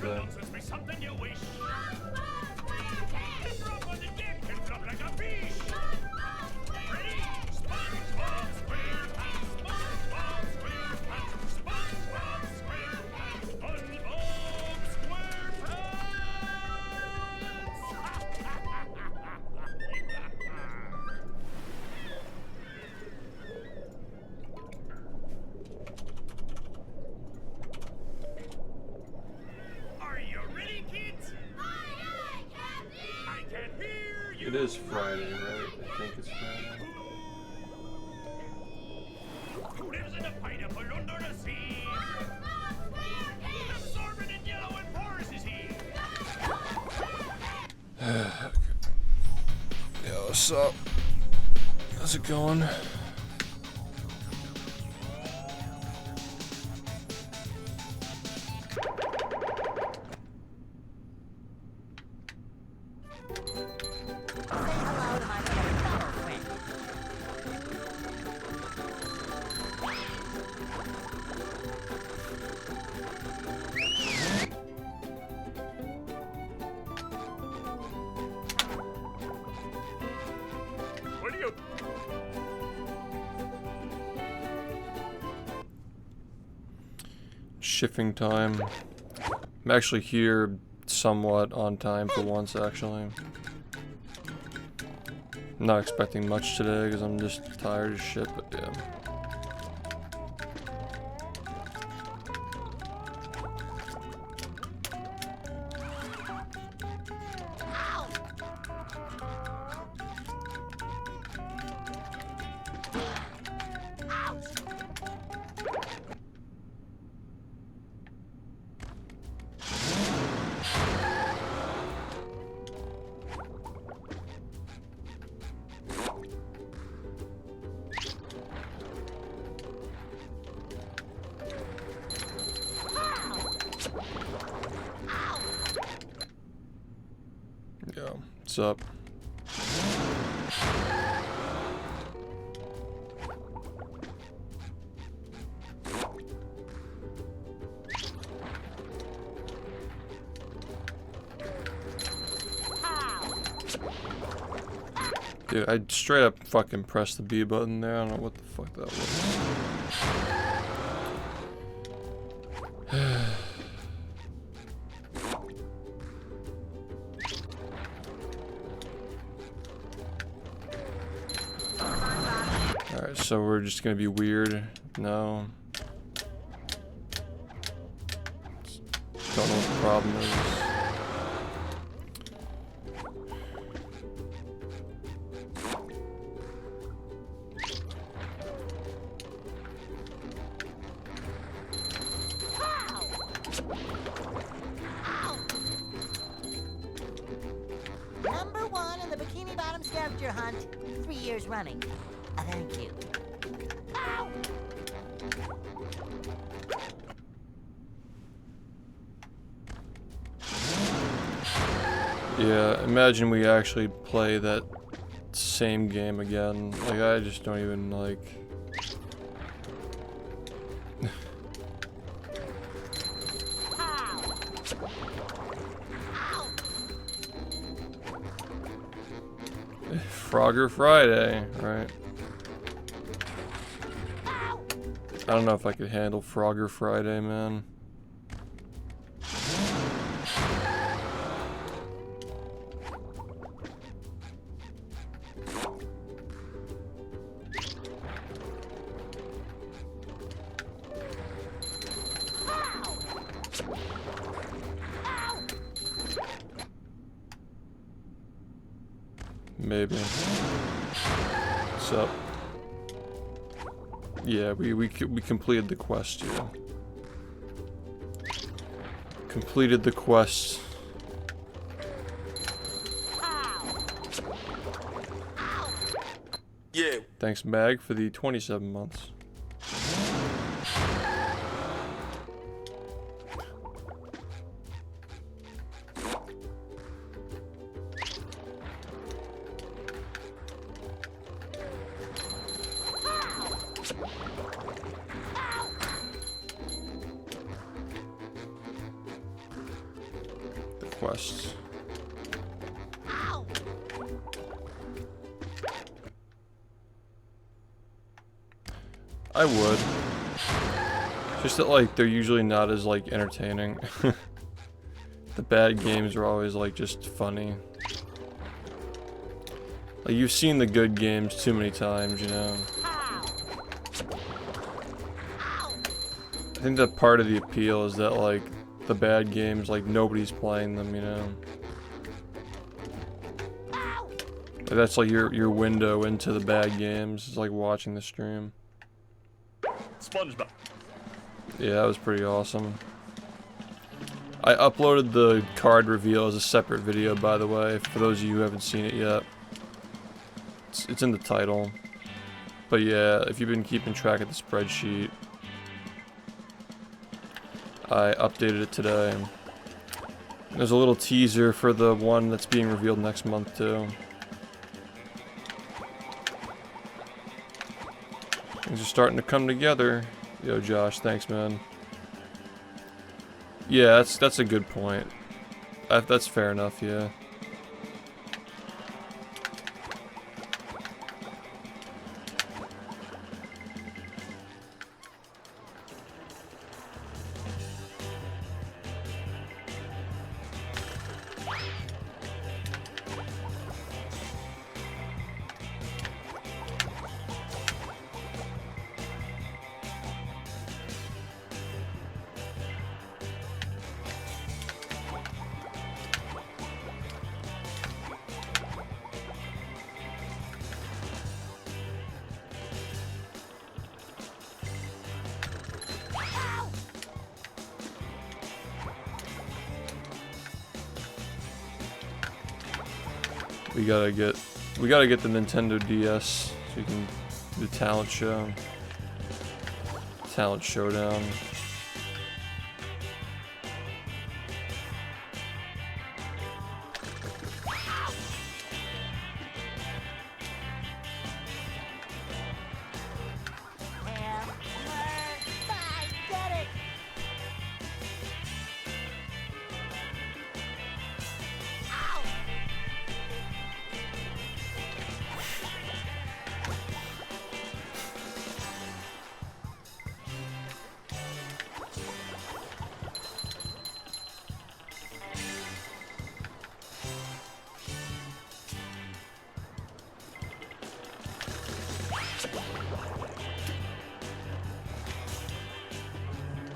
today. It is Friday, right? I think it's Friday. Who lives in a pineapple under the sea? Absorbent and yellow and porous is he. Yo, what's up? How's it going? Shifting time. I'm actually here somewhat on time for once, actually. I'm not expecting much today because I'm just tired as shit, but yeah. Yo, what's up? Dude, I straight up fucking pressed the B button there. I don't know what the fuck that was. Alright, so we're just gonna be weird. No. Don't know what the problem is. Number 1 in the Bikini Bottom scavenger hunt, 3 years running. Thank you. Ow! Yeah, imagine we actually play that same game again. Like, I just don't even, like... Frogger Friday, right? I don't know if I could handle Frogger Friday, man. Maybe. What's up? Yeah, we completed the quest, yeah. Completed the quest. Yeah. Thanks, Mag, for the 27 months. quests. Ow! I would. Just that, like, they're usually not as, like, entertaining. The bad games are always, like, just funny. Like, you've seen the good games too many times, you know? Ow! Ow! I think that part of the appeal is that, like, the bad games, like, nobody's playing them, you know? Ow! Like, that's, like, your window into the bad games, is, like, watching the stream. SpongeBob. Yeah, that was pretty awesome. I uploaded the card reveal as a separate video, by the way, for those of you who haven't seen it yet. It's in the title. But yeah, if you've been keeping track of the spreadsheet, I updated it today. There's a little teaser for the one that's being revealed next month, too. Things are starting to come together. Yo, Josh, thanks, man. Yeah, that's a good point. That's fair enough, yeah. We gotta get the Nintendo DS so we can do the talent show. Talent showdown. Get it! Ow!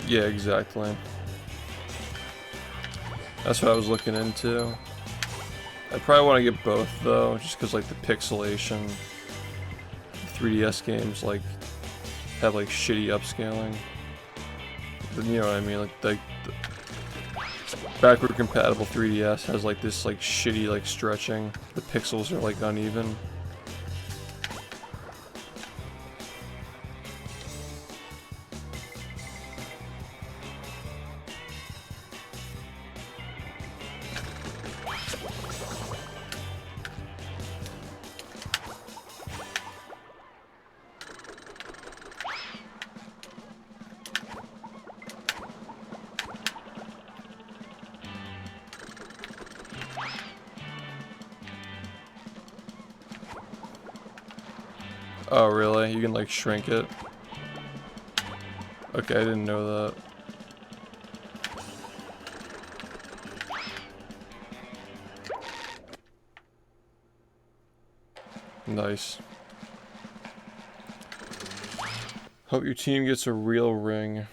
Yeah, exactly. That's what I was looking into. I probably want to get both though, just because like the pixelation, the 3DS games like have like shitty upscaling. You know what I mean? Like the backward compatible 3DS has like this like shitty like stretching. The pixels are like uneven. Oh really? You can like shrink it? Okay, I didn't know that. Nice. Hope your team gets a real ring.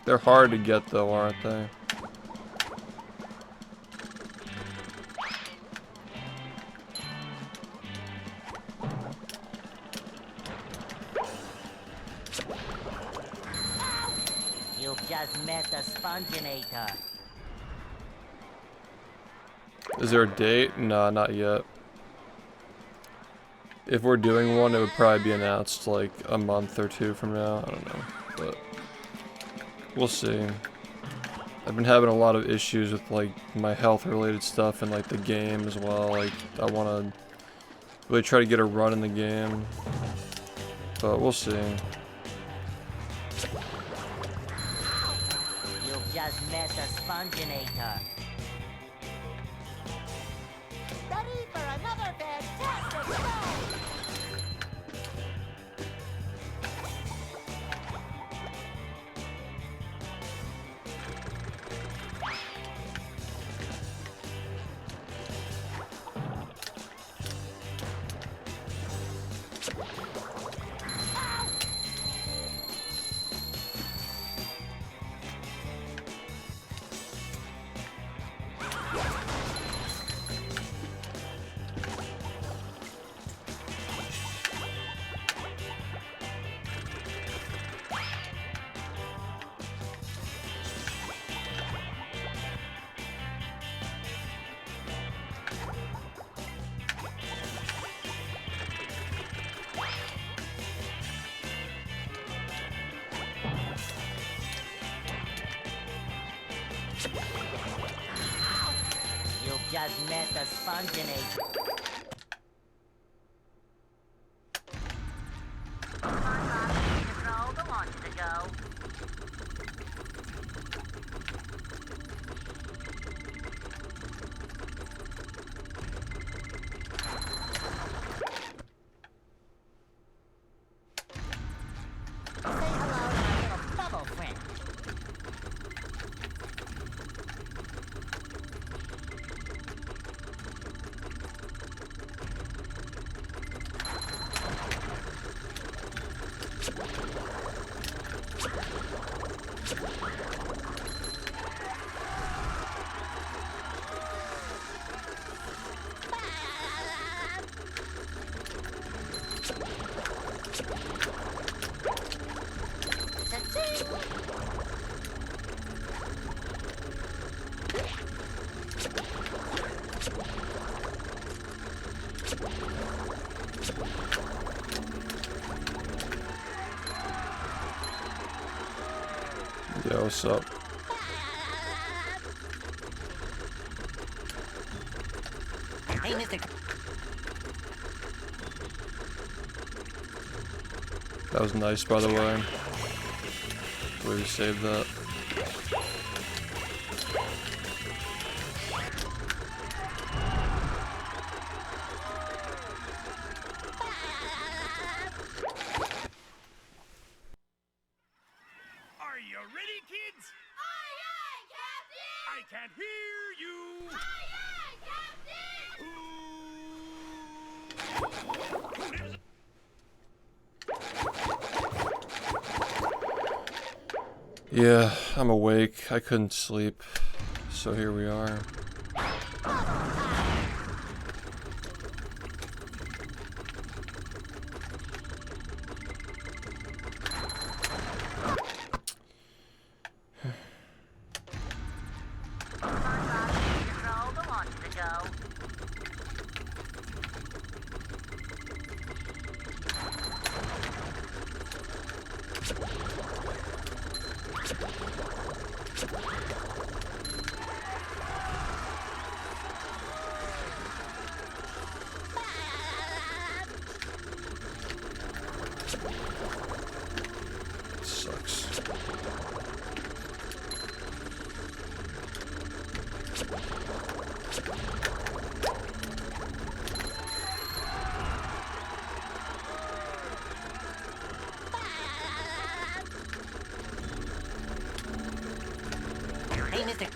They're hard to get though, aren't they? You've just met the Sponginator. Is there a date? Nah, not yet. If we're doing one, it would probably be announced like a month or two from now. I don't know, but we'll see. I've been having a lot of issues with like my health related stuff and like the game as well. Like I want to really try to get a run in the game, but we'll see. You just met the Sponginator. Ready for another fantastic show! You just met the Sponginator. Control, the launch to go. Say hello to my little bubble friend. Yeah, what's up? Hey, Mr. That was nice, by the way. Way to save that. Are you ready, kids? Aye, aye, Captain! I can't hear you. Aye, aye, Captain! Who lives Yeah, I'm awake. I couldn't sleep. So here we are. Control, the launch to go. Sucks. Hey, Mr.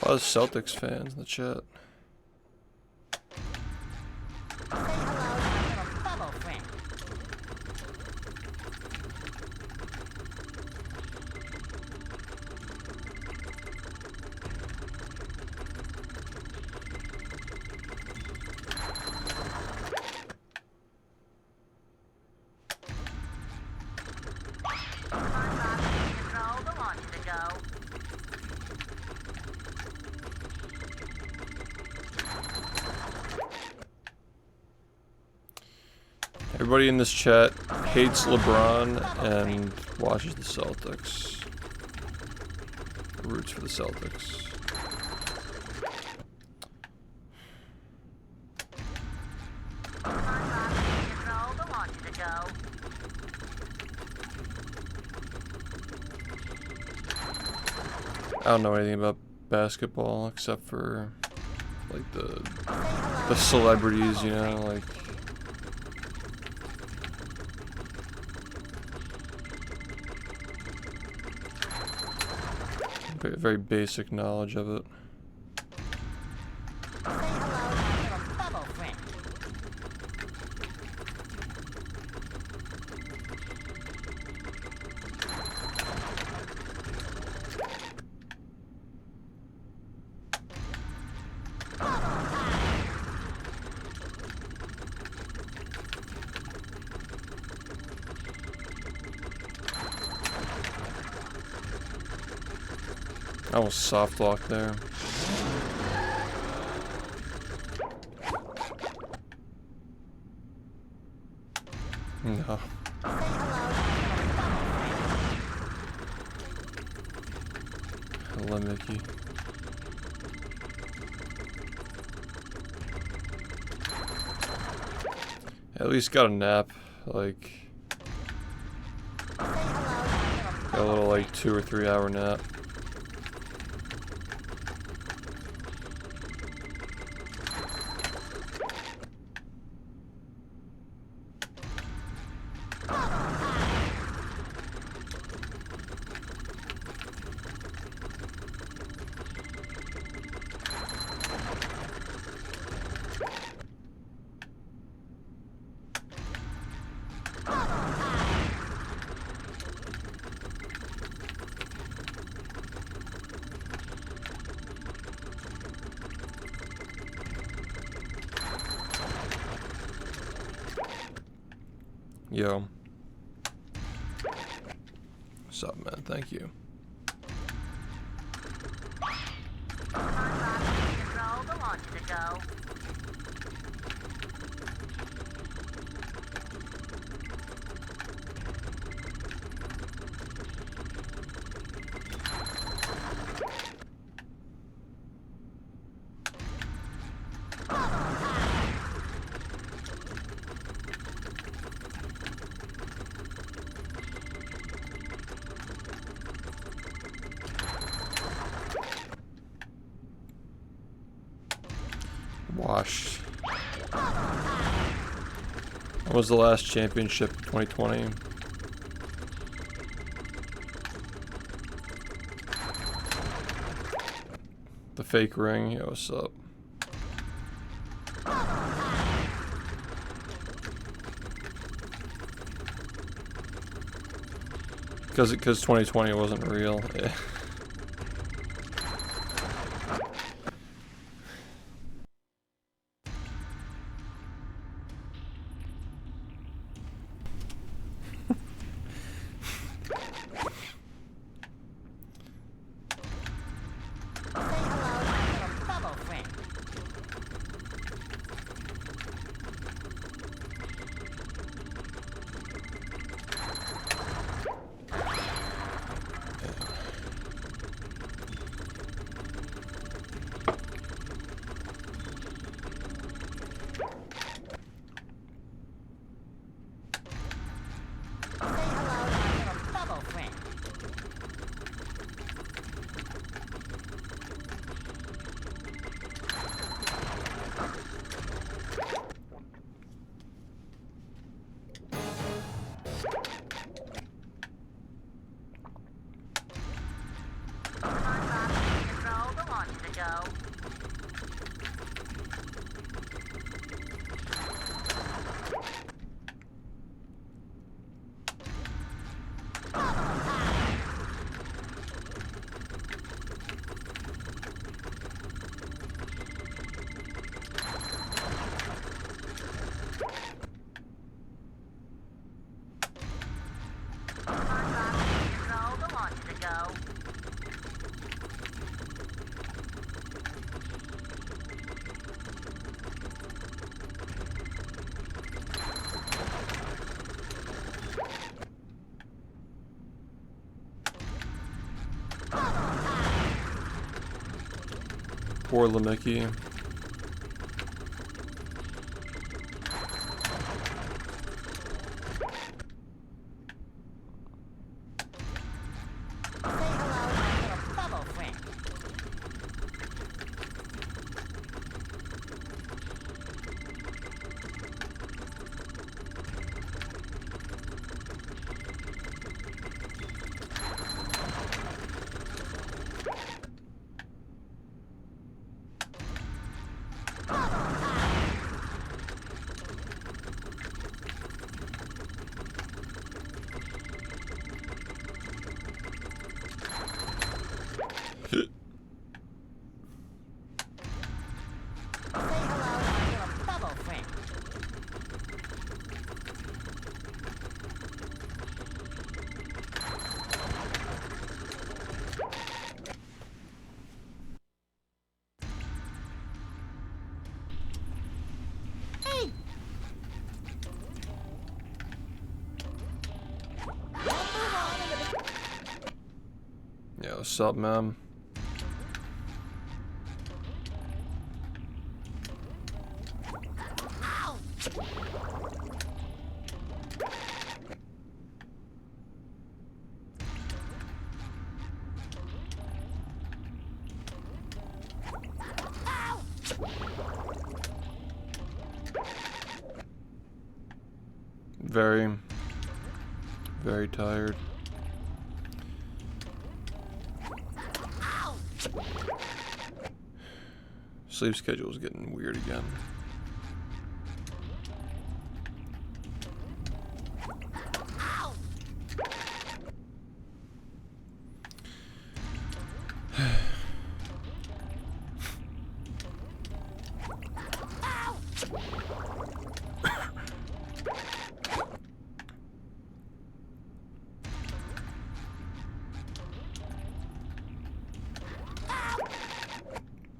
A lot of Celtics fans in the chat. Say hello to my little bubble friend. Control, the launch to go. Everybody in this chat hates LeBron and watches the Celtics. Roots for the Celtics. I don't know anything about basketball except for like the celebrities, you know, like very basic knowledge of it. I almost soft locked there. No. Hello, Mickey. At least got a nap, like got a little like 2 or 3 hour nap. Yo. What's up, man? Thank you. Washed. What was the last championship? 2020. The fake ring. Yo, what's up? Because 2020 wasn't real. Yeah. Poor Lemmicky. Say hello to my little bubble friend. Say hello to my little bubble friend. Hey! Let's move on into the Yeah, what's up, man? Ow! Ow! Very, very tired. Ow! Sleep schedule is getting weird again. Ow! Ow!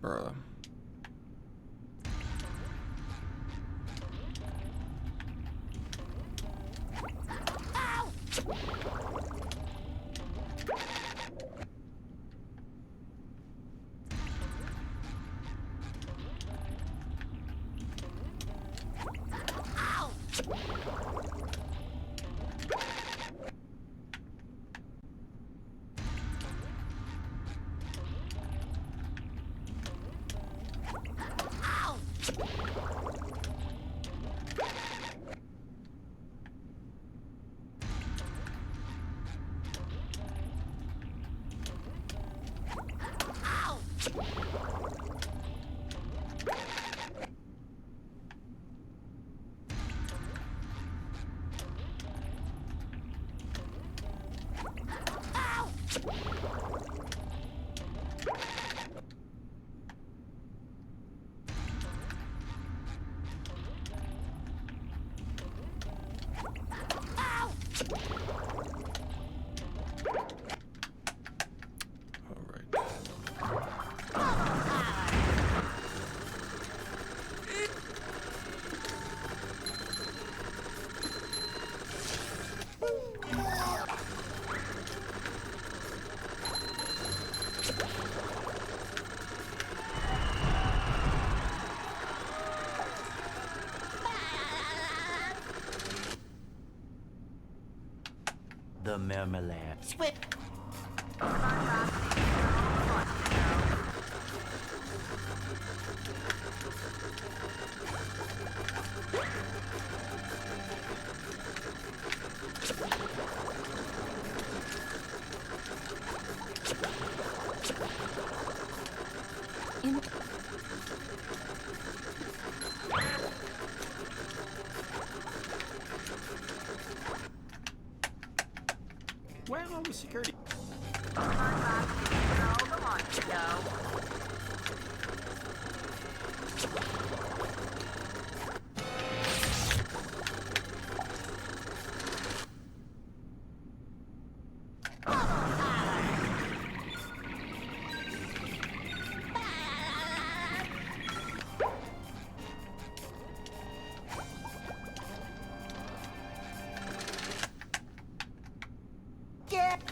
Bruh. The marmalade. Swift. Where are the security? Get.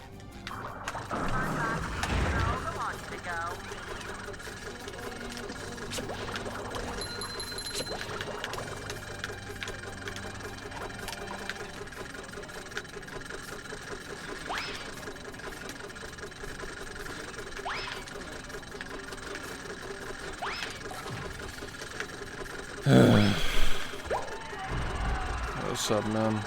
What's up, man?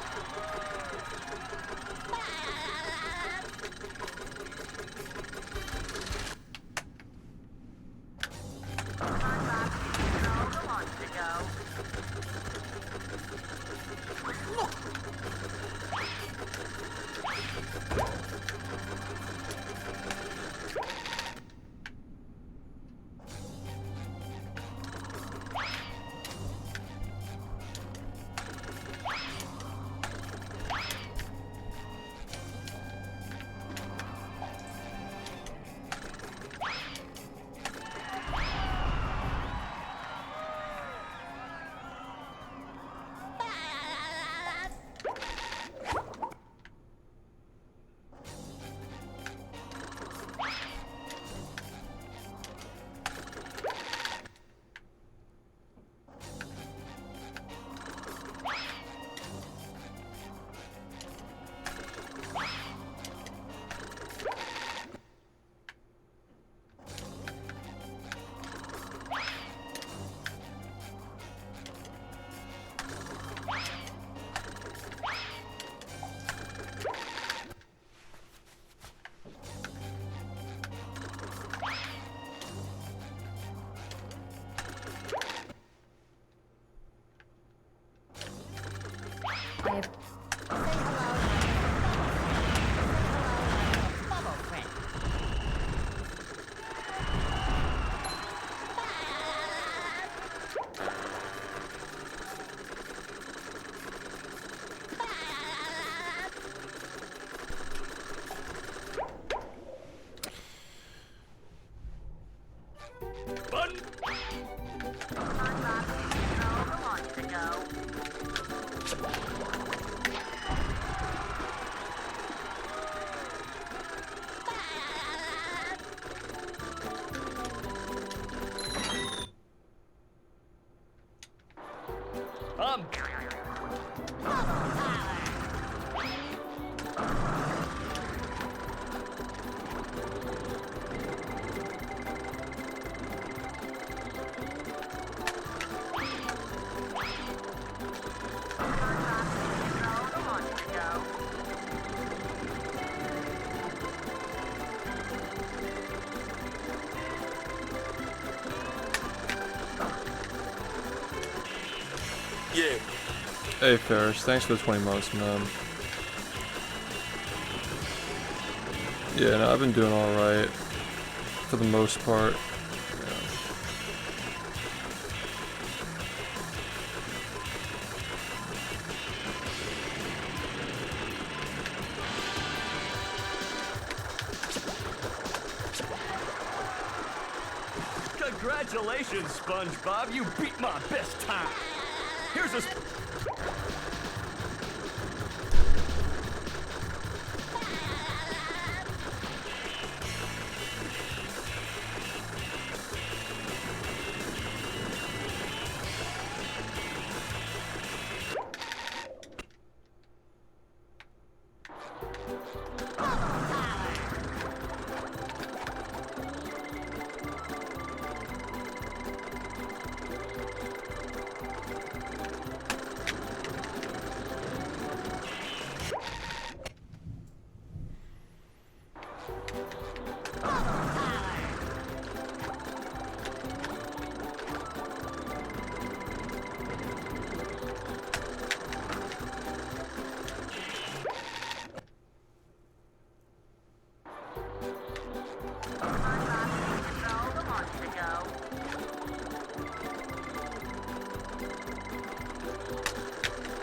I have... Say hello. Bubble friend. Bun. Yeah. Hey Ferris, thanks for the 20 months, man. Yeah, no, I've been doing alright. For the most part. Congratulations, SpongeBob. You beat my best time. Here's a...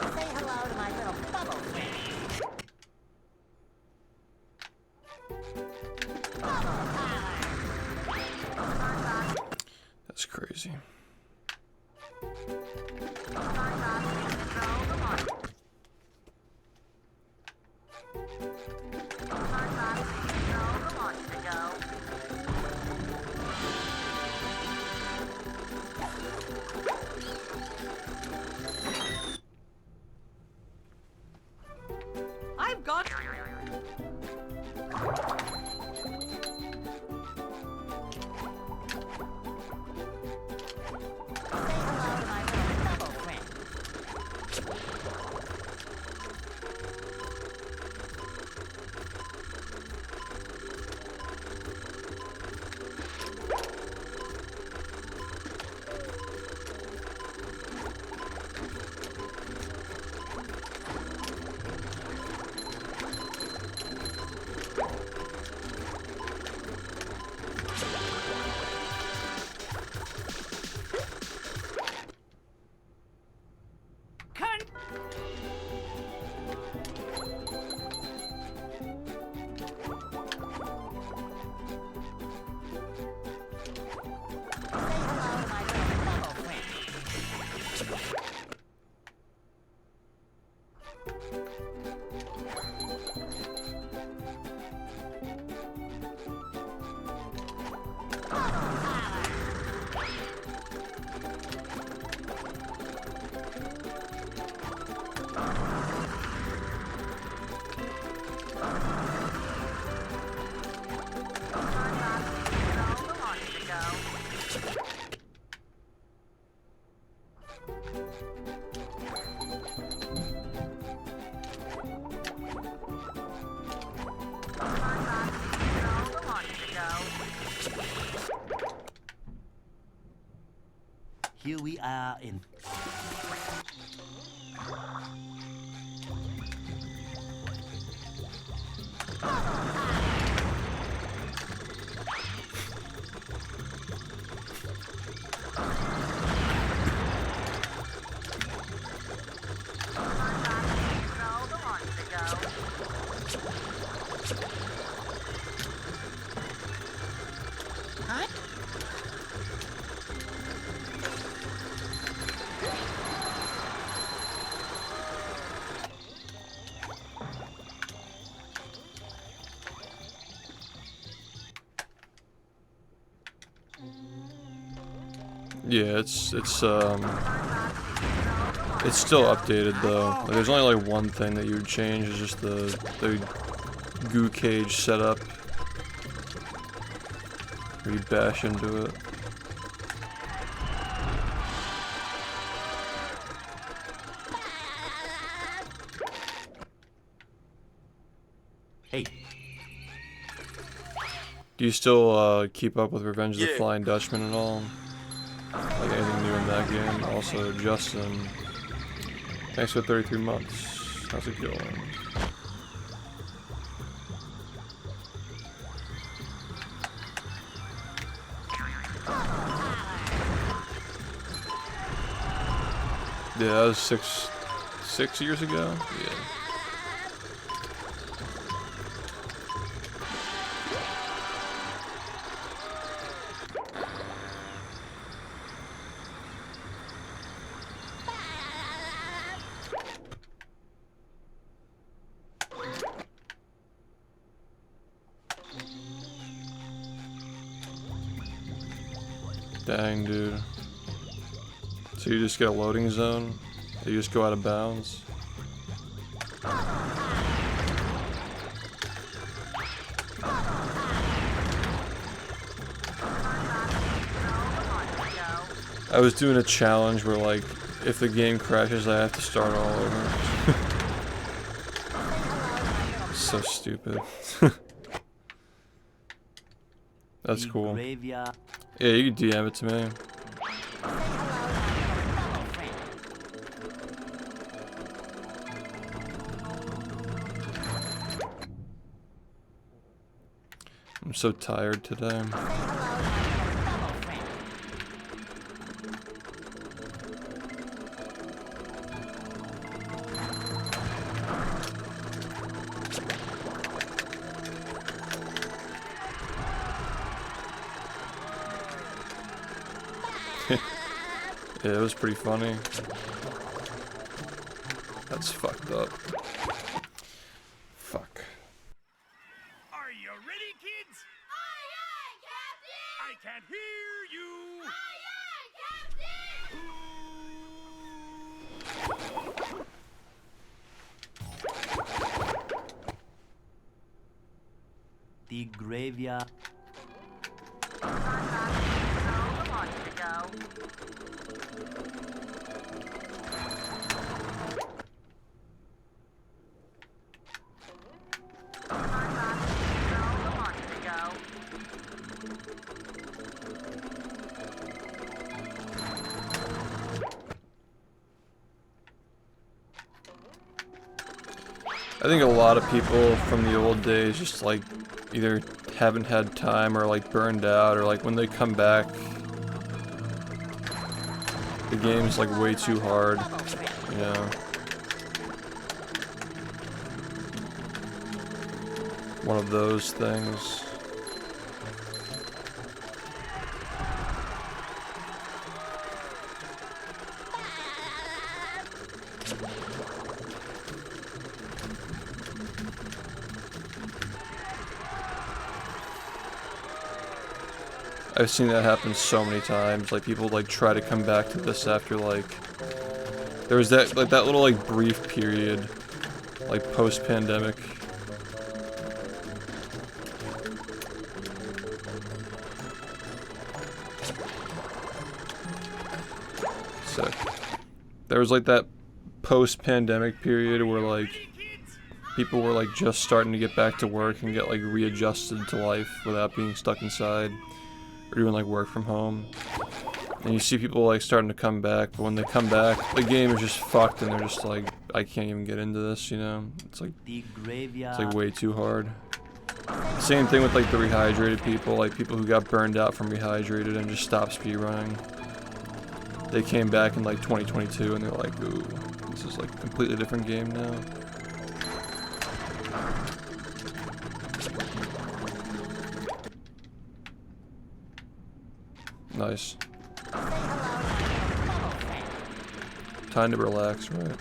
Say hello to my little bubble friend. That's crazy. I've got... Say hello to my little bubble friend. in. Yeah, it's still updated though. Like, there's only like one thing that you would change, is just the goo cage setup. Where you bash into it. Hey. Do you still keep up with Revenge of the Flying Dutchman and all? Like anything new in that game? Also, Justin, thanks for 33 months. How's it going? Yeah, that was six years ago? Yeah. Dang, dude. So you just get a loading zone? You just go out of bounds? I was doing a challenge where, like, if the game crashes, I have to start all over. So stupid. That's cool. Yeah, you can DM it to me. I'm so tired today. Yeah, it was pretty funny. That's fucked up. Fuck. Are you ready, kids? Aye, aye, Captain! I can't hear you! Aye, aye, Captain! The graveyard. I think a lot of people from the old days just like either haven't had time or like burned out, or like when they come back the game's like way too hard, you know. One of those things. I've seen that happen so many times. Like people like try to come back to this after like there was that like that little like brief period like post-pandemic. Sick. There was like that post-pandemic period where like people were like just starting to get back to work and get like readjusted to life without being stuck inside or doing like work from home. And you see people like starting to come back, but when they come back, the game is just fucked, and they're just like, I can't even get into this, you know? It's like way too hard. Same thing with like the rehydrated people, like people who got burned out from rehydrated and just stopped speedrunning. They came back in like 2022 and they're like, ooh, this is like a completely different game now. Nice. Time to relax, right?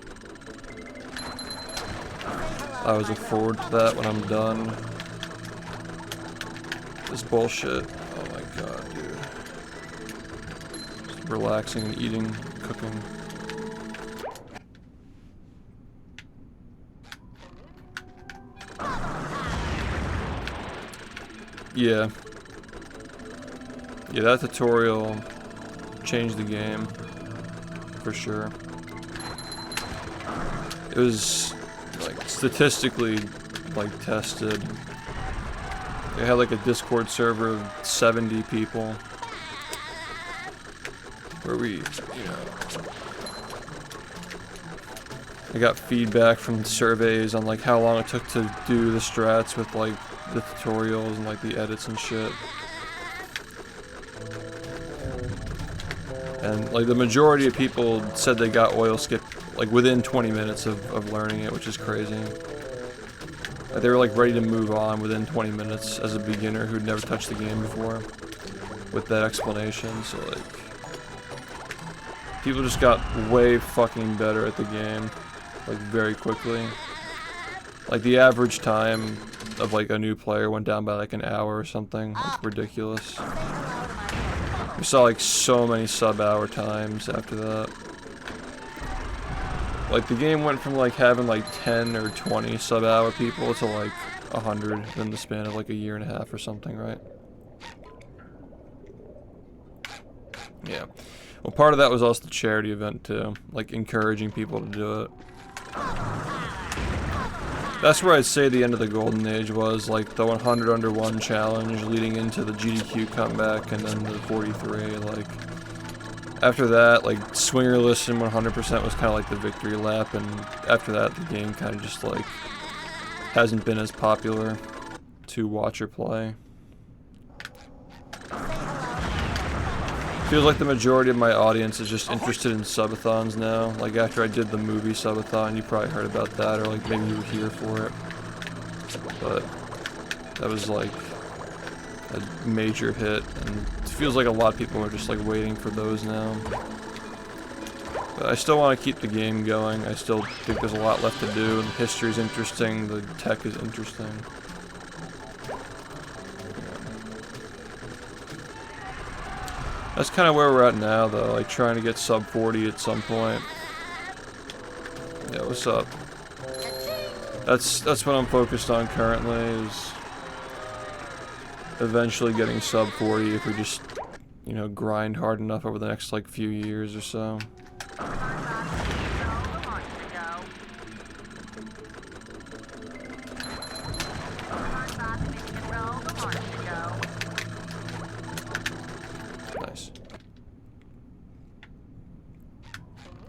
I always look forward to that when I'm done. This bullshit. Oh my god, dude. Just relaxing and eating, cooking. Yeah. Yeah, that tutorial changed the game. For sure. It was like statistically like tested. They had like a Discord server of 70 people where we, you know, I got feedback from surveys on like how long it took to do the strats with like the tutorials and like the edits and shit. And like the majority of people said they got oil skip like within 20 minutes of learning it, which is crazy. Like, they were like ready to move on within 20 minutes as a beginner who'd never touched the game before with that explanation. So like people just got way fucking better at the game like very quickly. Like the average time of like a new player went down by like an hour or something, like ridiculous. We saw like so many sub-hour times after that. Like the game went from like having like 10 or 20 sub-hour people to like 100 in the span of like a year and a half or something, right? Yeah. Well, part of that was also the charity event too, like encouraging people to do it. That's where I'd say the end of the golden age was, like the 100 under 1 challenge leading into the GDQ comeback and then the 43, like after that, like swingerless and 100% was kind of like the victory lap, and after that the game kind of just like hasn't been as popular to watch or play. Feels like the majority of my audience is just interested in subathons now. Like after I did the movie subathon, you probably heard about that, or like maybe you were here for it. But that was like a major hit, and it feels like a lot of people are just like waiting for those now. But I still want to keep the game going. I still think there's a lot left to do, and the history's interesting, the tech is interesting. That's kind of where we're at now, though, like trying to get sub 40 at some point. Yeah, what's up? That's what I'm focused on currently, is eventually getting sub 40 if we just, you know, grind hard enough over the next like few years or so.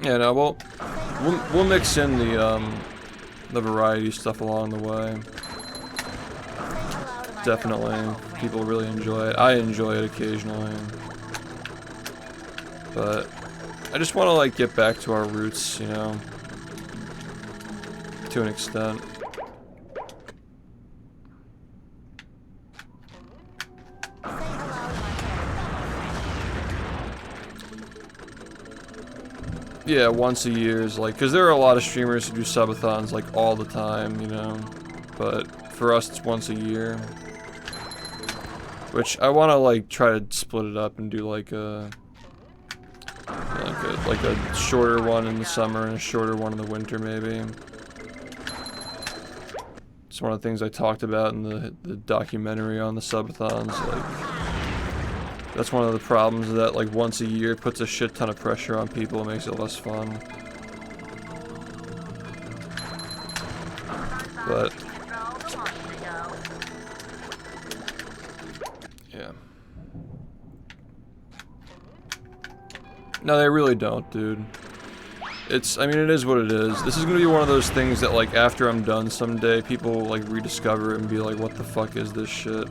Yeah, no, we'll mix in the variety stuff along the way. Definitely, people really enjoy it. I enjoy it occasionally, but I just want to like get back to our roots, you know, to an extent. Yeah, once a year is like, because there are a lot of streamers who do subathons like all the time, you know, but for us it's once a year, which I want to like try to split it up and do like a shorter one in the summer and a shorter one in the winter maybe. It's one of the things I talked about in the documentary on the subathons, like that's one of the problems, that like once a year puts a shit ton of pressure on people and makes it less fun. But yeah. No, they really don't, dude. I mean, it is what it is. This is gonna be one of those things that, like, after I'm done someday, people will, like, rediscover it and be like, what the fuck is this shit?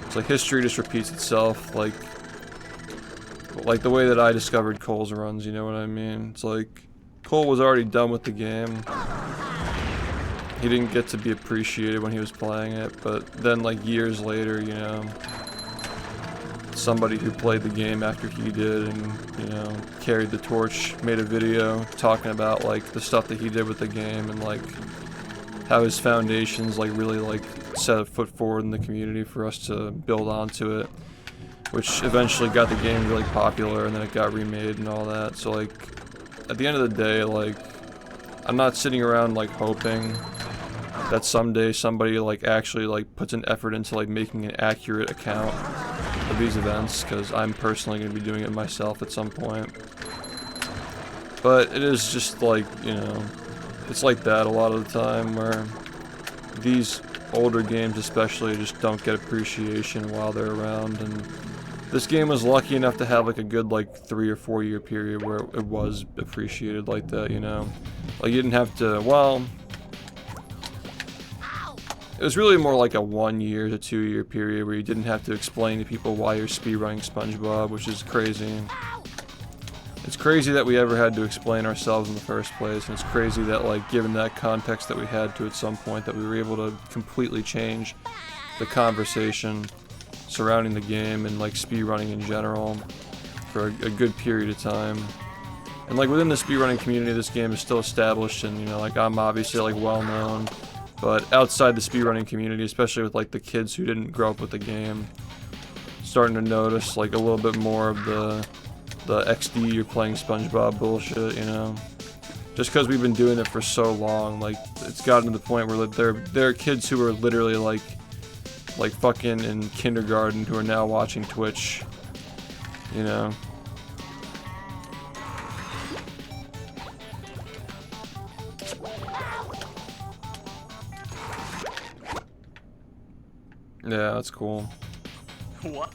It's like history just repeats itself, like the way that I discovered Cole's runs, you know what I mean? It's like, Cole was already done with the game. He didn't get to be appreciated when he was playing it, but then, like, years later, you know, somebody who played the game after he did and, you know, carried the torch, made a video talking about, like, the stuff that he did with the game and, like, how his foundations, like, really, like, set a foot forward in the community for us to build onto it, which eventually got the game really popular, and then it got remade and all that. So, like, at the end of the day, like, I'm not sitting around, like, hoping that someday somebody, like, actually, like, puts an effort into, like, making an accurate account of these events, because I'm personally going to be doing it myself at some point. But it is just, like, you know, it's like that a lot of the time, where these older games especially just don't get appreciation while they're around, and this game was lucky enough to have, like, a good, like, 3 or 4 year period where it was appreciated like that, you know? Like, you didn't have to, well, it was really more like a 1 year to 2 year period where you didn't have to explain to people why you're speedrunning SpongeBob, which is crazy. It's crazy that we ever had to explain ourselves in the first place, and it's crazy that, like, given that context that we had to at some point, that we were able to completely change the conversation surrounding the game and, like, speedrunning in general for a good period of time. And, like, within the speedrunning community, this game is still established, and, you know, like, I'm obviously, like, well known, but outside the speedrunning community, especially with, like, the kids who didn't grow up with the game, starting to notice, like, a little bit more of the XD you're playing SpongeBob bullshit, you know? Just because we've been doing it for so long, like, it's gotten to the point where, like, there are kids who are literally, like fucking in kindergarten who are now watching Twitch, you know? Yeah, that's cool. What?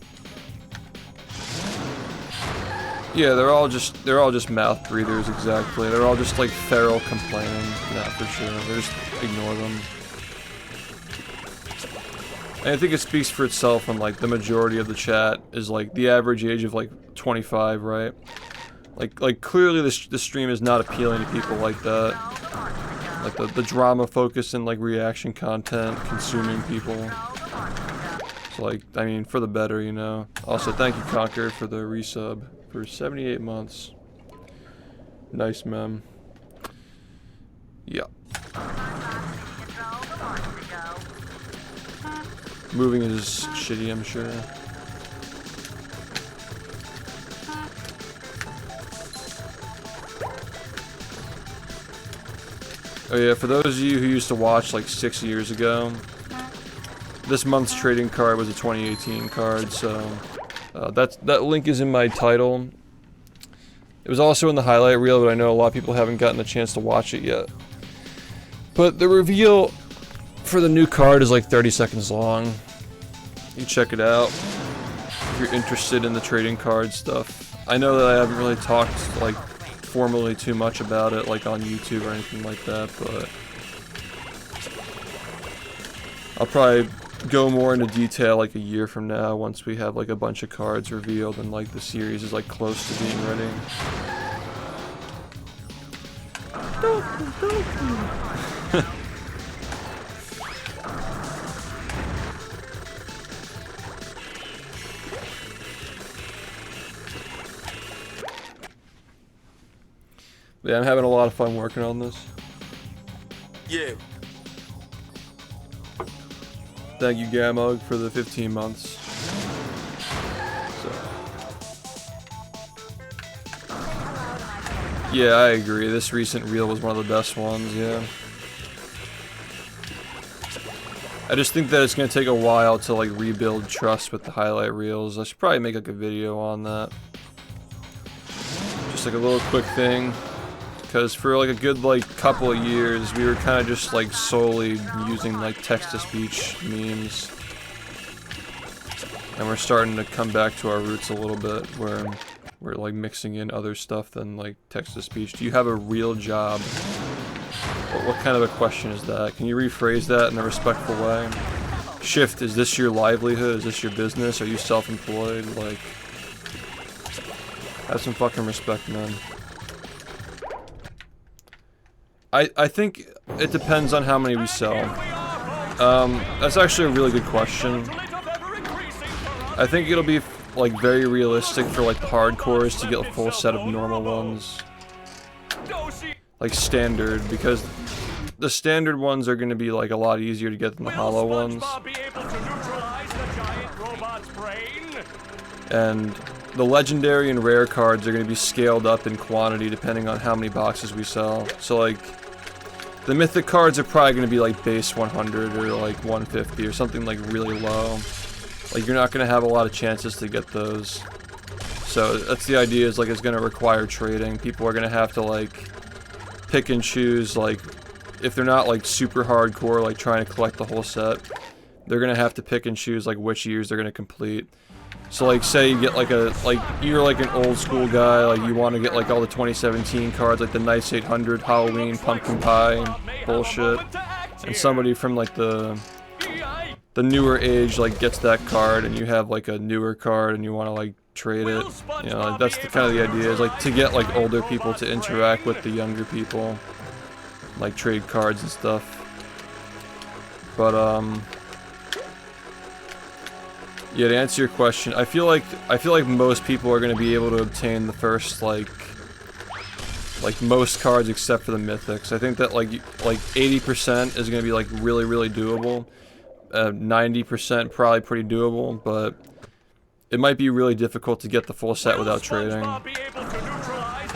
Yeah, they're all just mouth breathers, exactly. They're all just, like, feral complaining. Yeah, for sure. They just ignore them. And I think it speaks for itself when, like, the majority of the chat is, like, the average age of, like, 25, right? Like clearly this stream is not appealing to people like that. Like, the drama focus and, like, reaction content consuming people. So, like, I mean, for the better, you know? Also, thank you, Conquer, for the resub for 78 months. Nice, mem. Yeah. Moving is shitty, I'm sure. Oh yeah, for those of you who used to watch like 6 years ago, this month's trading card was a 2018 card, so that link is in my title. It was also in the highlight reel, but I know a lot of people haven't gotten a chance to watch it yet. But the reveal for the new card is like 30 seconds long. You check it out if you're interested in the trading card stuff. I know that I haven't really talked like formally too much about it like on YouTube or anything like that, but I'll probably go more into detail like a year from now once we have like a bunch of cards revealed and like the series is like close to being ready. Yeah, I'm having a lot of fun working on this. Yeah. Thank you, Gamog, for the 15 months. So. Yeah, I agree. This recent reel was one of the best ones, yeah. I just think that it's going to take a while to like rebuild trust with the highlight reels. I should probably make like a video on that. Just like a little quick thing. Because for like a good like couple of years, we were kind of just like solely using like text-to-speech memes. And we're starting to come back to our roots a little bit, where We're like mixing in other stuff than like text-to-speech. Do you have a real job? What kind of a question is that? Can you rephrase that in a respectful way? SHiFT, is this your livelihood? Is this your business? Are you self-employed? Like, have some fucking respect, man. I think it depends on how many we sell. That's actually a really good question. I think it'll be like very realistic for like the hardcores to get a full set of normal ones. Like standard, because the standard ones are going to be like a lot easier to get than the hollow ones. And the legendary and rare cards are going to be scaled up in quantity depending on how many boxes we sell. So like, the mythic cards are probably going to be like base 100 or like 150 or something like really low. Like you're not going to have a lot of chances to get those. So that's the idea, is like it's going to require trading. People are going to have to like pick and choose, like if they're not like super hardcore like trying to collect the whole set, they're going to have to pick and choose like which years they're going to complete. So like say you get like you're like an old school guy, like you want to get like all the 2017 cards, like the Nice 800, Halloween, Pumpkin Pie, bullshit. And somebody from like the newer age like gets that card, and you have like a newer card and you want to like trade it. You know, like, that's the kind of the idea, is like to get like older people to interact with the younger people, like trade cards and stuff. But yeah, to answer your question, I feel like most people are going to be able to obtain the first like most cards except for the mythics. I think that like 80% is going to be like really doable. 90% probably pretty doable, but it might be really difficult to get the full set without trading.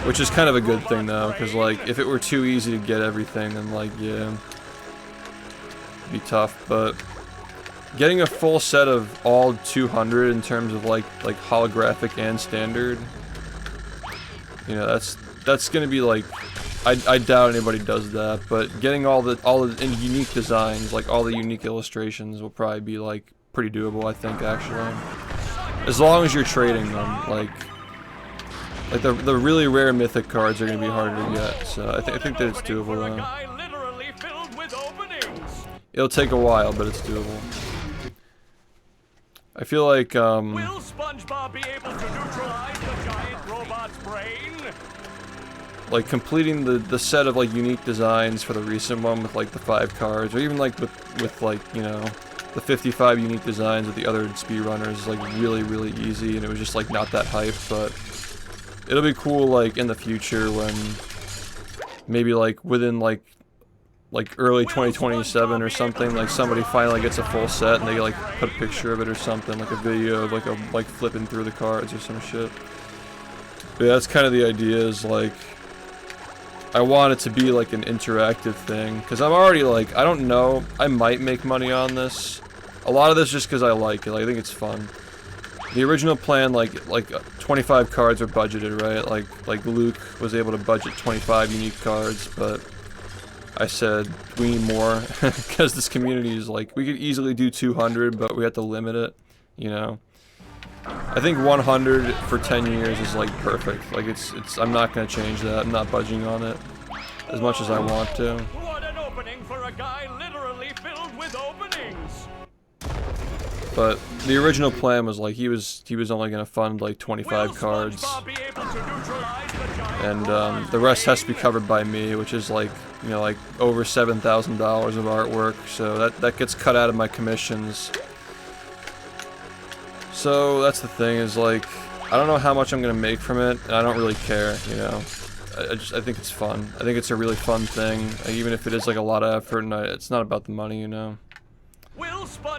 Which is kind of a good thing though, because like if it were too easy to get everything, then like yeah, it'd be tough. But getting a full set of all 200 in terms of like holographic and standard, you know, that's gonna be like, I doubt anybody does that, but getting all the unique designs, like all the unique illustrations, will probably be like pretty doable, I think, actually. As long as you're trading them, like the really rare mythic cards are gonna be harder to get, so I think that it's doable though. It'll take a while, but it's doable. I feel like Will SpongeBob be able to neutralize the giant robot's brain? like completing the set of like unique designs for the recent one with like the 5 cards, or even like with like, you know, the 55 unique designs with the other speedrunners is like really easy, and it was just like not that hype. But it'll be cool like in the future when maybe like within like early 2027 or something, like somebody finally gets a full set and they like put a picture of it or something, like a video of like flipping through the cards or some shit. But yeah, that's kind of the idea, is like I want it to be like an interactive thing, because I'm already like, I don't know, I might make money on this. A lot of this just because I like it, like, I think it's fun. The original plan, like 25 cards were budgeted, right? Like Luke was able to budget 25 unique cards, but I said we need more, because this community is like, we could easily do 200, but we have to limit it, you know? I think 100 for 10 years is like perfect. Like I'm not gonna change that. I'm not budging on it as much as I want to. What an opening for a guy literally filled with openings. But the original plan was like he was only gonna fund like 25 cards, and the rest has to be covered by me, which is like, you know, like over $7,000 of artwork. So that gets cut out of my commissions. So that's the thing, is like, I don't know how much I'm gonna make from it, and I don't really care, you know. I think it's fun. I think it's a really fun thing, even if it is like a lot of effort, and it's not about the money, you know.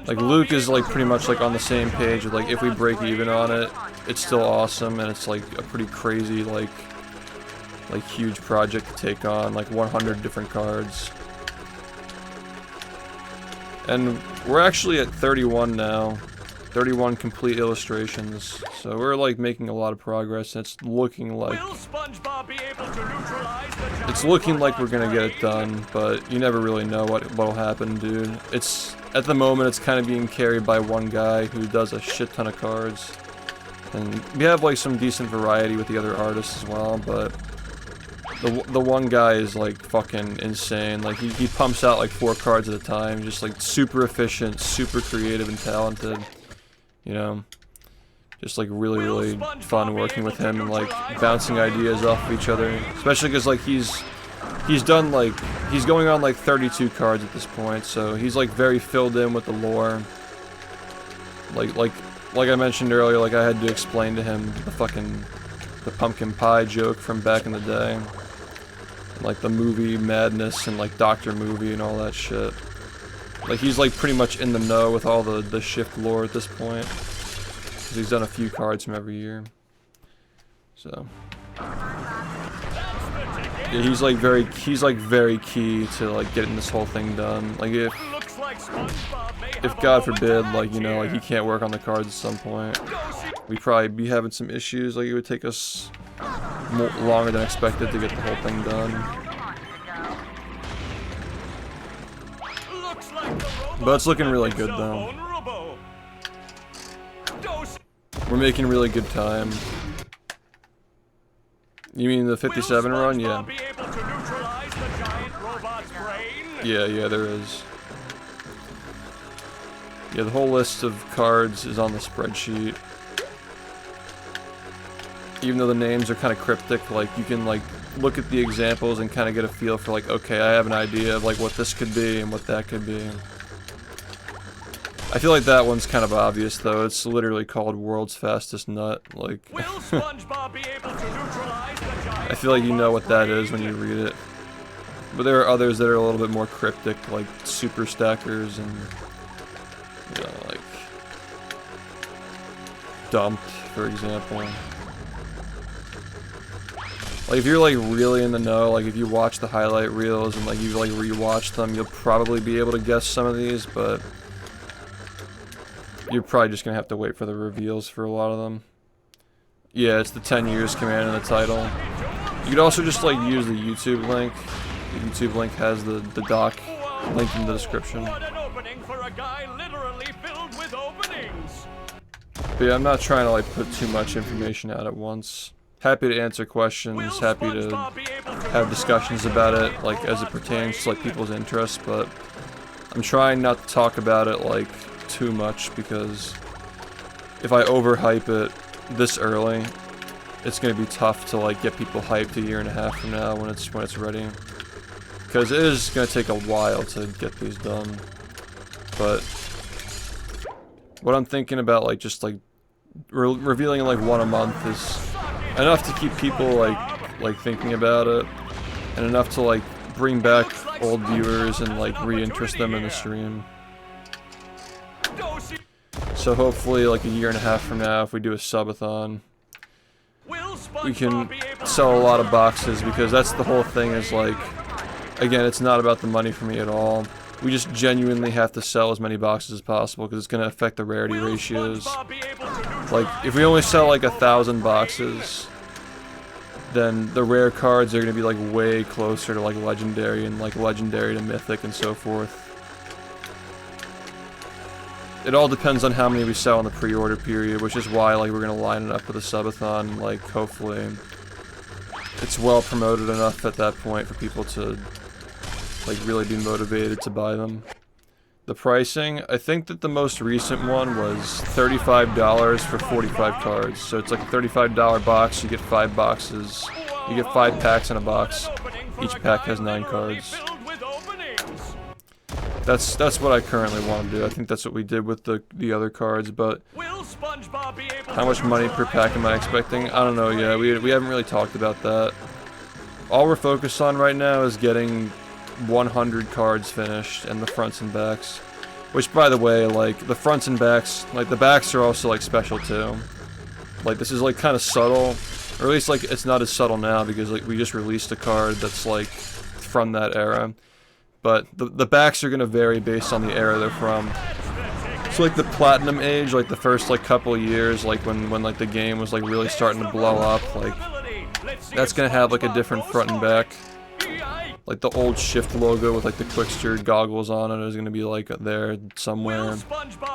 Like Luke is like pretty much like on the same page with like, if we break even on it, it's still awesome, and it's like a pretty crazy like huge project to take on, like 100 different cards. And we're actually at 31 now. 31 complete illustrations, so we're like making a lot of progress, and it's looking like we're gonna get it done, but you never really know what'll happen, dude. It's at the moment it's kind of being carried by one guy who does a shit ton of cards, And we have like some decent variety with the other artists as well, but the one guy is like fucking insane. Like he pumps out like 4 cards at a time, just like super efficient, super creative and talented. You know, just like really fun working with him and like bouncing ideas off of each other. Especially because like he's done like he's going on like 32 cards at this point, so he's like very filled in with the lore. Like I mentioned earlier, like I had to explain to him the pumpkin pie joke from back in the day. Like the movie Madness and like Doctor Movie and all that shit. Like he's like pretty much in the know with all the SHiFT lore at this point. Cause he's done a few cards from every year. So yeah, he's like very key to like getting this whole thing done. Like if God forbid, like, you know, like he can't work on the cards at some point, we'd probably be having some issues. Like it would take us longer than expected to get the whole thing done. But it's looking really good though. We're making really good time. You mean the 57 run? Yeah. Yeah, there is. Yeah, the whole list of cards is on the spreadsheet. Even though the names are kind of cryptic, like you can like look at the examples and kind of get a feel for like, okay, I have an idea of like what this could be and what that could be. I feel like that one's kind of obvious though. It's literally called World's Fastest Nut. Like, I feel like you know what that is when you read it. But there are others that are a little bit more cryptic, like Super Stackers and, you know, like Dumped, for example. Like if you're like really in the know, like if you watch the highlight reels and like you like rewatch them, you'll probably be able to guess some of these, but you're probably just gonna have to wait for the reveals for a lot of them. Yeah, it's the 10 years command in the title. You could also just like use the YouTube link. The YouTube link has the doc linked in the description. But yeah, I'm not trying to like put too much information out at once. Happy to answer questions, happy to have discussions about it, like as it pertains to like people's interests, but I'm trying not to talk about it like too much, because if I overhype it this early, it's gonna be tough to like get people hyped a year and a half from now when it's ready. Because it is gonna take a while to get these done. But what I'm thinking about, like just like revealing like one a month is enough to keep people like thinking about it, and enough to like bring back old viewers and like re-interest them in the stream. So hopefully like a year and a half from now, if we do a subathon, we can sell a lot of boxes, because that's the whole thing, is like, again, it's not about the money for me at all. We just genuinely have to sell as many boxes as possible, because it's going to affect the rarity ratios. Like, if we only sell like 1,000 boxes, then the rare cards are going to be like way closer to like legendary, and like legendary to mythic and so forth. It all depends on how many we sell in the pre-order period, which is why like we're going to line it up with a subathon. Like, hopefully it's well promoted enough at that point for people to like really be motivated to buy them. The pricing, I think that the most recent one was $35 for 45 cards. So it's like a $35 box, you get 5 boxes, you get 5 packs in a box. Each pack has 9 cards. That's what I currently want to do. I think that's what we did with the other cards, but how much money per pack am I expecting? I don't know yet. We haven't really talked about that. All we're focused on right now is getting 100 cards finished, and the fronts and backs. Which, by the way, like, the fronts and backs, like, the backs are also, like, special too. Like, this is, like, kind of subtle. Or at least, like, it's not as subtle now, because, like, we just released a card that's, like, from that era. But the backs are going to vary based on the era they're from. So, like, the Platinum Age, like, the first, like, couple of years, like, when like, the game was, like, really starting to blow up, like, that's going to have, like, a different front and back. Like, the old SHiFT logo with, like, the Quickster goggles on it is going to be, like, there somewhere.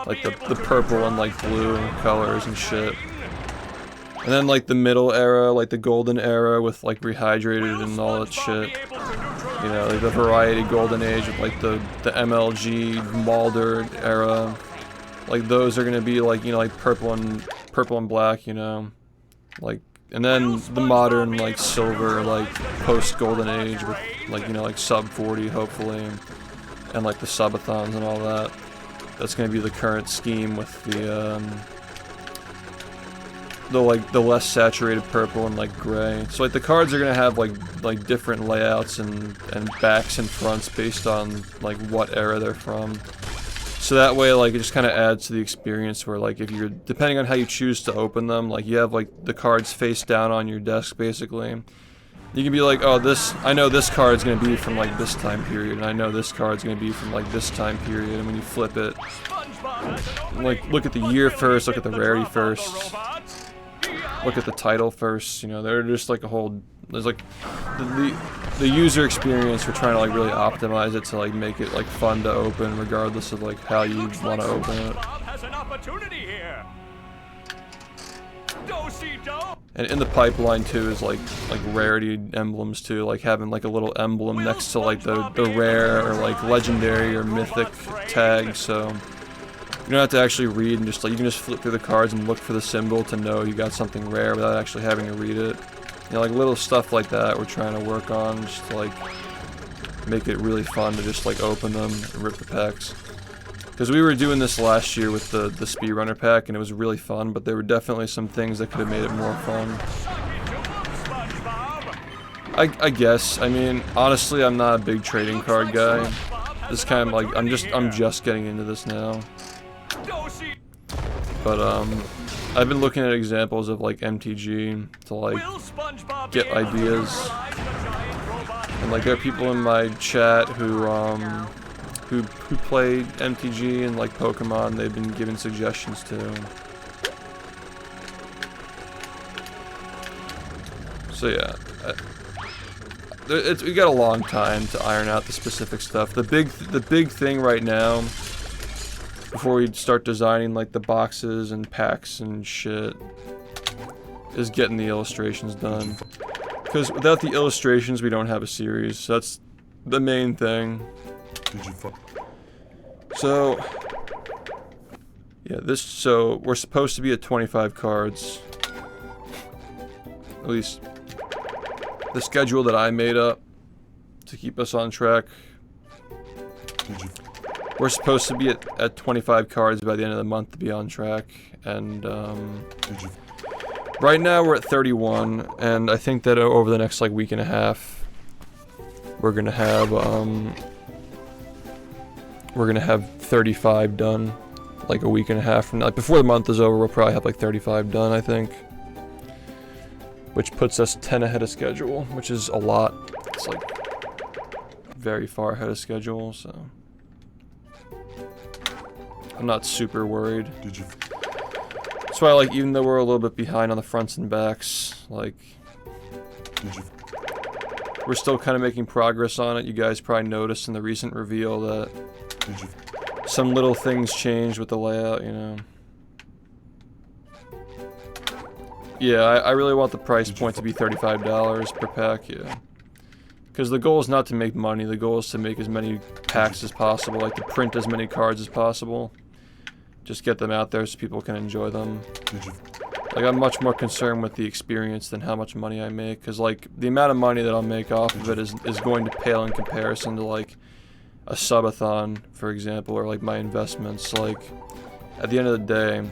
Like, the purple and, like, blue colors and shit. And then like the middle era, like the golden era with like rehydrated and all that shit. You know, like the variety golden age with like the MLG Mulder era. Like those are gonna be like, you know, like purple and black, you know. Like, and then the modern like silver, like post golden age with like, you know, like sub 40 hopefully, and like the subathons and all that. That's gonna be the current scheme with the less saturated purple and like gray. So like the cards are gonna have like different layouts and backs and fronts based on like what era they're from. So that way, like, it just kind of adds to the experience where, like, if you're, depending on how you choose to open them, like, you have, like, the cards face down on your desk, basically. You can be like, oh, I know this card's gonna be from, like, this time period, and I know this card's gonna be from, like, this time period, and when you flip it, like, look at the year first, look at the rarity first, look at the title first, you know, they're just, like, a whole, there's, like, the user experience, we're trying to like really optimize it to like make it like fun to open regardless of like how you want to open it. And in the pipeline too is like rarity emblems too, like having like a little emblem next to like the rare or like legendary or mythic tag, so you don't have to actually read and just like you can just flip through the cards and look for the symbol to know you got something rare without actually having to read it. You know, like little stuff like that we're trying to work on, just to like make it really fun to just like open them and rip the packs. Because we were doing this last year with the speedrunner pack and it was really fun, but there were definitely some things that could have made it more fun. I guess, I mean, honestly I'm not a big trading card guy. This kind of like, I'm just getting into this now. But I've been looking at examples of like MTG to like get ideas, and like there are people in my chat who play MTG and like Pokemon. They've been giving suggestions too. So yeah, we got a long time to iron out the specific stuff. The big thing right now, before we start designing like the boxes and packs and shit, is getting the illustrations done. Because without the illustrations we don't have a series. So that's the main thing. So yeah, so we're supposed to be at 25 cards. At least the schedule that I made up to keep us on track. We're supposed to be at 25 cards by the end of the month to be on track, and right now we're at 31, and I think that over the next like week and a half, we're gonna have 35 done, like a week and a half from now. Like before the month is over, we'll probably have like 35 done, I think, which puts us 10 ahead of schedule, which is a lot. It's like very far ahead of schedule, so I'm not super worried. That's why, like, even though we're a little bit behind on the fronts and backs, like, we're still kind of making progress on it. You guys probably noticed in the recent reveal that some little things changed with the layout, you know. Yeah, I really want the price point to be $35 per pack, yeah. Because the goal is not to make money, the goal is to make as many packs as possible, like to print as many cards as possible. Just get them out there so people can enjoy them. Like, I'm much more concerned with the experience than how much money I make, because like the amount of money that I'll make off of it is going to pale in comparison to like a subathon, for example, or like my investments. Like, at the end of the day,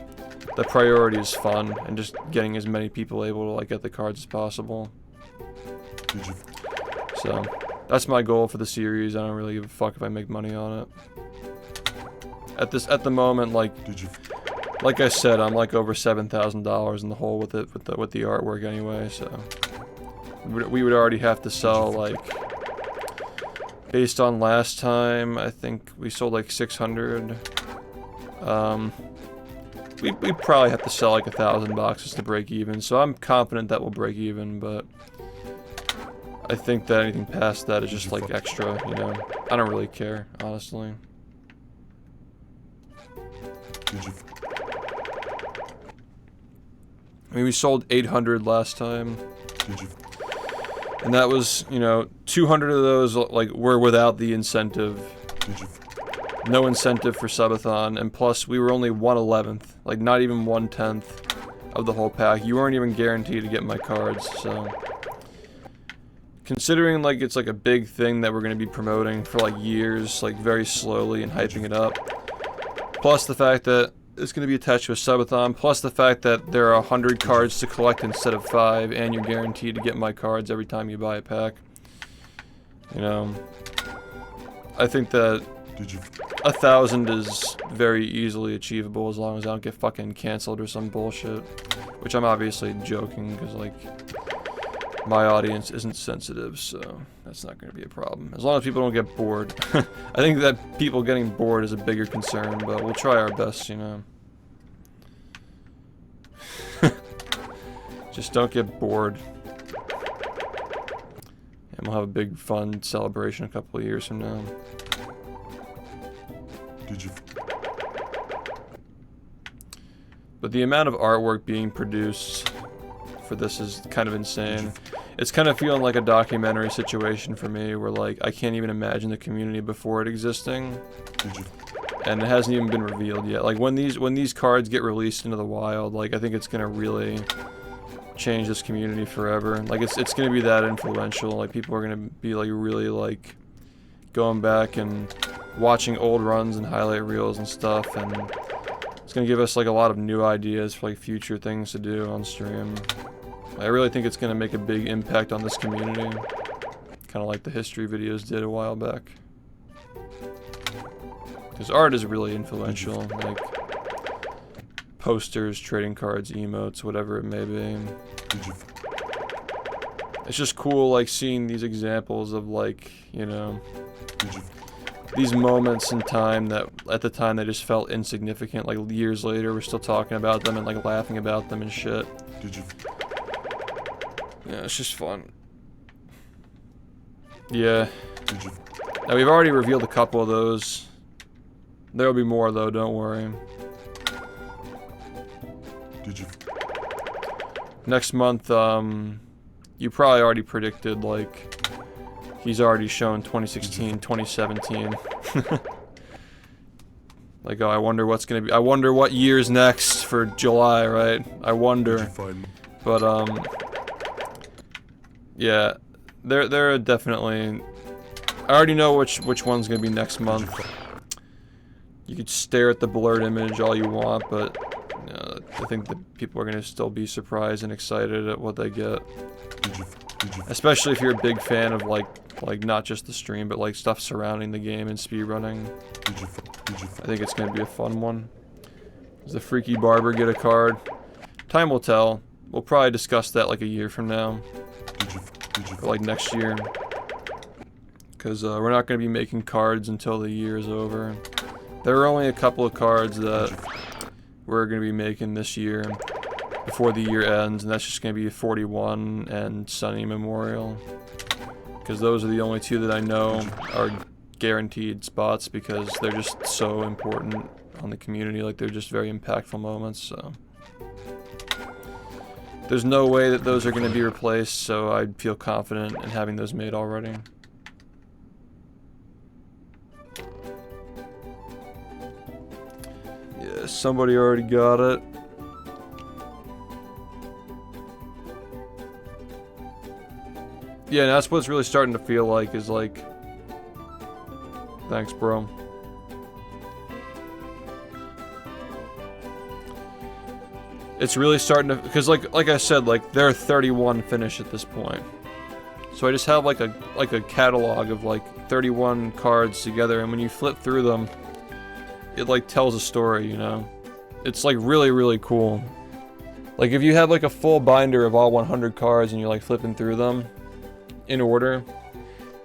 the priority is fun and just getting as many people able to like get the cards as possible. So that's my goal for the series. I don't really give a fuck if I make money on it. At the moment, like I said, I'm like over $7,000 in the hole with it, with the artwork anyway. So we would already have to sell, like, based on last time, I think we sold like 600. We probably have to sell like 1,000 boxes to break even. So I'm confident that we'll break even, but I think that anything past that is just like extra, you know. I don't really care, honestly. I mean, we sold 800 last time. And that was, you know, 200 of those, like, were without the incentive. No incentive for subathon, and plus we were only 1/11th, like not even 1/10 of the whole pack. You weren't even guaranteed to get my cards, so... Considering, like, it's like a big thing that we're going to be promoting for, like, years, like, very slowly and hyping it up. Plus the fact that it's going to be attached to a subathon, plus the fact that there are 100 cards to collect instead of 5, and you're guaranteed to get my cards every time you buy a pack. You know, I think that 1,000 is very easily achievable as long as I don't get fucking canceled or some bullshit. Which I'm obviously joking, because, like, my audience isn't sensitive, so that's not going to be a problem. As long as people don't get bored. I think that people getting bored is a bigger concern, but we'll try our best, you know. Just don't get bored. And we'll have a big fun celebration a couple of years from now. But the amount of artwork being produced for this is kind of insane. It's kind of feeling like a documentary situation for me, where, like, I can't even imagine the community before it existing, and it hasn't even been revealed yet. Like, when these cards get released into the wild, like, I think it's gonna really change this community forever. Like, it's gonna be that influential. Like, people are gonna be, like, really, like, going back and watching old runs and highlight reels and stuff, and it's gonna give us, like, a lot of new ideas for, like, future things to do on stream. I really think it's gonna make a big impact on this community, kind of like the history videos did a while back. Because art is really influential, like posters, trading cards, emotes, whatever it may be. It's just cool, like, seeing these examples of, like, you know, these moments in time that at the time they just felt insignificant. Like, years later we're still talking about them and, like, laughing about them and shit. Yeah, it's just fun. Yeah. Now, we've already revealed a couple of those. There'll be more, though, don't worry. Next month, you probably already predicted, like, he's already shown 2016, 2017. Like, oh, I wonder what's gonna be. I wonder what year's next for July, right? I wonder. But, yeah, there are definitely... I already know which one's gonna be next month. You could stare at the blurred image all you want, but I think that people are gonna still be surprised and excited at what they get. Especially if you're a big fan of, like not just the stream, but, like, stuff surrounding the game and speedrunning. I think it's gonna be a fun one. Does the Freaky Barber get a card? Time will tell. We'll probably discuss that, like, a year from now. Or, like, next year. Because we're not going to be making cards until the year is over. There are only a couple of cards that we're going to be making this year before the year ends, and that's just going to be 41 and Sunny Memorial. Because those are the only two that I know are guaranteed spots, because they're just so important on the community. Like, they're just very impactful moments, so... There's no way that those are going to be replaced, so I feel confident in having those made already. Yeah, somebody already got it. Yeah, and that's what's really starting to feel like, is like... Thanks, bro. It's really starting to, because like I said, like, there are 31 finished at this point. So I just have like a catalog of like 31 cards together, and when you flip through them, it like tells a story, you know? It's like really, really cool. Like, if you have like a full binder of all 100 cards and you're like flipping through them in order,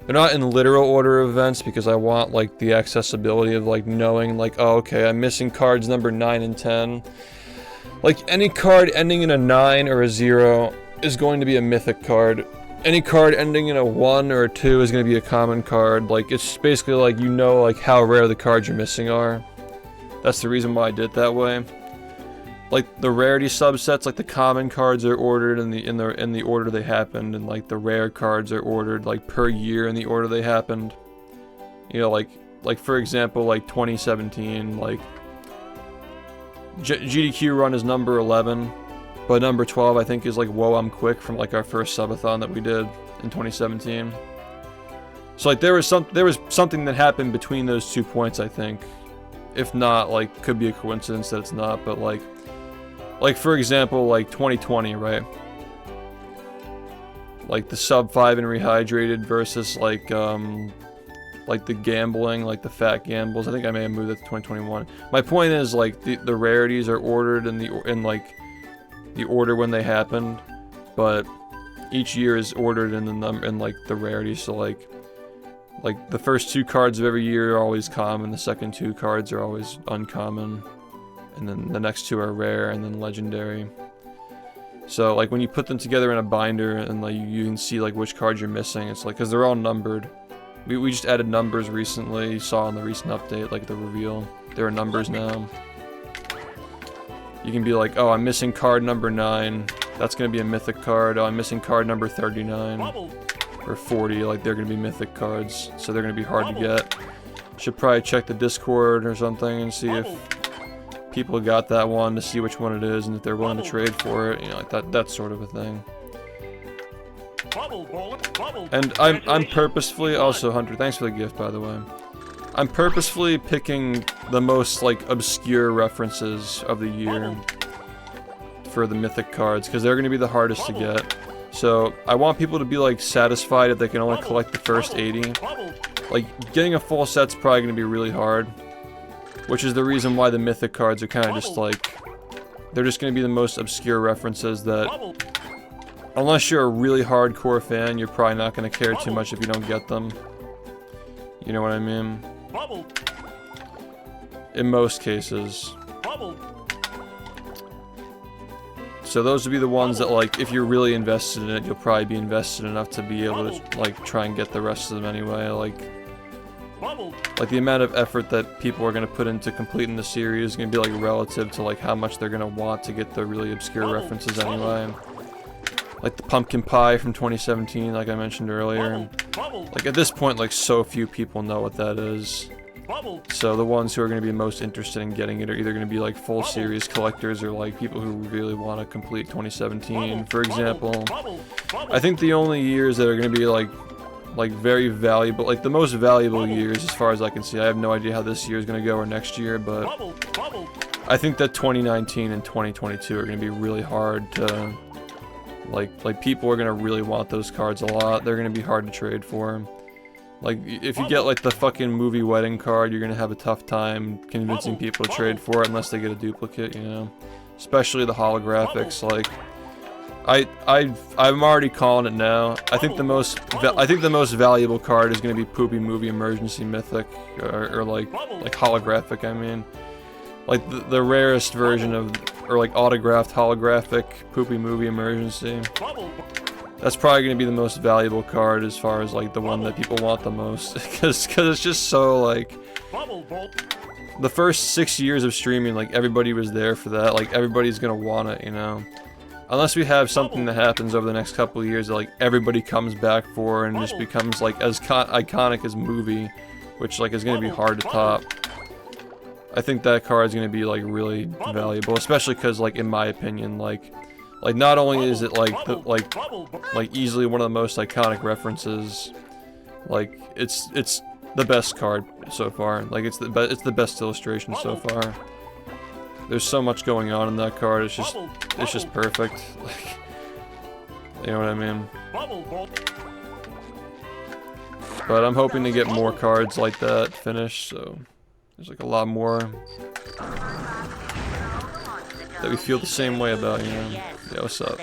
they're not in literal order of events, because I want like the accessibility of like knowing like, oh, okay, I'm missing cards number 9 and 10. Like, any card ending in a 9 or a 0 is going to be a mythic card. Any card ending in a 1 or a 2 is going to be a common card. Like, it's basically like, you know, like, how rare the cards you're missing are. That's the reason why I did it that way. like the rarity subsets, like the common cards are ordered in the order they happened, and like the rare cards are ordered like per year in the order they happened. You know, like for example, like 2017, like GDQ run is number 11, but number 12 I think is like Whoa I'm Quick from like our first subathon that we did in 2017. So like there was something that happened between those 2 points, I think. If not, like, could be a coincidence that it's not, but like for example, like 2020, right? Like the sub 5 and rehydrated versus like the gambling, like the fat gambles. I think I may have moved that to 2021. My point is, like, the rarities are ordered in like the order when they happened, but each year is ordered in the rarity. So like the first 2 cards of every year are always common, the second 2 cards are always uncommon, and then the next 2 are rare and then legendary. So like when you put them together in a binder and like you can see like which cards you're missing, it's like, because they're all numbered. We just added numbers recently. You saw in the recent update, like the reveal, there are numbers now. You can be like, oh, I'm missing card number 9. That's gonna be a mythic card. Oh, I'm missing card number 39 or 40. Like they're gonna be mythic cards, so they're gonna be hard to get. Should probably check the Discord or something and see if people got that one, to see which one it is and if they're willing to trade for it. You know, like that sort of a thing. And I'm purposefully, also Hunter, thanks for the gift by the way. I'm purposefully picking the most like obscure references of the year for the mythic cards, because they're going to be the hardest to get. So I want people to be like satisfied if they can only collect the first 80. Like getting a full set's probably going to be really hard, which is the reason why the mythic cards are kind of just like, they're just going to be the most obscure references that, unless you're a really hardcore fan, you're probably not going to care too much if you don't get them. You know what I mean? In most cases. So those would be the ones that, like, if you're really invested in it, you'll probably be invested enough to be able to, like, try and get the rest of them anyway. Like the amount of effort that people are going to put into completing the series is going to be, like, relative to, like, how much they're going to want to get the really obscure references anyway. Like the pumpkin pie from 2017, like I mentioned earlier. Like at this point, like so few people know what that is. So the ones who are going to be most interested in getting it are either going to be like full series collectors or like people who really want to complete 2017. For example, I think the only years that are going to be like very valuable, like the most valuable years as far as I can see. I have no idea how this year is going to go or next year, but I think that 2019 and 2022 are going to be really hard to... Like people are gonna really want those cards a lot. They're gonna be hard to trade for. Like if you get like the fucking movie wedding card, you're gonna have a tough time convincing people to trade for it unless they get a duplicate, you know. Especially the holographics. Like I'm already calling it now. I think the most valuable card is gonna be Poopy Movie Emergency Mythic or like holographic. I mean, like the rarest version of, or like autographed holographic Poopy Movie Emergency. That's probably going to be the most valuable card as far as like the one that people want the most, because it's just so like, the first 6 years of streaming, like everybody was there for that. Like everybody's going to want it, you know. Unless we have something that happens over the next couple of years that like everybody comes back for and just becomes like as iconic as movie, which like is going to be hard to top. I think that card is going to be like really valuable, especially because like in my opinion, like not only is it like easily one of the most iconic references, like it's the best card so far. Like it's the best illustration so far. There's so much going on in that card. It's just perfect. Like, you know what I mean? But I'm hoping to get more cards like that finished, so there's like a lot more that we feel the same way about, you know. Yeah, what's up?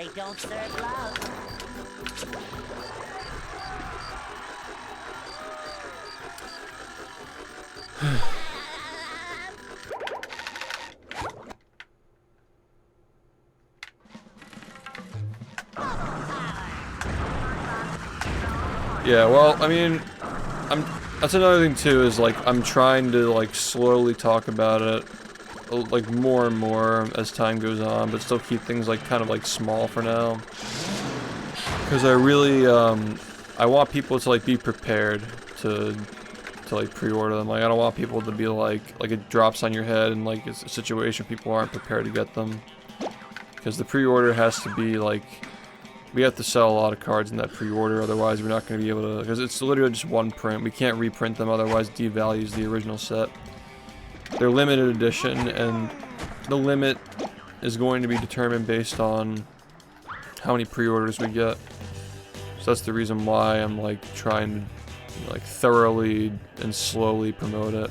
Yeah, well, I mean, that's another thing too, is like I'm trying to like slowly talk about it like more and more as time goes on, but still keep things like kind of like small for now. Because I really, I want people to like be prepared to like pre-order them. Like I don't want people to be like it drops on your head and like it's a situation people aren't prepared to get them. Because the pre-order has to be like, we have to sell a lot of cards in that pre-order, otherwise we're not going to be able to, because it's literally just one print. We can't reprint them, otherwise it devalues the original set. They're limited edition, and the limit is going to be determined based on how many pre-orders we get. So that's the reason why I'm like trying to like thoroughly and slowly promote it.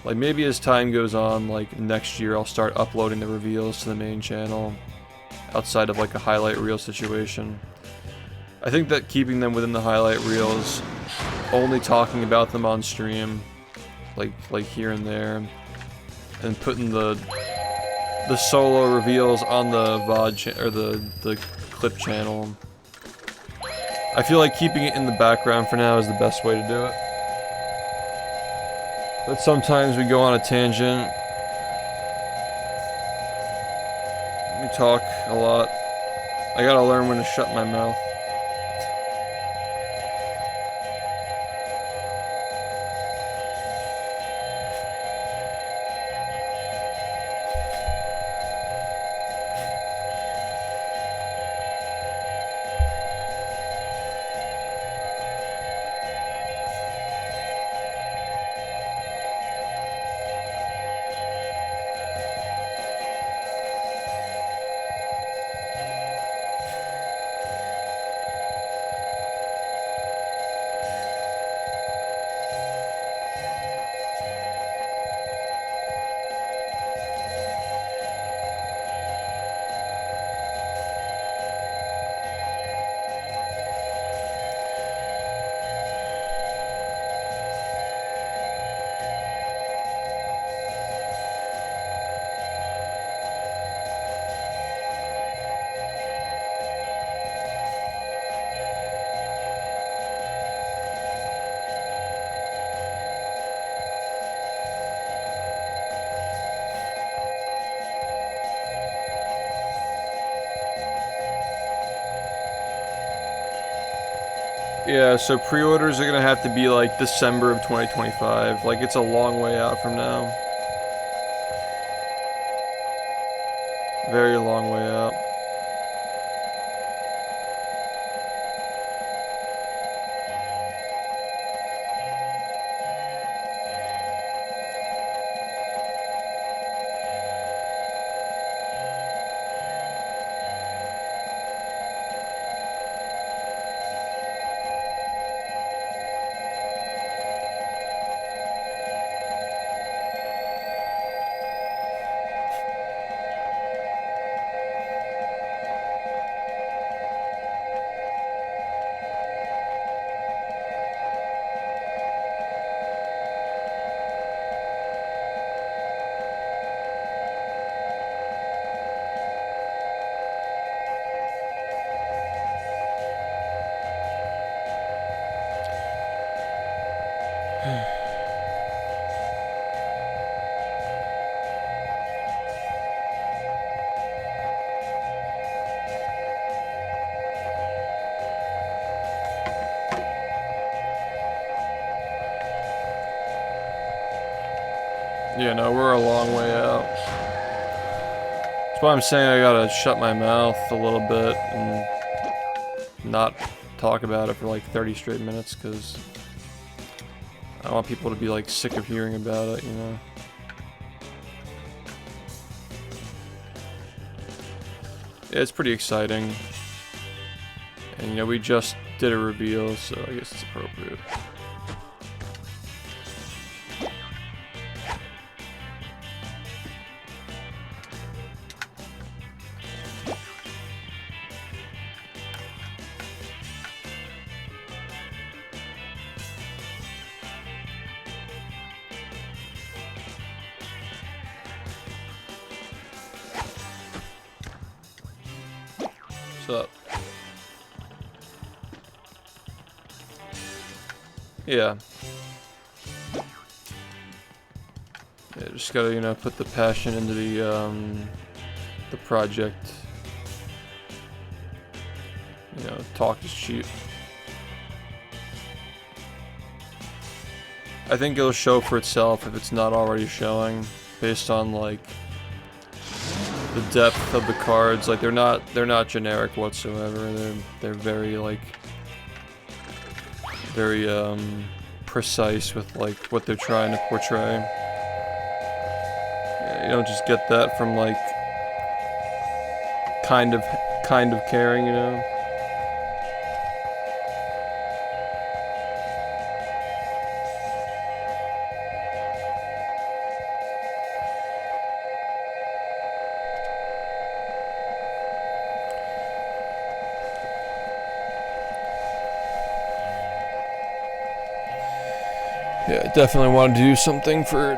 Like maybe as time goes on, like next year I'll start uploading the reveals to the main channel outside of like a highlight reel situation. I think that keeping them within the highlight reels, only talking about them on stream, like here and there, and putting the solo reveals on the VOD or the clip channel. I feel like keeping it in the background for now is the best way to do it. But sometimes we go on a tangent. We talk a lot. I gotta learn when to shut my mouth. Yeah, so pre-orders are gonna have to be like December of 2025. Like it's a long way out from now. Very long way out. Yeah, no, we're a long way out. That's why I'm saying I gotta shut my mouth a little bit and not talk about it for like 30 straight minutes, because I don't want people to be like sick of hearing about it, you know? Yeah, it's pretty exciting. And you know, we just did a reveal, so I guess it's appropriate. What's up? Yeah. Yeah, just gotta, you know, put the passion into the project. You know, talk is cheap. I think it'll show for itself if it's not already showing, based on like the depth of the cards. Like they're not generic whatsoever. They're very like very precise with like what they're trying to portray. Yeah, you don't just get that from like kind of caring, you know. Yeah, I definitely want to do something for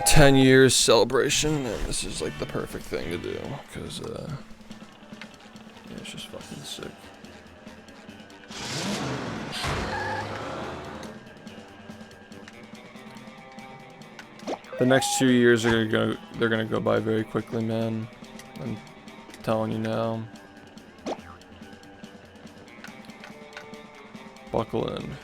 10 years celebration, and this is like the perfect thing to do, because yeah, it's just fucking sick. The next 2 years are they're gonna go by very quickly, man. I'm telling you now. Buckle in.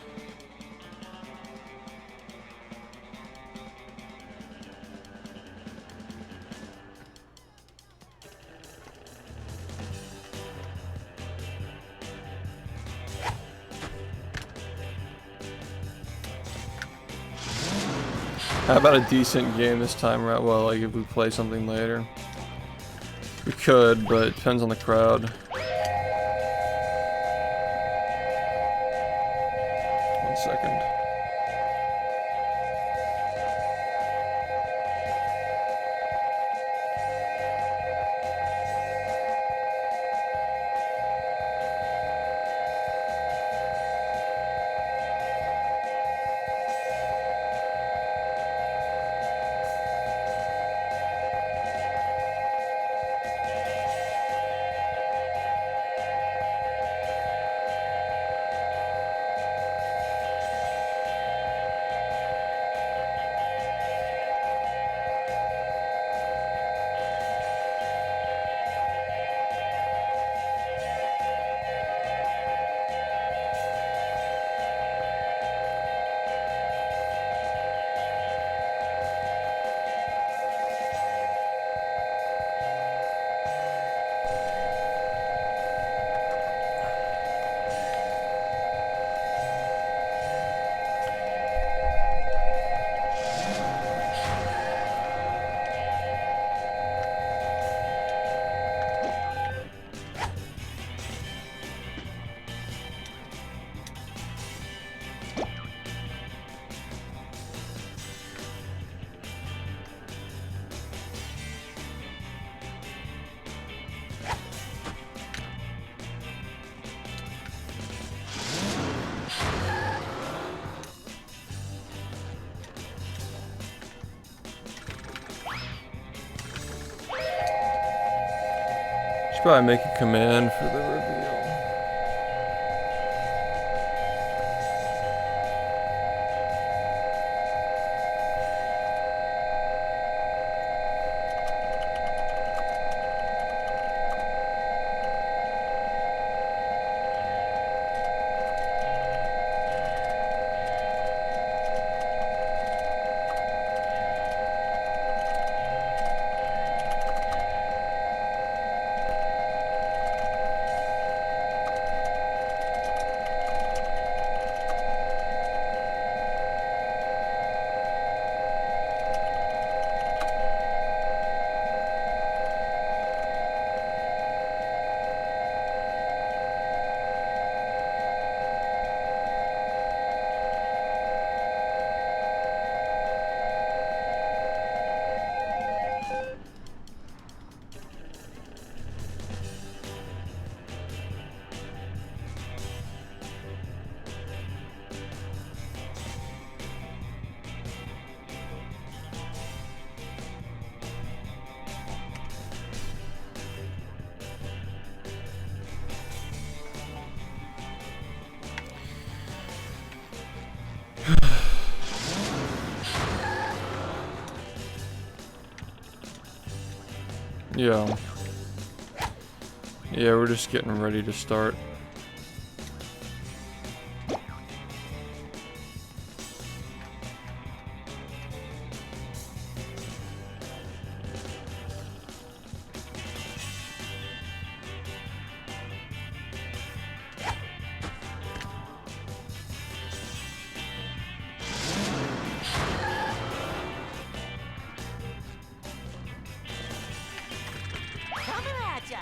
How about a decent game this time around? Well, like if we play something later. We could, but it depends on the crowd. 1 second. Should probably make a command for the reveal. Yeah. Yeah, we're just getting ready to start. Coming at ya!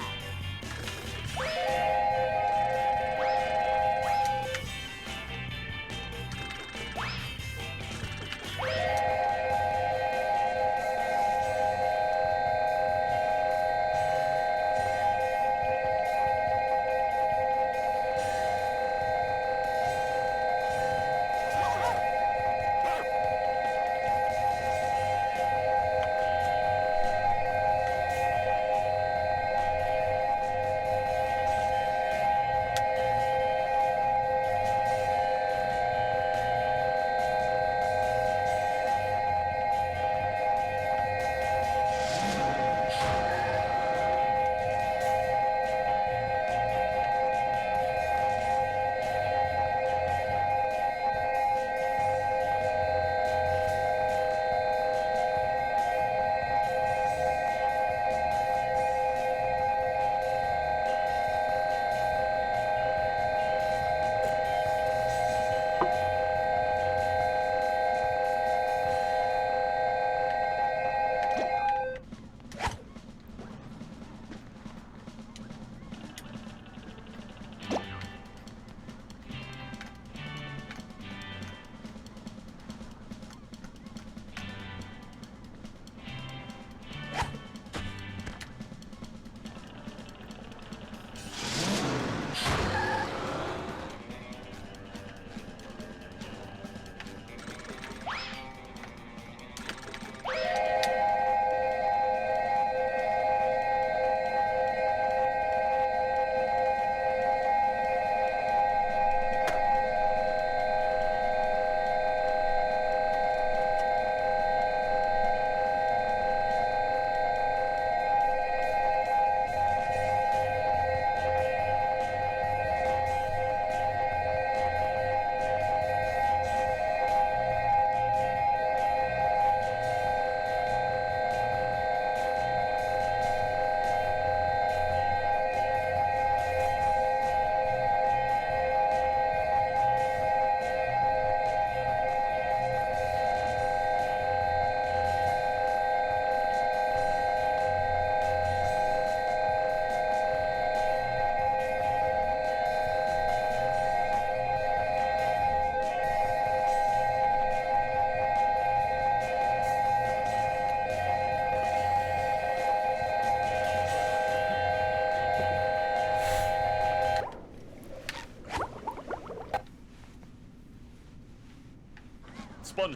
Spun.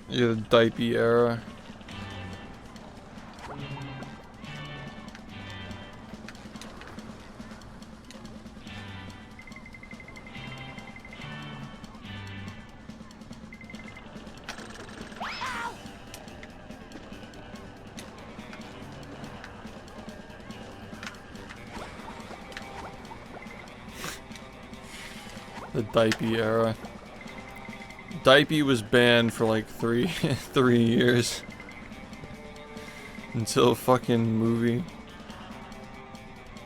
Yeah, the diaper era. The diaper era. Diaper was banned for like 3 years. Until a fucking movie.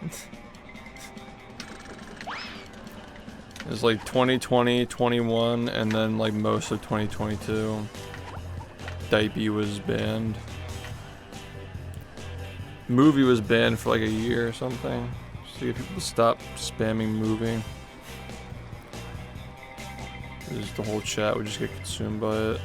It was like 2020, 21, and then like most of 2022. Diaper was banned. Movie was banned for like a year or something. Just to get people to stop spamming movie. Just the whole chat would just get consumed by it.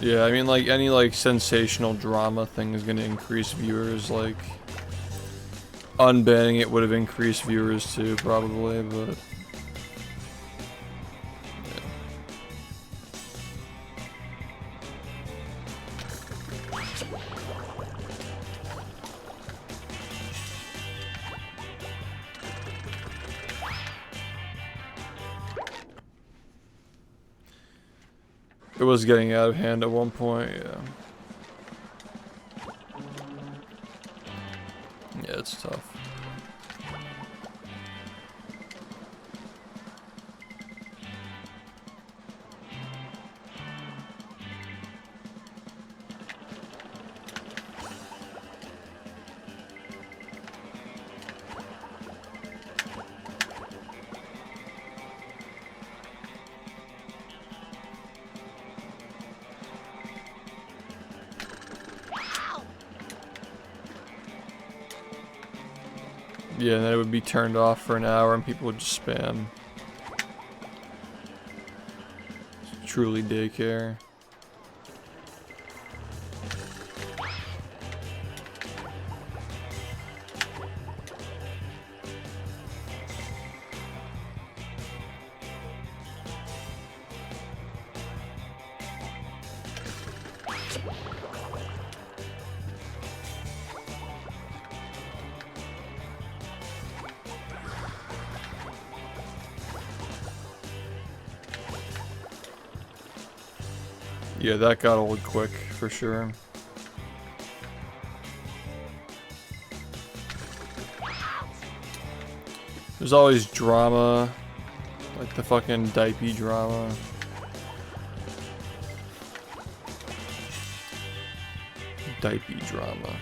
Yeah, I mean, like, any, like, sensational drama thing is gonna increase viewers, like... Unbanning it would have increased viewers too, probably, but... It was getting out of hand at one point, yeah. Yeah, it's tough. Yeah, and then it would be turned off for an hour and people would just spam. It's truly daycare. Yeah, that got old quick, for sure. There's always drama, like the fucking diaper drama. Diaper drama.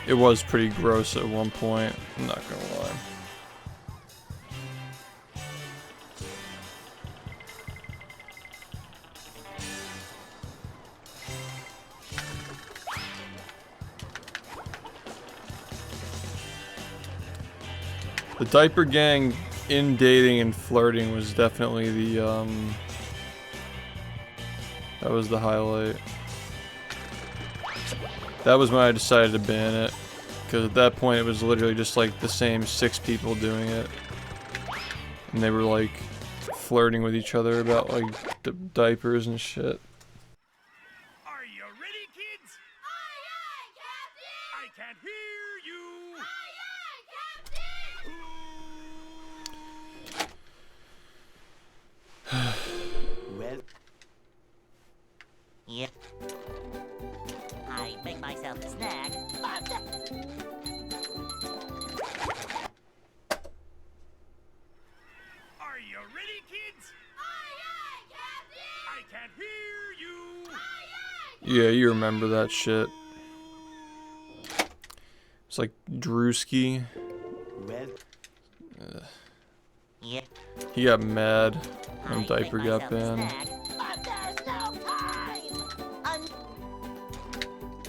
It was pretty gross at one point, I'm not gonna lie. The diaper gang in dating and flirting was definitely the, that was the highlight. That was when I decided to ban it, because at that point it was literally just like the same 6 people doing it. And they were like flirting with each other about like diapers and shit. Are you ready, kids? Aye, aye, Captain! I can't hear you. Aye, aye, Captain! Well, Yep. I make myself a snack. Are you ready, kids? Aye, aye, Captain! I can't hear you. Yeah, you remember that shit. It's like Drewski. well, Yep. He got mad when I diaper make got myself a banned. snack. But there's no time.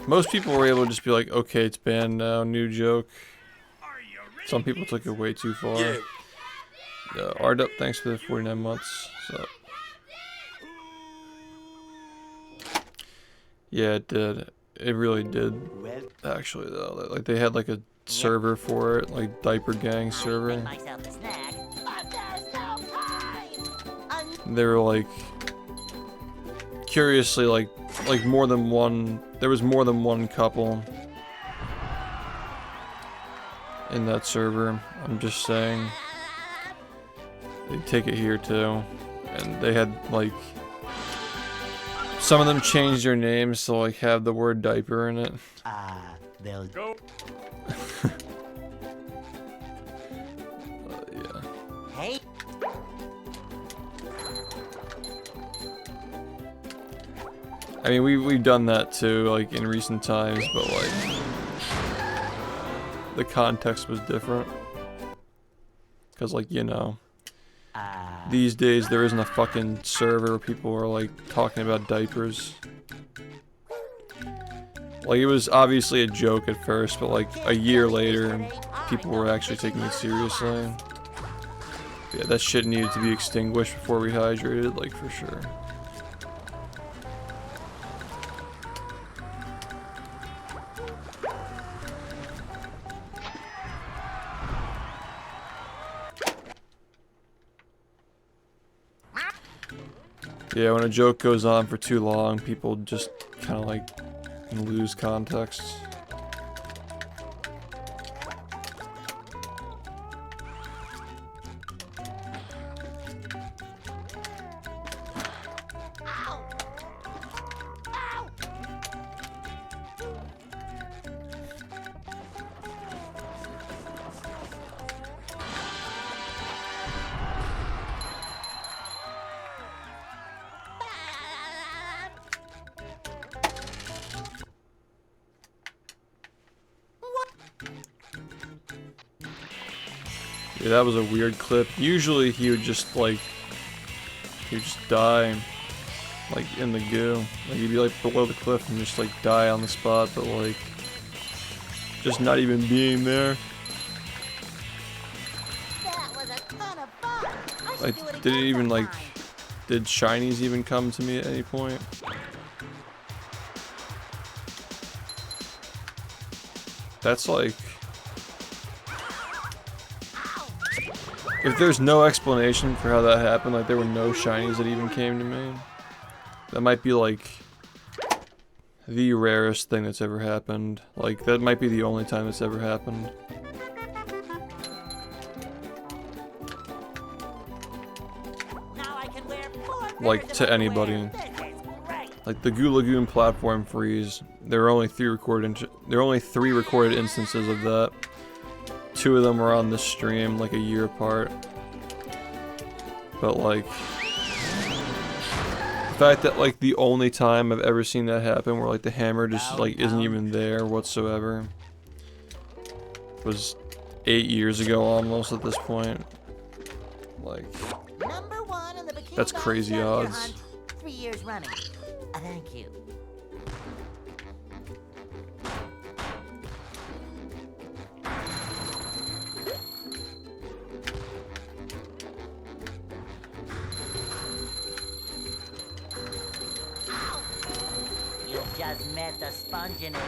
Most people were able to just be like, okay, it's banned now, new joke. Are you ready? Some people took it way too far. Yeah. Ardup, thanks for the 49 months. So. Yeah, it did. It really did. well, Actually, though, like they had like a server for it, like Diaper Gang I server. make myself a snack. But there's no time. They were like, curiously, like more than one. There was more than one couple in that server. I'm just saying. They take it here too, and they had like some of them changed their names to like have the word diaper in it. they'll Go. Yeah. Hey. I mean, we've done that too, like in recent times, but like the context was different. Cause like, you know, these days there isn't a fucking server where people are like talking about diapers. Like it was obviously a joke at first, but like a year later, people were actually taking it seriously. Yeah, that shit needed to be extinguished before we hydrated, like for sure. Yeah, when a joke goes on for too long, people just kind of like lose context. Yeah, that was a weird clip. Usually he would just like, he would just die, like in the goo. Like he'd be like below the cliff and just like die on the spot, but like, just not even being there. That was a ton of fun. I should Like, do it did it again even like, sometime. did shinies even come to me at any point? That's like, if there's no explanation for how that happened, like there were no shinies that even came to me, that might be like the rarest thing that's ever happened. Like that might be the only time it's ever happened. Now I can wear 4 Like, pairs to of anybody. underwear. This is great. Like the Goo Lagoon platform freeze, there are only 3 recorded instances of that. 2 of them were on this stream, like a year apart. But like, the fact that like the only time I've ever seen that happen, where like the hammer just like isn't even there whatsoever, was 8 years ago almost at this point. Like, Number 1 in the Bikini that's Bottom crazy scavenger odds. hunt, 3 years running. Thank you. You've just met the Spongebob.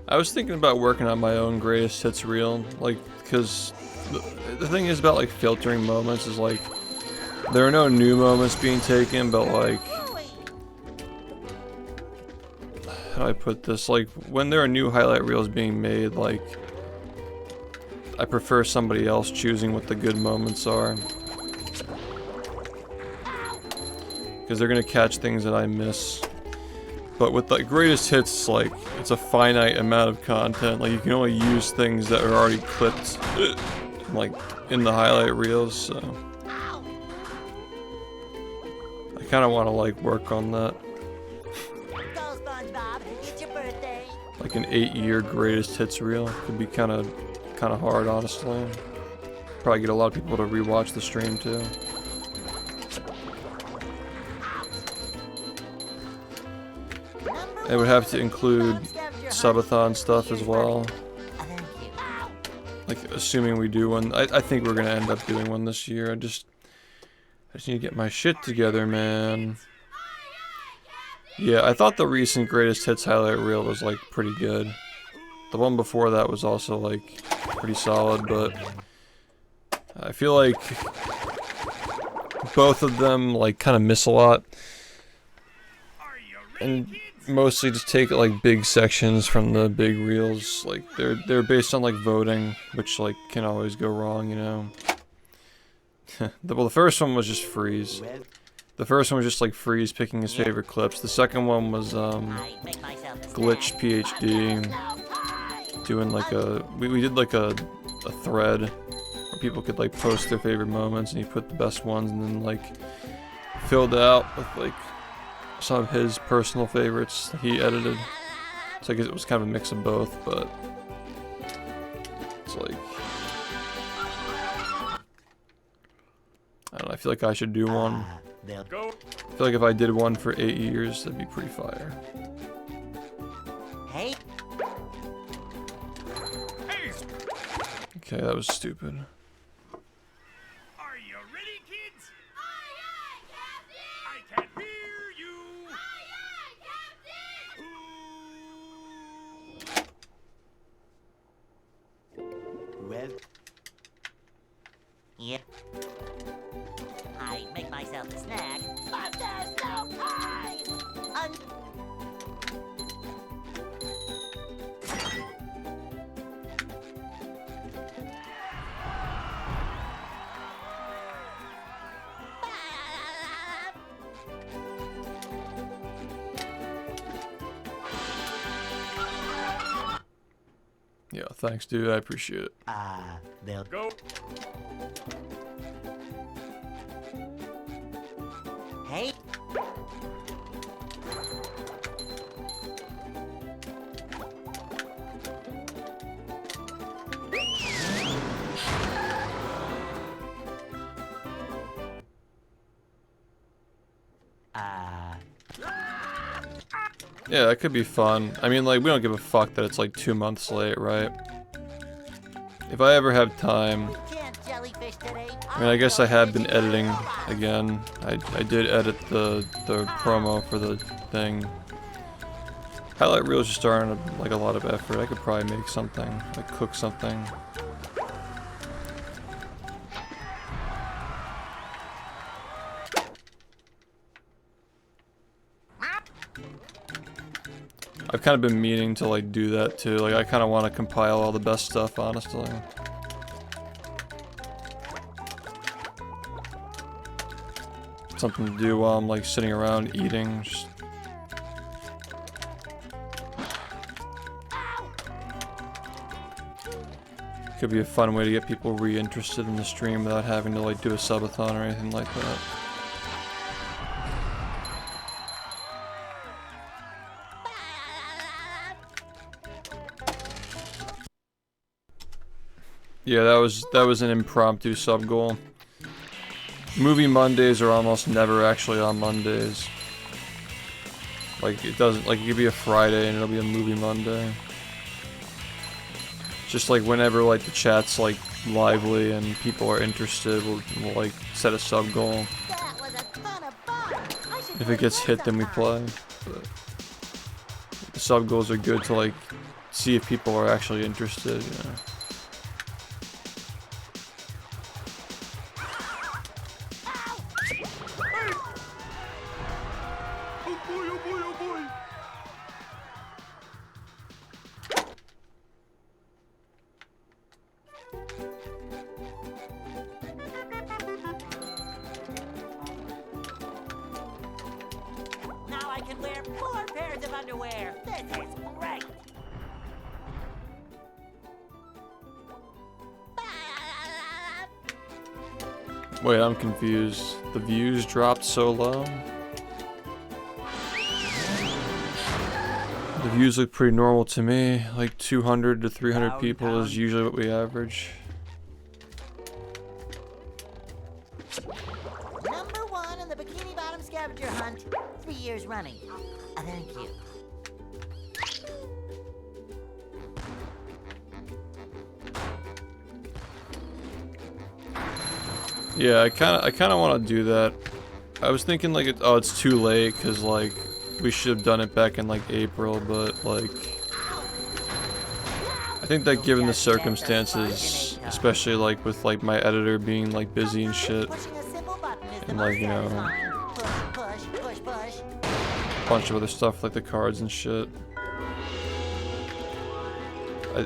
I was thinking about working on my own greatest hits reel, like, because the thing is about like filtering moments is like, there are no new moments being taken, but like, how do I put this? Like, when there are new highlight reels being made, like, I prefer somebody else choosing what the good moments are. Because they're gonna catch things that I miss. But with like greatest hits, like, it's a finite amount of content. Like, you can only use things that are already clipped, like, in the highlight reels, so. I kinda wanna like work on that. Go, SpongeBob. It's your birthday. Like an 8-year greatest hits reel could be kinda hard, honestly. Probably get a lot of people to rewatch the stream too. It would have to include subathon stuff as well. Thank you. Like, assuming we do one. I think we're gonna end up doing one this year. I just need to get my shit together, man. Yeah, I thought the recent greatest hits highlight reel was like pretty good. The one before that was also like pretty solid, but I feel like both of them like kind of miss a lot. And mostly just take like big sections from the big reels. Like they're based on like voting, which like can always go wrong, you know. Well, the first one was just Freeze. The first one was just like Freeze picking his favorite clips. The second one was Glitch PhD doing like we did like a thread where people could like post their favorite moments, and he put the best ones and then like filled it out with like some of his personal favorites that he edited. So I guess it was kind of a mix of both, but it's like, I don't know, I feel like I should do one. Go. I feel like if I did one for 8 years, that'd be pretty fire. Hey. Okay, that was stupid. Are you ready, kids? Aye, aye, Captain! I can hear you. Aye, aye, Captain! Well, Yep. I make myself a snack, but there's no pie! Yeah, thanks, dude. I appreciate it. they'll Go. Hey, Yeah, that could be fun. I mean, like, we don't give a fuck that it's like 2 months late, right? If I ever have time, can't jellyfish today. I mean, I guess I have been editing again. I did edit the promo for the thing. Highlight reels just aren't like a lot of effort. I could probably make something, like cook something. I've kind of been meaning to like do that too. Like I kind of want to compile all the best stuff, honestly. Something to do while I'm like sitting around eating. Just... Could be a fun way to get people re-interested in the stream without having to like do a subathon or anything like that. Yeah, that was an impromptu sub goal. Movie Mondays are almost never actually on Mondays. Like it doesn't like it could be a Friday and it'll be a movie Monday. Just like whenever like the chat's like lively and people are interested, we'll like set a sub goal. That was a ton of fun. I should If do it gets hit, then we sometime. play. But the sub goals are good to like see if people are actually interested, you know. Oh boy, oh boy, oh boy. Now I can wear 4 pairs of underwear. This is great. Wait, I'm confused. The views dropped so low? The views look pretty normal to me. Like 200 to 300 people is usually what we average. Number 1 in the Bikini Bottom scavenger hunt, 3 years running. Thank you. Yeah, I kind of want to do that. I was thinking like, it's too late because like we should have done it back in like April, but like I think that given the circumstances, especially like with like my editor being like busy and shit, Pushing a simple button is the and most like, you know, satisfying. Push, push, push, push. a bunch of other stuff like the cards and shit.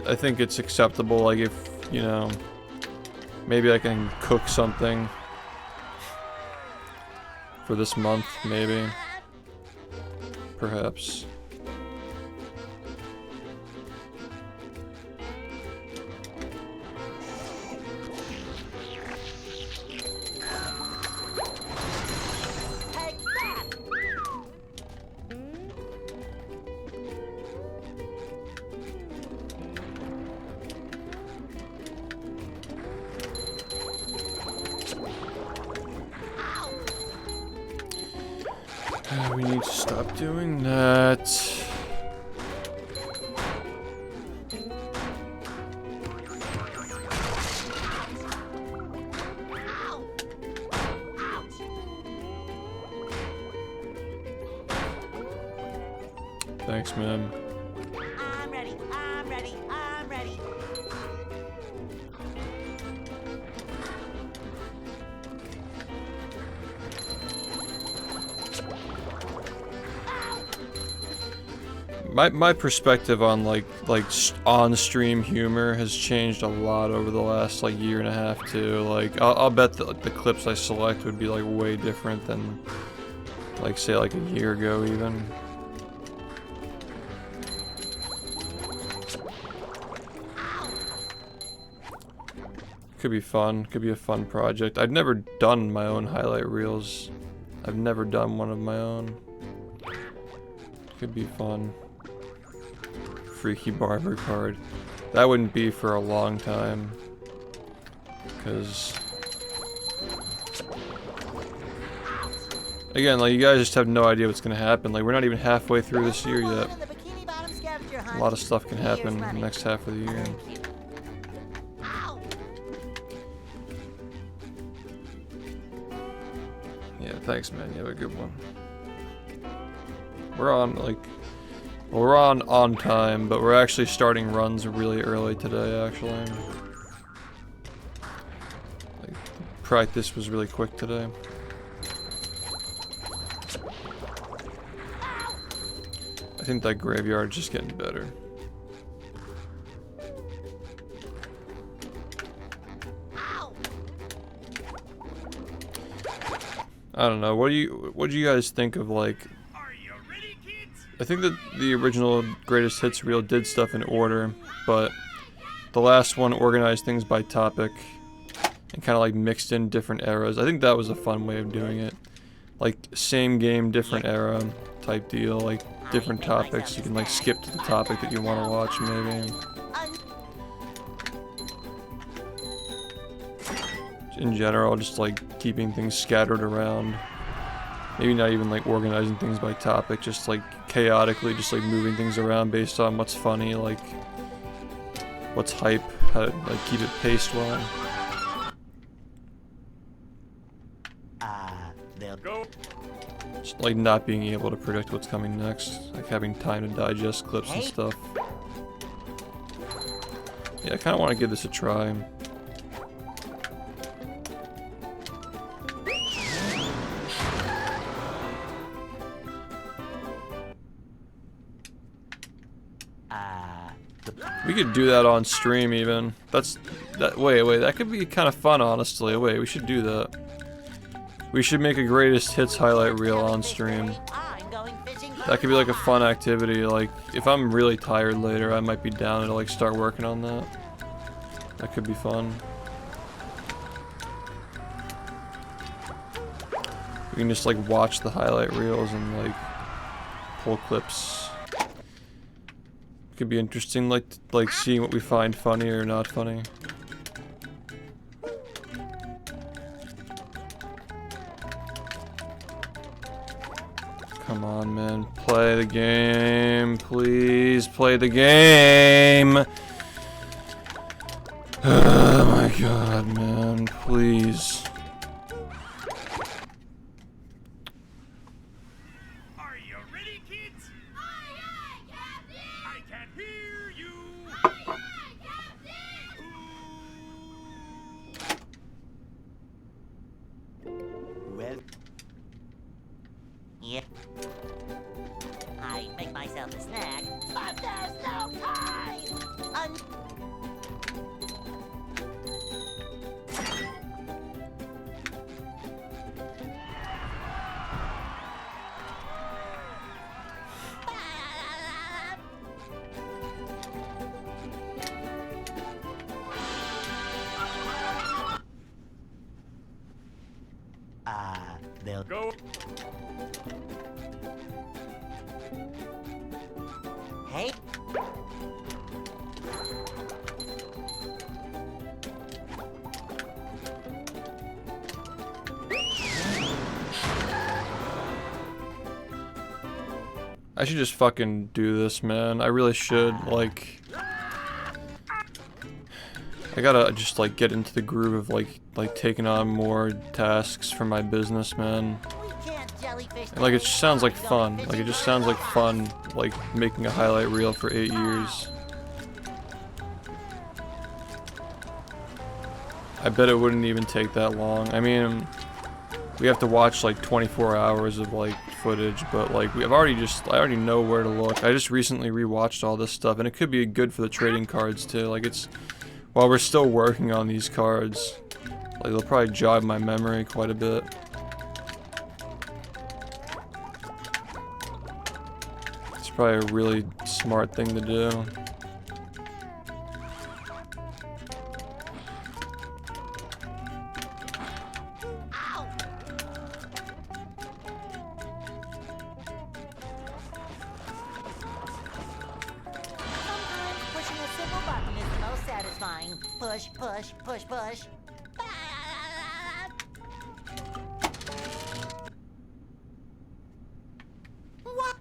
I think it's acceptable, like if, you know, maybe I can cook something for this month, maybe. Perhaps. Take that! We need to stop doing that. Thanks, man. I'm ready. I'm ready. I'm ready. My perspective on like on-stream humor has changed a lot over the last like year and a half too. Like I'll bet that like, the clips I select would be like way different than like say like a year ago even. Could be fun. Could be a fun project. I've never done my own highlight reels. I've never done one of my own. Could be fun. Freaky barber card. That wouldn't be for a long time. Because... again, like, you guys just have no idea what's gonna happen. Like, we're not even halfway through this year yet. A lot of stuff can happen the next half of the year. Yeah, thanks, man. You have a good one. We're on, like... we're on time, but we're actually starting runs really early today, actually. Like, practice was really quick today. I think that graveyard's just getting better. I don't know. What do you guys think of like? I think that the original Greatest Hits reel did stuff in order, but the last one organized things by topic and kind of like mixed in different eras. I think that was a fun way of doing it. Like same game, different era type deal. Like different topics. You can like skip to the topic that you want to watch maybe. In general, just like keeping things scattered around. Maybe not even like organizing things by topic, just like chaotically, just like moving things around based on what's funny, like what's hype, how to like keep it paced well. Go. Just like not being able to predict what's coming next, like having time to digest clips and stuff. Yeah, I kind of want to give this a try. We could do that on stream even. Wait, that could be kind of fun honestly. Wait, we should do that. We should make a Greatest Hits highlight reel on stream. That could be like a fun activity. Like, if I'm really tired later, I might be down to like start working on that. That could be fun. We can just like watch the highlight reels and like pull clips. Could be interesting, like seeing what we find funny or not funny. Come on, man, play the game, please play the game. Oh my god, man, please. Yep. I make myself a snack, but there's no time! They'll Go. Hey? I should just fucking do this, man. I really should, like... I gotta just, like, get into the groove of, like taking on more tasks for my business, man. We can't jellyfish. And like it just sounds like fun. Like it just sounds like fun, like making a highlight reel for 8 years. I bet it wouldn't even take that long. I mean, we have to watch like 24 hours of like footage, but like I already know where to look. I just recently rewatched all this stuff, and it could be good for the trading cards too. Like while we're still working on these cards, like they'll probably jog my memory quite a bit. It's probably a really smart thing to do. Sometimes pushing a simple button is the most satisfying. Push, push, push, push. What?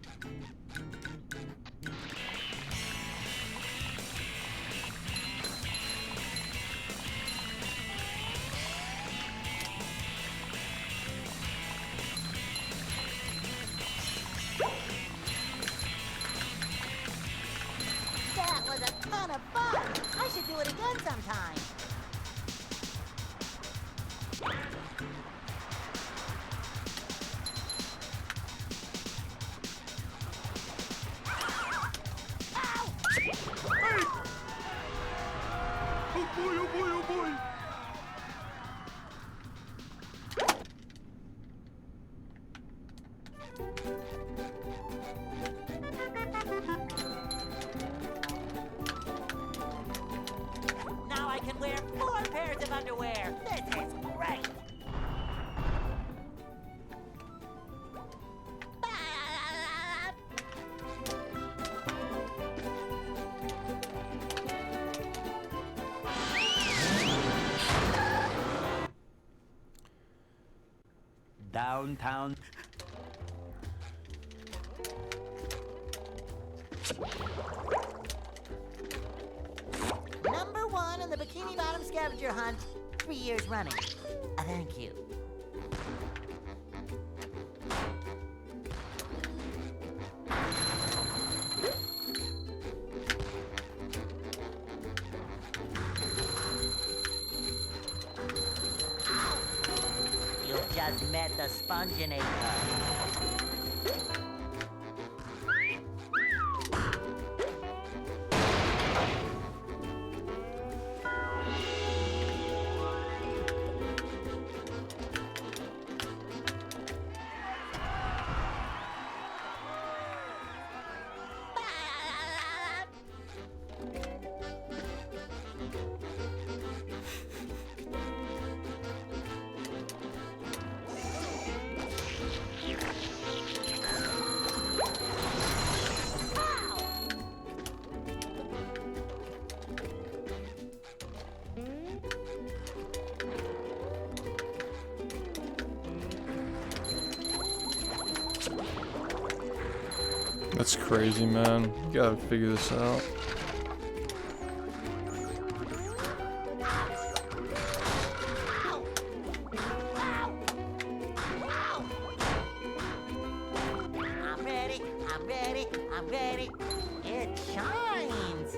That was a ton of fun. I should do it again sometime. Oh boy, oh boy, oh boy. Now I can wear 4 pairs of underwear. This is great. Downtown. Number 1 in the Bikini Bottom scavenger hunt, 3 years running. Thank you. You just met the Sponginator. That's crazy, man. You gotta figure this out. I'm ready, I'm ready, I'm ready. It shines.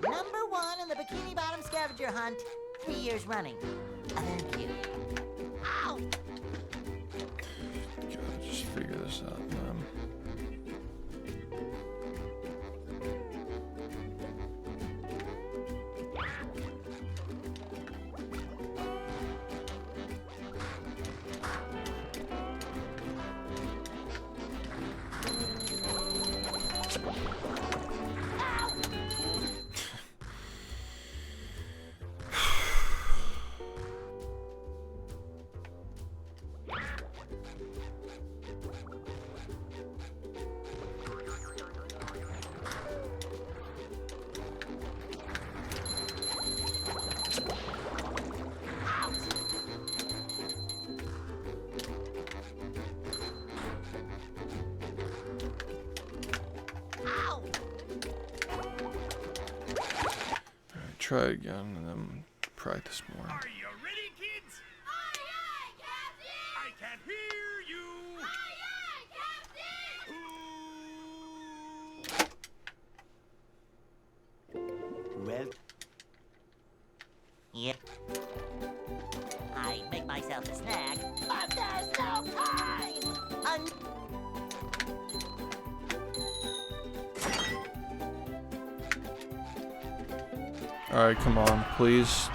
Number 1 in the Bikini Bottom scavenger hunt, 3 years running. Thank you. Ow! Gotta just figure this out, man. try it again and then practice more. Are you ready, kids? Aye, aye, Captain! I can't hear you. Aye, aye, Captain! Well, Yep. I make myself a snack, but there's no time! Alright, come on, please.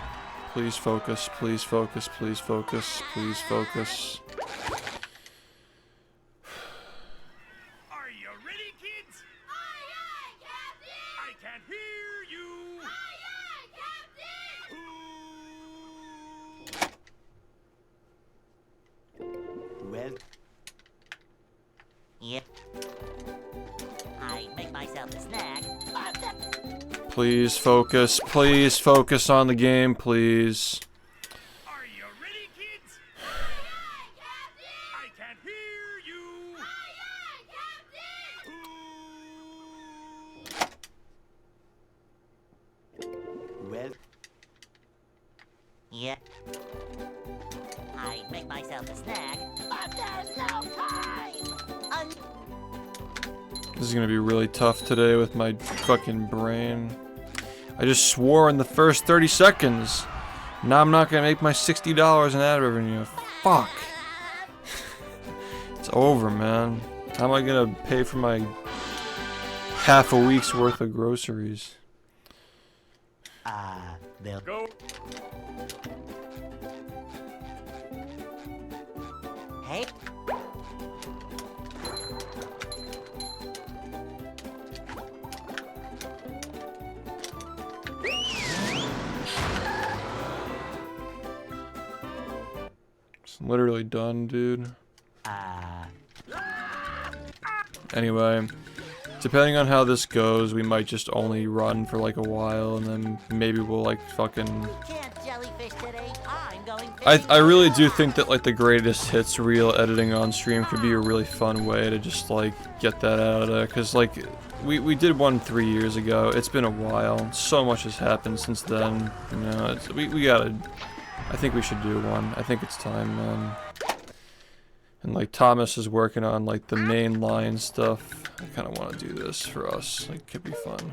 Please focus, please focus, please focus, please focus. Are you ready, kids? Aye, aye, Captain! I can't hear you. Aye, aye, Captain! well, Yep. I make myself a snack, but Please focus on the game, please. Are you ready, kids? Aye, aye, Captain! I can't hear you. Aye, aye, Captain! well, Yep. I make myself a snack, but there's no time! This is gonna be really tough today with my fucking brain. I just swore in the first 30 seconds. Now I'm not gonna make my $60 in ad revenue. Fuck. It's over, man. How am I gonna pay for my half a week's worth of groceries? they'll Go. Hey, It's literally done, dude. Anyway, depending on how this goes, we might just only run for like a while, and then maybe we'll like fucking... you can't jellyfish today. I'm going I really do think that like the greatest hits reel editing on stream could be a really fun way to just like get that out of there, because like we did one 3 years ago. It's been a while. So much has happened since then. You know, we gotta... I think we should do one. I think it's time, man. And like Thomas is working on like the main line stuff. I kind of want to do this for us. Like, could be fun.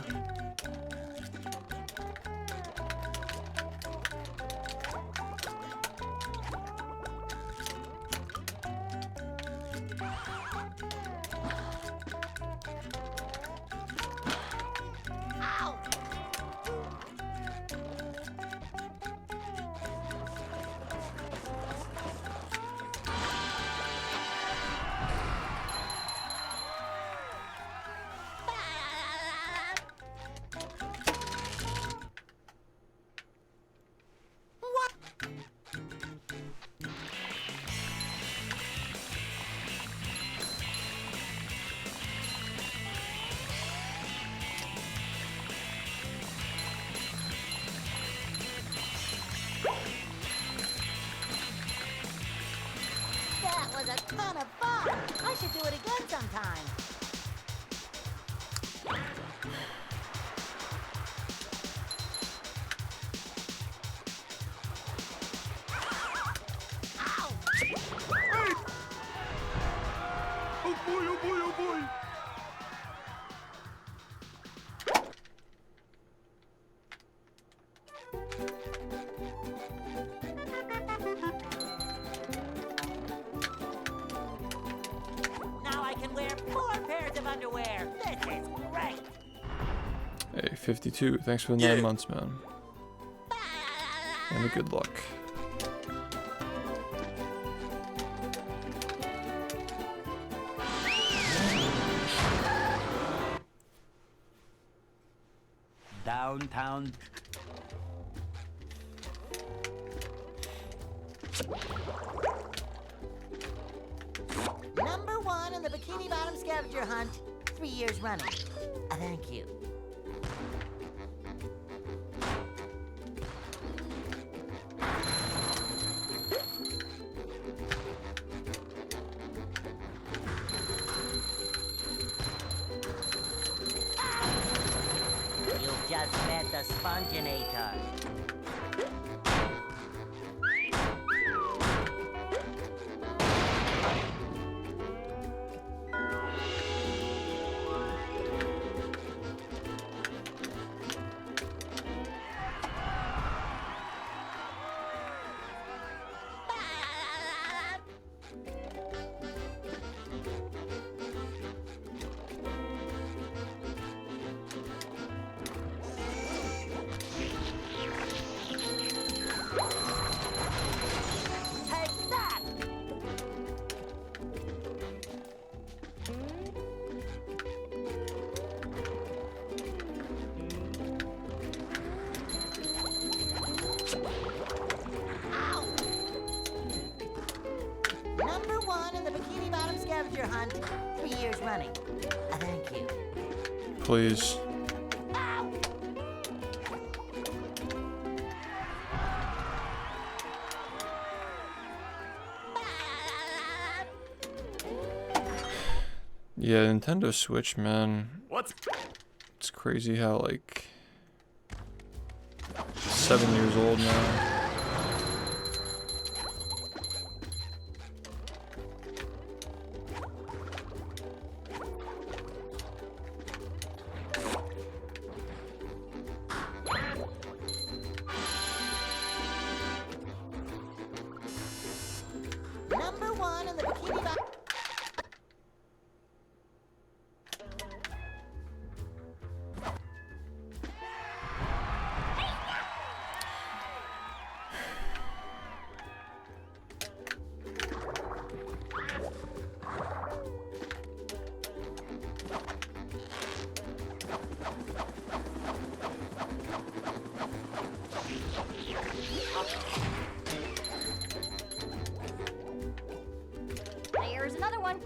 That was a ton of fun. I should do it again sometime. Ow! Oh boy, oh boy, oh boy. Now I can wear 4 pairs of underwear. This is great. Hey, 52. Thanks for the 9 months, man. And good luck. downtown. Number 1 in the Bikini Bottom scavenger hunt, 3 years running. Thank you. You just met the the Sponginator. Take that! Ow! Number one in the Bikini Bottom scavenger hunt, 3 years running. Thank you. Please. Ow! Yeah, Nintendo Switch, man. What's It's crazy how, like, it's 7 years old now. Number one in the Bikini Bottom. There's another one.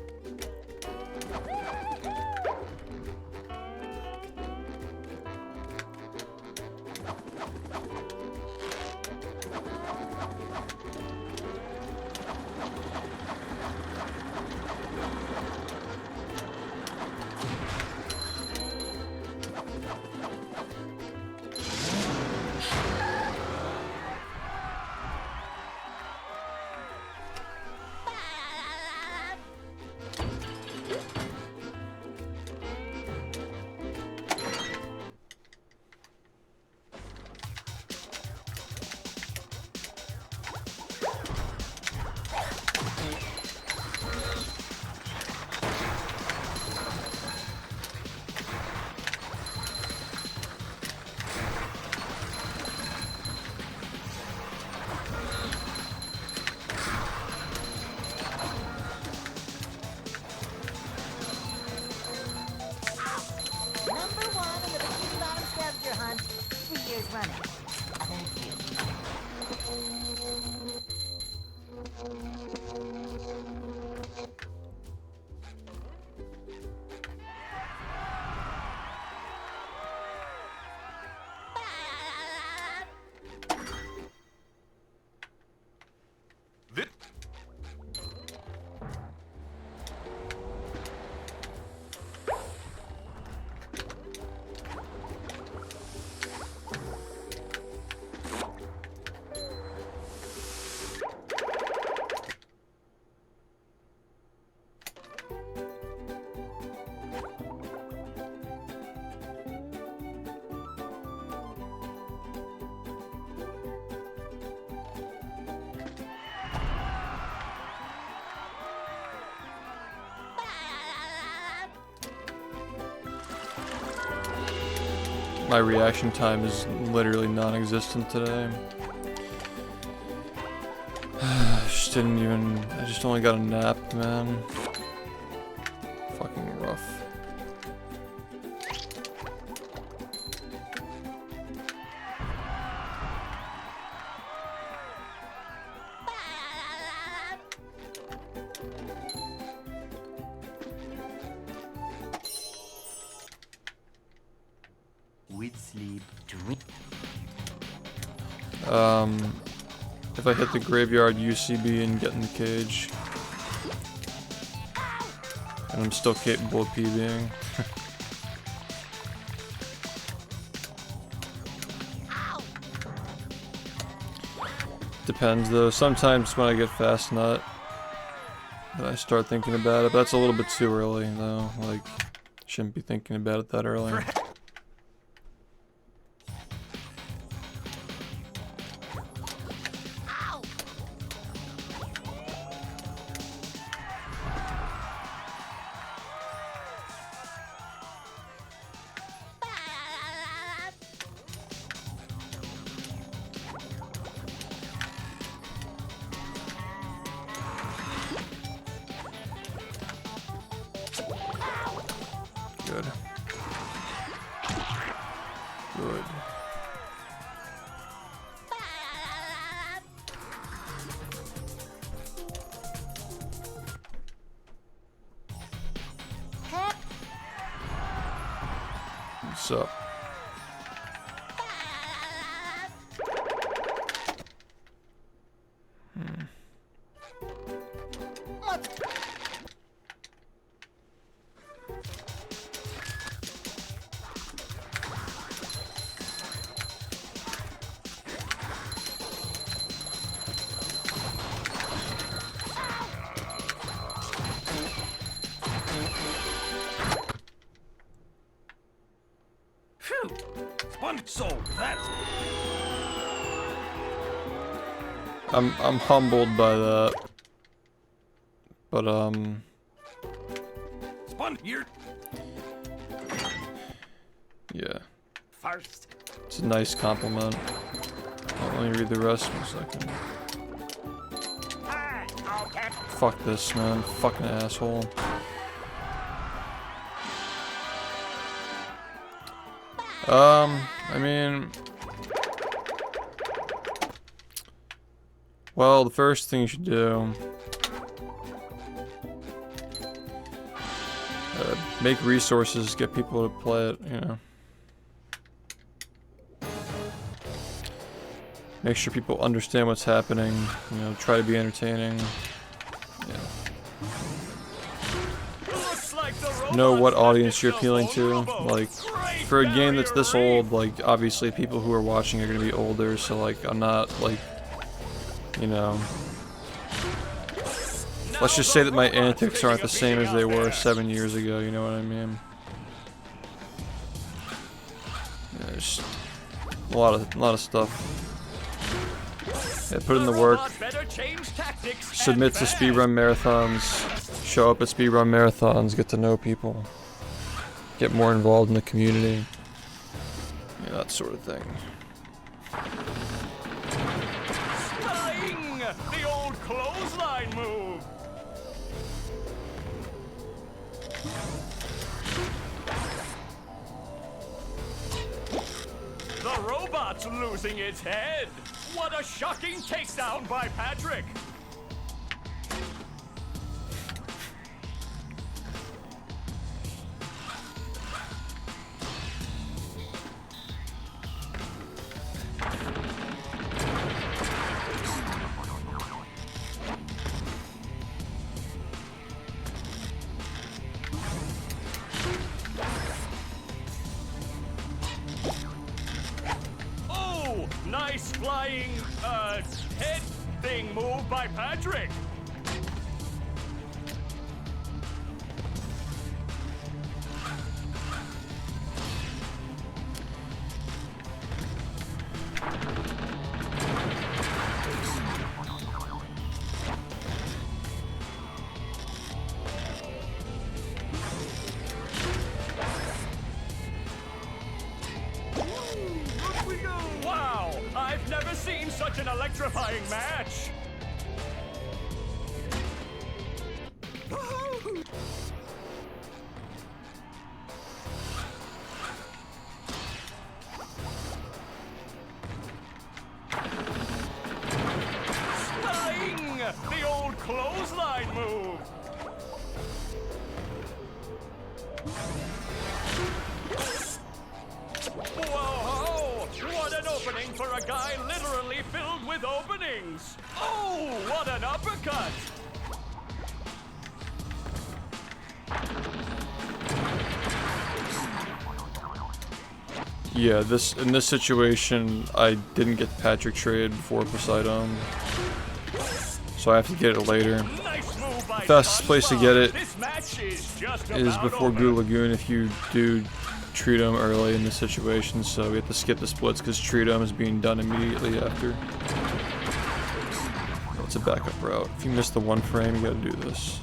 Number one in the Bikini Bottom scavenger hunt, 3 years running. Thank you. this? My reaction time is literally non-existent today. I just only got a nap, man. Fucking rough. With sleep, drink. If I hit the graveyard UCB and get in the cage. And I'm still capable of PBing. depends though. Sometimes when I get fast nut, then I start thinking about it. But that's a little bit too early though. Like, shouldn't be thinking about it that early. Good. Good. Pep. What's up? Phew! Sponge soul, that's... I'm humbled by that. But Sponge, you're yeah. first. It's a nice compliment. I'll only read the rest in a second. Okay. Fuck this, man. Fucking asshole. I mean... Well, the first thing you should do... make resources, get people to play it, you know. Make sure people understand what's happening, you know, try to be entertaining. Yeah. Know what audience you're appealing to. Like, for a game that's this old, like, obviously people who are watching are gonna be older, so like, I'm not, like, you know... Let's just say that my antics aren't the same as they were 7 years ago, you know what I mean? Yeah, there's a lot of stuff. Yeah, put in the work. Submit to speedrun marathons. Show up at speedrun marathons. Get to know people. Get more involved in the community. Yeah, that sort of thing. Flying! The old clothesline move! The robot's losing its head! What a shocking takedown by Patrick! Nice flying, head thing move by Patrick! Wow! I've never seen such an electrifying match! Flying! The old clothesline move! Whoa! What an opening for a guy literally filled with openings! Oh, what an uppercut! Yeah, in this situation, I didn't get Patrick trade before Poseidon, so I have to get it later. Nice move by The fastest place to get it This match is just is about before over. Goo Lagoon if you do Treatum early in this situation, so we have to skip the splits because Treatum is being done immediately after. It's a backup route. If you miss the one frame, you gotta do this.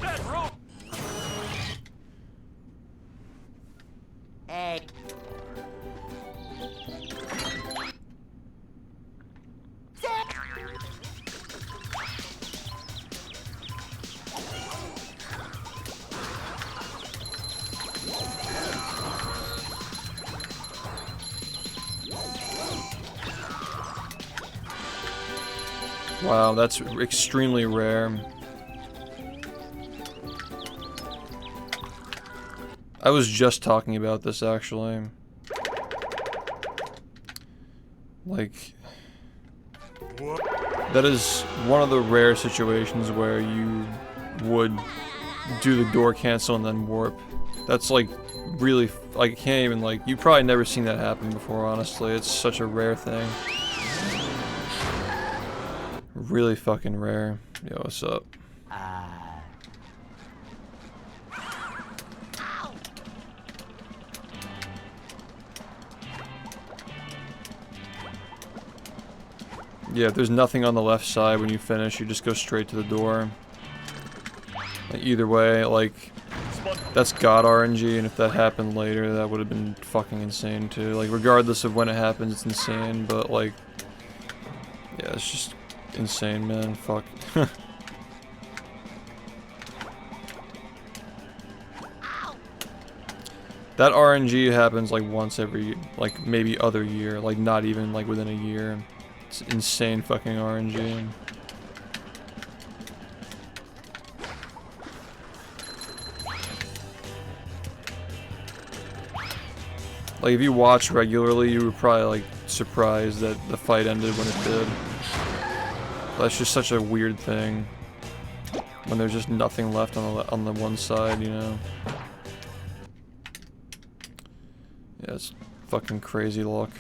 That rope. Hey. Wow, that's extremely rare. I was just talking about this actually. Like, that is one of the rare situations where you would do the door cancel and then warp. That's like really, I can't even like, you've probably never seen that happen before, honestly. It's such a rare thing. Really fucking rare. Yo, what's up? Yeah, if there's nothing on the left side when you finish, you just go straight to the door. Like, either way, like, that's God RNG, and if that happened later, that would have been fucking insane too. Like, regardless of when it happens, it's insane, but like, yeah, it's just insane, man. Fuck. That RNG happens like once every, like, maybe other year, like not even like within a year. It's insane fucking RNG. Like, if you watch regularly, you were probably like surprised that the fight ended when it did. That's just such a weird thing when there's just nothing left on the one side, you know. Yeah, it's fucking crazy luck.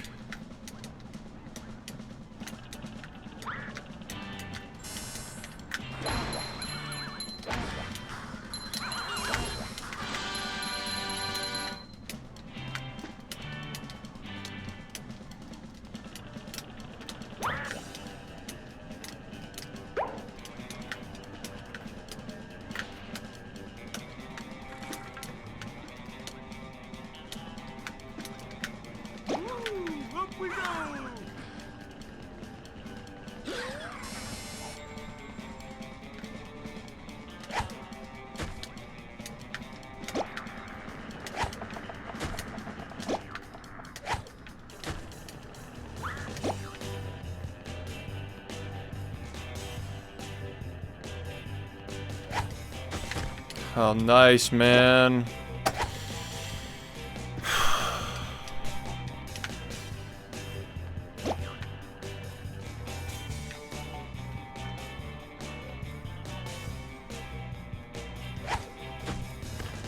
Oh, nice, man.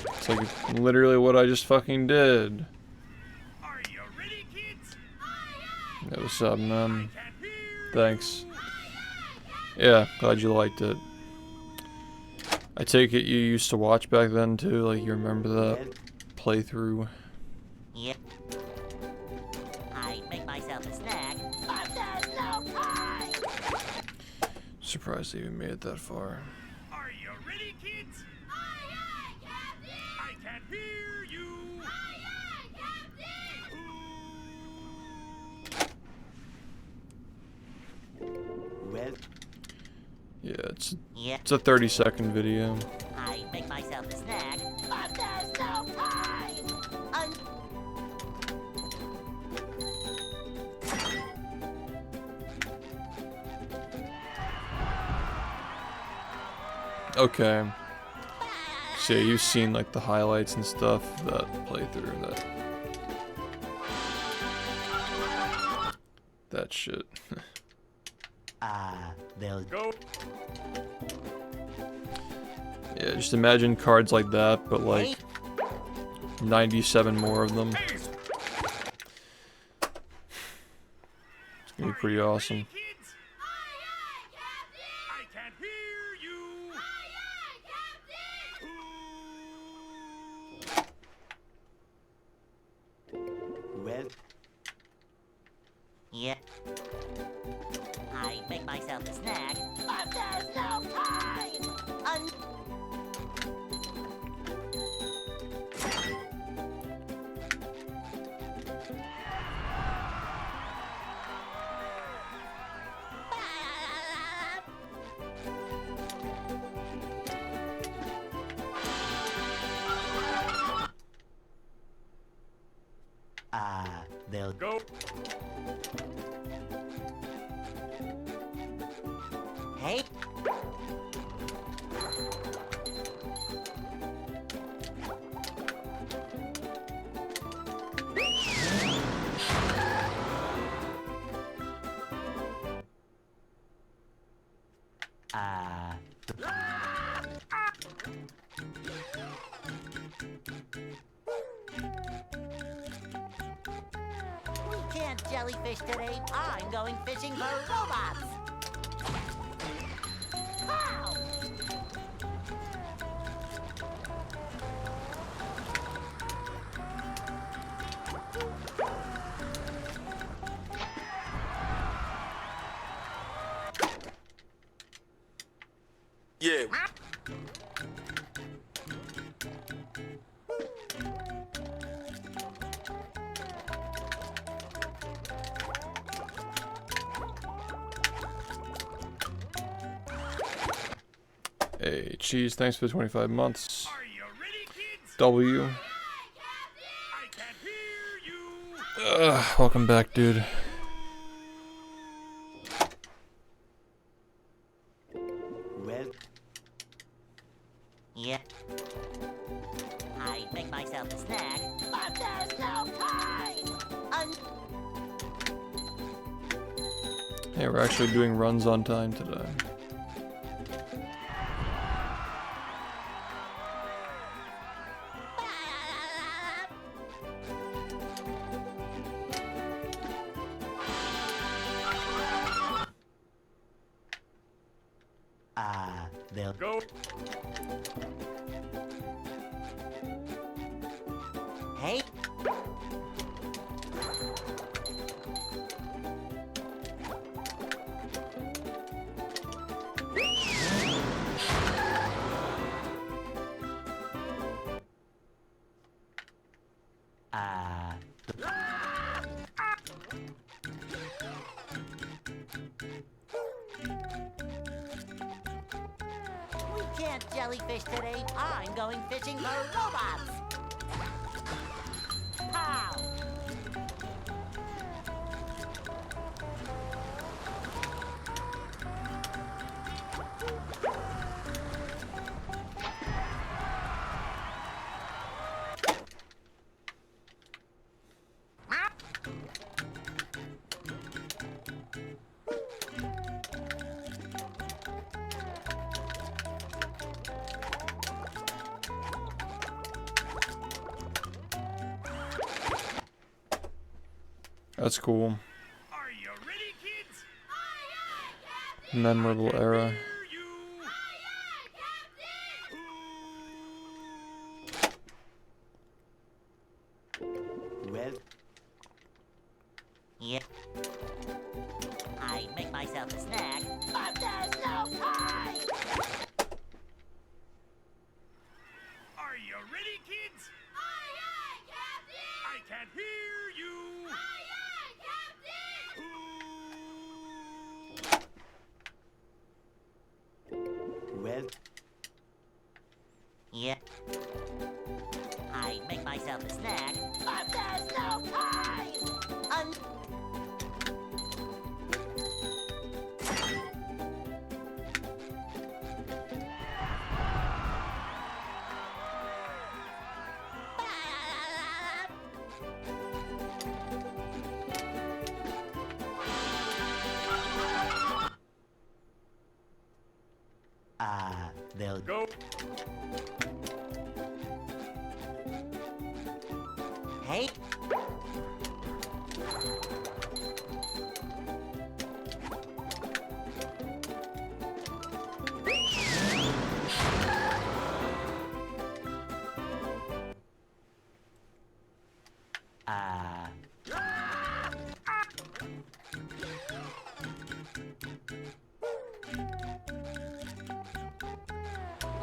It's like literally what I just fucking did. Are you ready, kids? Yeah, what's up, man? Thanks. Yeah, glad you liked it. I take it you used to watch back then too, like you remember that playthrough. Yep. I make myself a snack, but there's no pie! Surprised they even made it that far. Are you ready, kids? I can't hear you. Well, Yeah, it's Yep. a 30-second video. I make myself a snack, but there's no pie! Okay. So yeah, you've seen like the highlights and stuff of that playthrough, that shit. well, Go. Yeah, just imagine cards like that, but like 97 more of them. It's gonna be pretty awesome. I can't hear you. Well, Yeah. I make myself a snack, but there's no time! they'll Go. Hey? We can't jellyfish today. I'm going fishing for robots. Pow! Yeah. Hey, Cheese, thanks for the 25 months. Are you ready, kids? W. I can't hear you. Welcome back, dude. well, Yeah. I make myself a snack, but there's no time! Hey, we're actually doing runs on time today. they'll Go. Hey? We can't jellyfish today. I'm going fishing for robots. Pow! That's cool. Are you ready, kids? Memorable era. Hear you. well, Yep. I make myself a snack, but there's no time! Are you ready, kids? I can't hear you. well, Yep. I make myself a snack, but there's no time! They'll Go. Hey,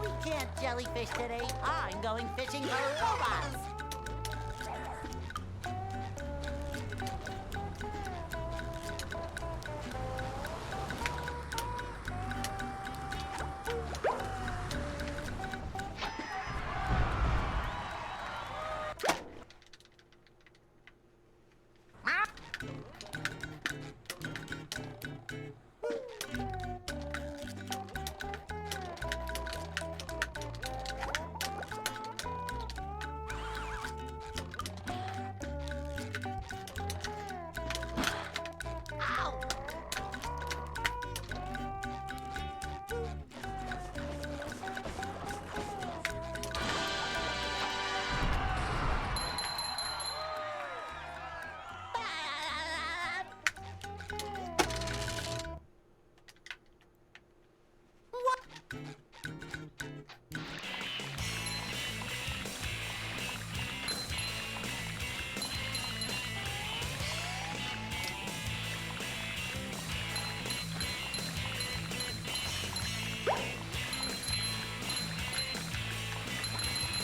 we can't jellyfish today. I'm going fishing for robots.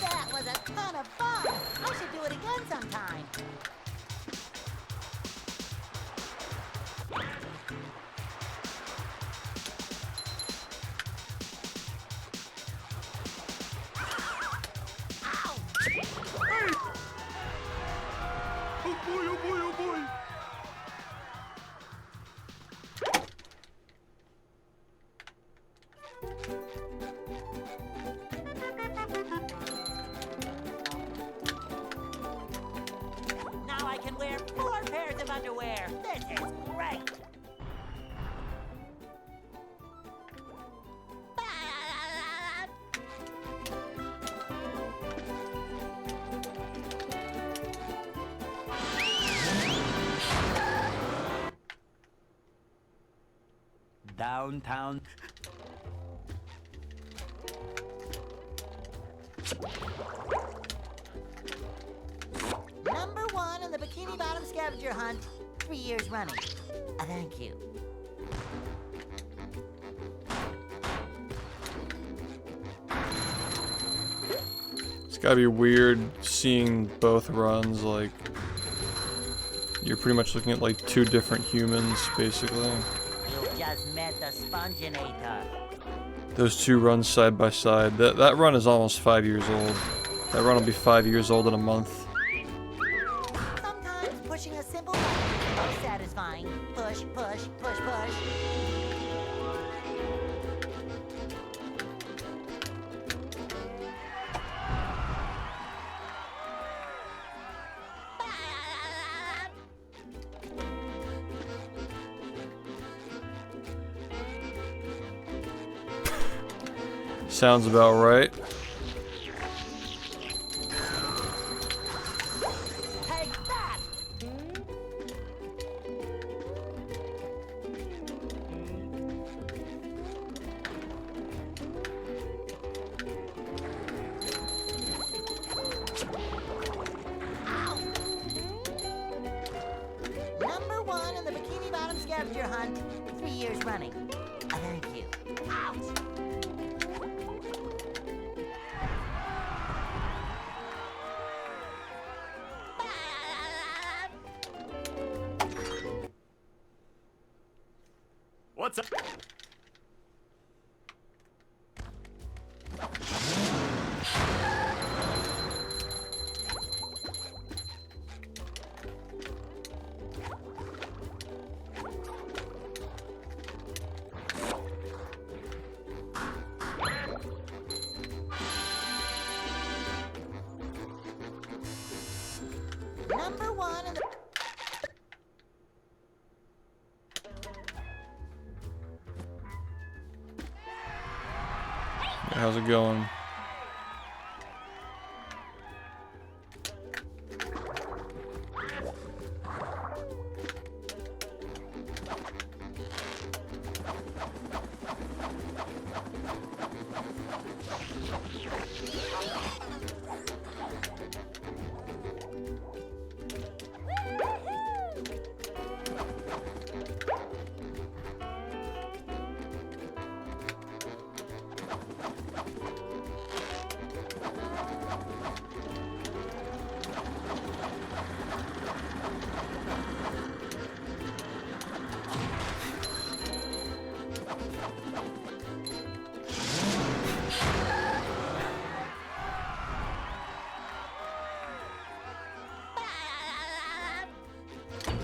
That was a ton of fun. I should do it again sometime. Oh boy, oh boy, oh boy. Now I can wear 4 pairs of underwear. This is great. downtown. Number 1 in the Bikini Bottom scavenger hunt, 3 years running. Thank you. It's gotta be weird seeing both runs, like, you're pretty much looking at like 2 different humans, basically. You just met the Sponginator. Those 2 runs side by side. That run is almost 5 years old. That run will be 5 years old in a month. Sometimes pushing a simple button is satisfying. Push, push, push, push. Sounds about right. Take that! Ow! Number 1 in the Bikini Bottom scavenger hunt, 3 years running. Thank you. Ouch! What's up? Number 1 in the... How's it going?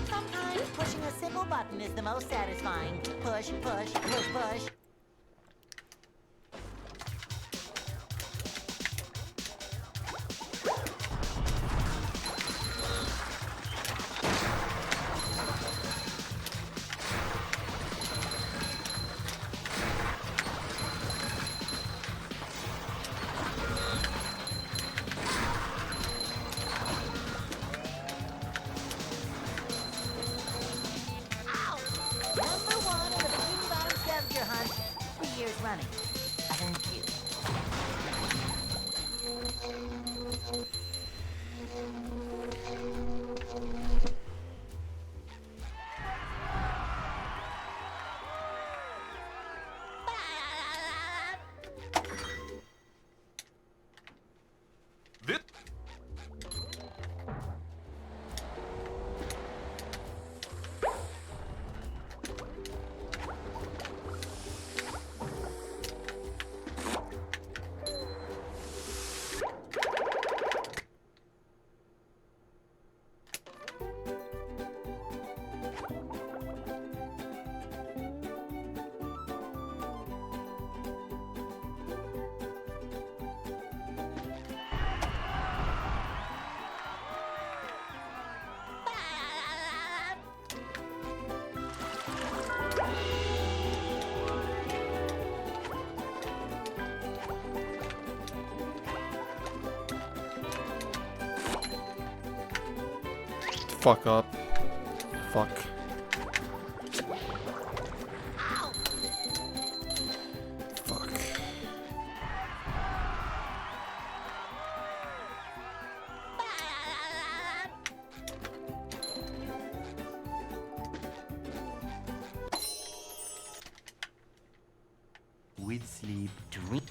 Sometimes pushing a simple button is the most satisfying. Push, push, push, push. Number one in the Bikini Bottom scavenger hunt, 3 years running. Thank you. This Fuck up. Fuck. Fuck. With sleep, dream.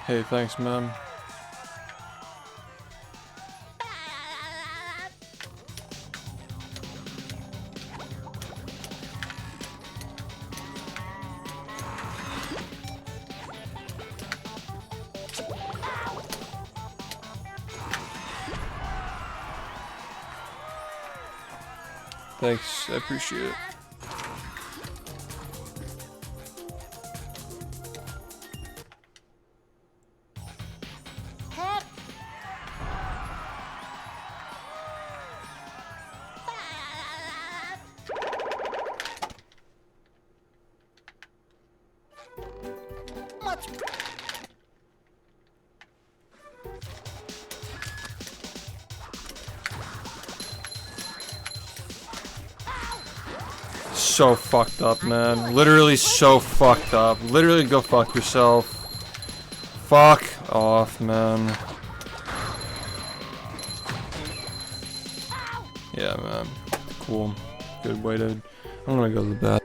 Hey, thanks, man. Thanks, I appreciate it. Heck. Much. So fucked up, man. Literally so fucked up. Literally go fuck yourself. Fuck off, man. Yeah, man. Cool. Good way to... I'm gonna go to the bed.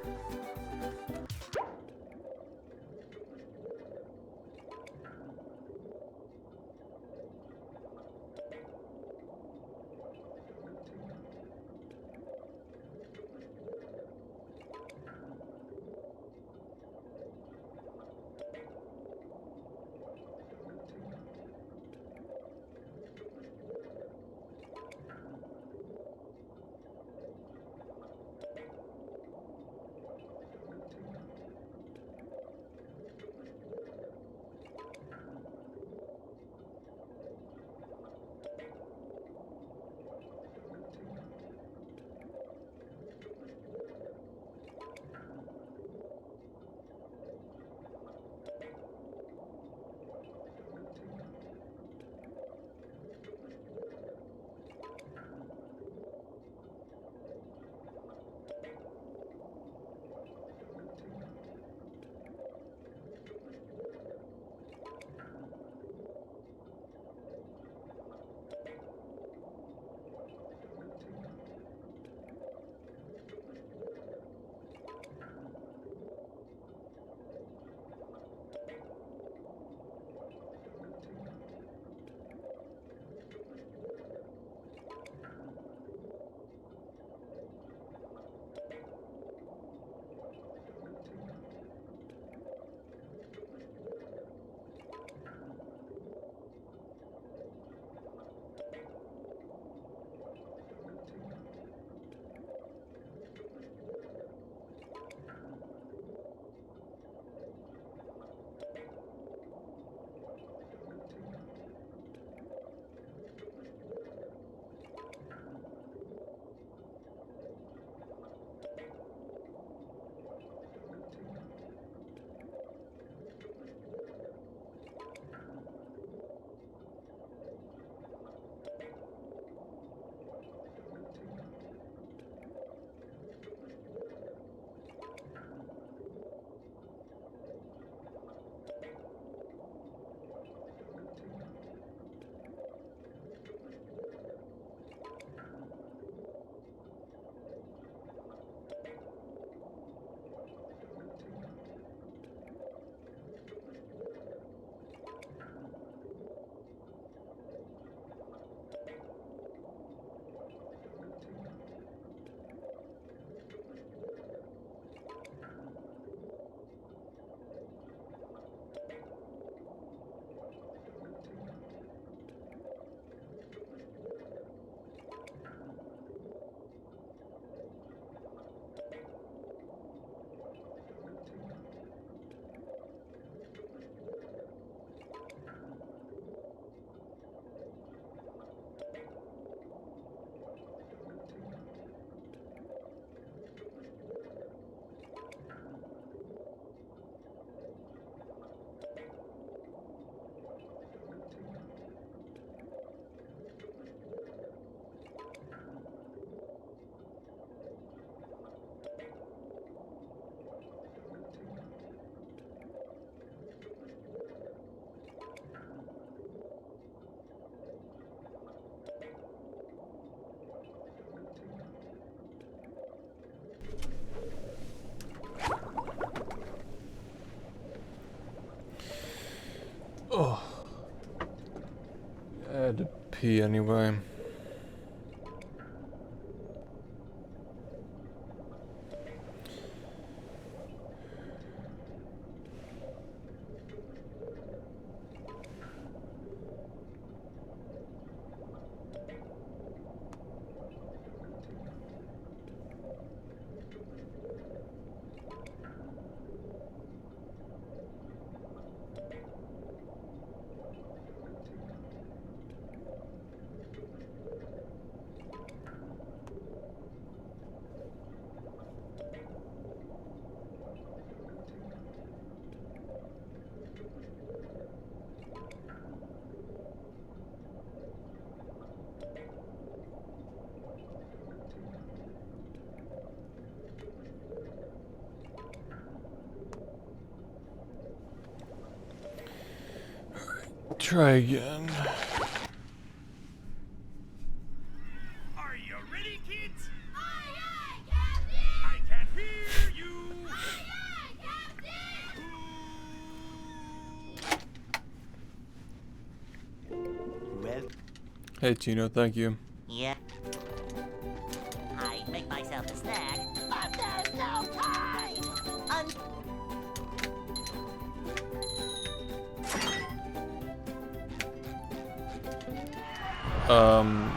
pee anyway. Try again. Are you ready, kids? Aye, aye, Captain! I can't hear you! Aye, aye, Captain! Well, Hey Tino, thank you. Yeah. I make myself a snack, but there's no time!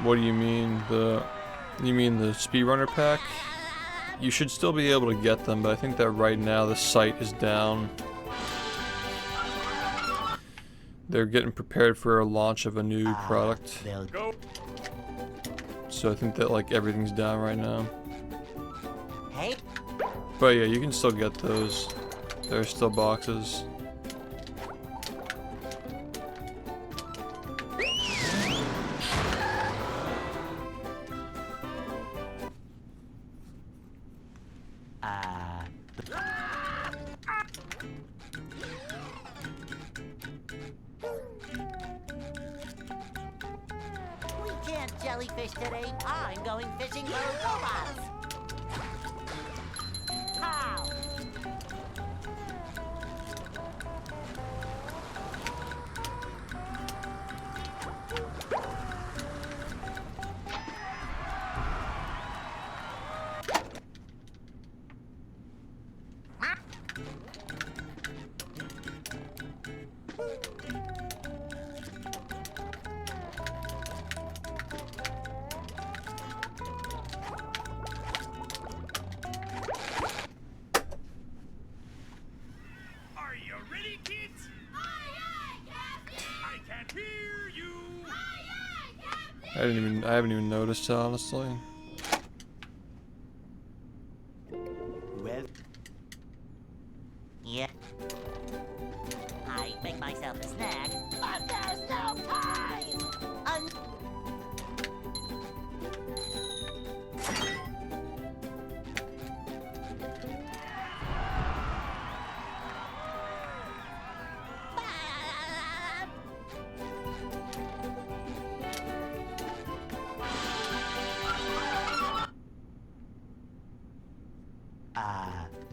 What do you mean? You mean the speedrunner pack? You should still be able to get them, but I think that right now the site is down. They're getting prepared for a launch of a new product. they'll Go! So I think that like everything's down right now. Hey, But yeah, you can still get those. There's still boxes. we can't jellyfish today. I'm going fishing for robots. How? Are you ready, kids? Aye, aye, Captain! I can't hear you! Aye, aye, Captain! I haven't even noticed, honestly. well, Yeah. I make myself a snack, but there's no time!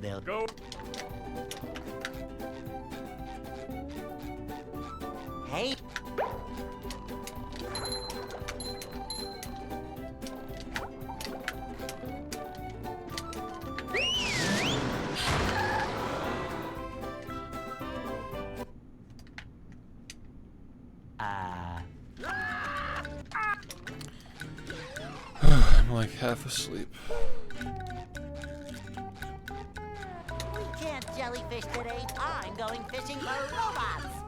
they'll Go! Hey, I'm like half asleep. we can't jellyfish today. I'm going fishing for robots.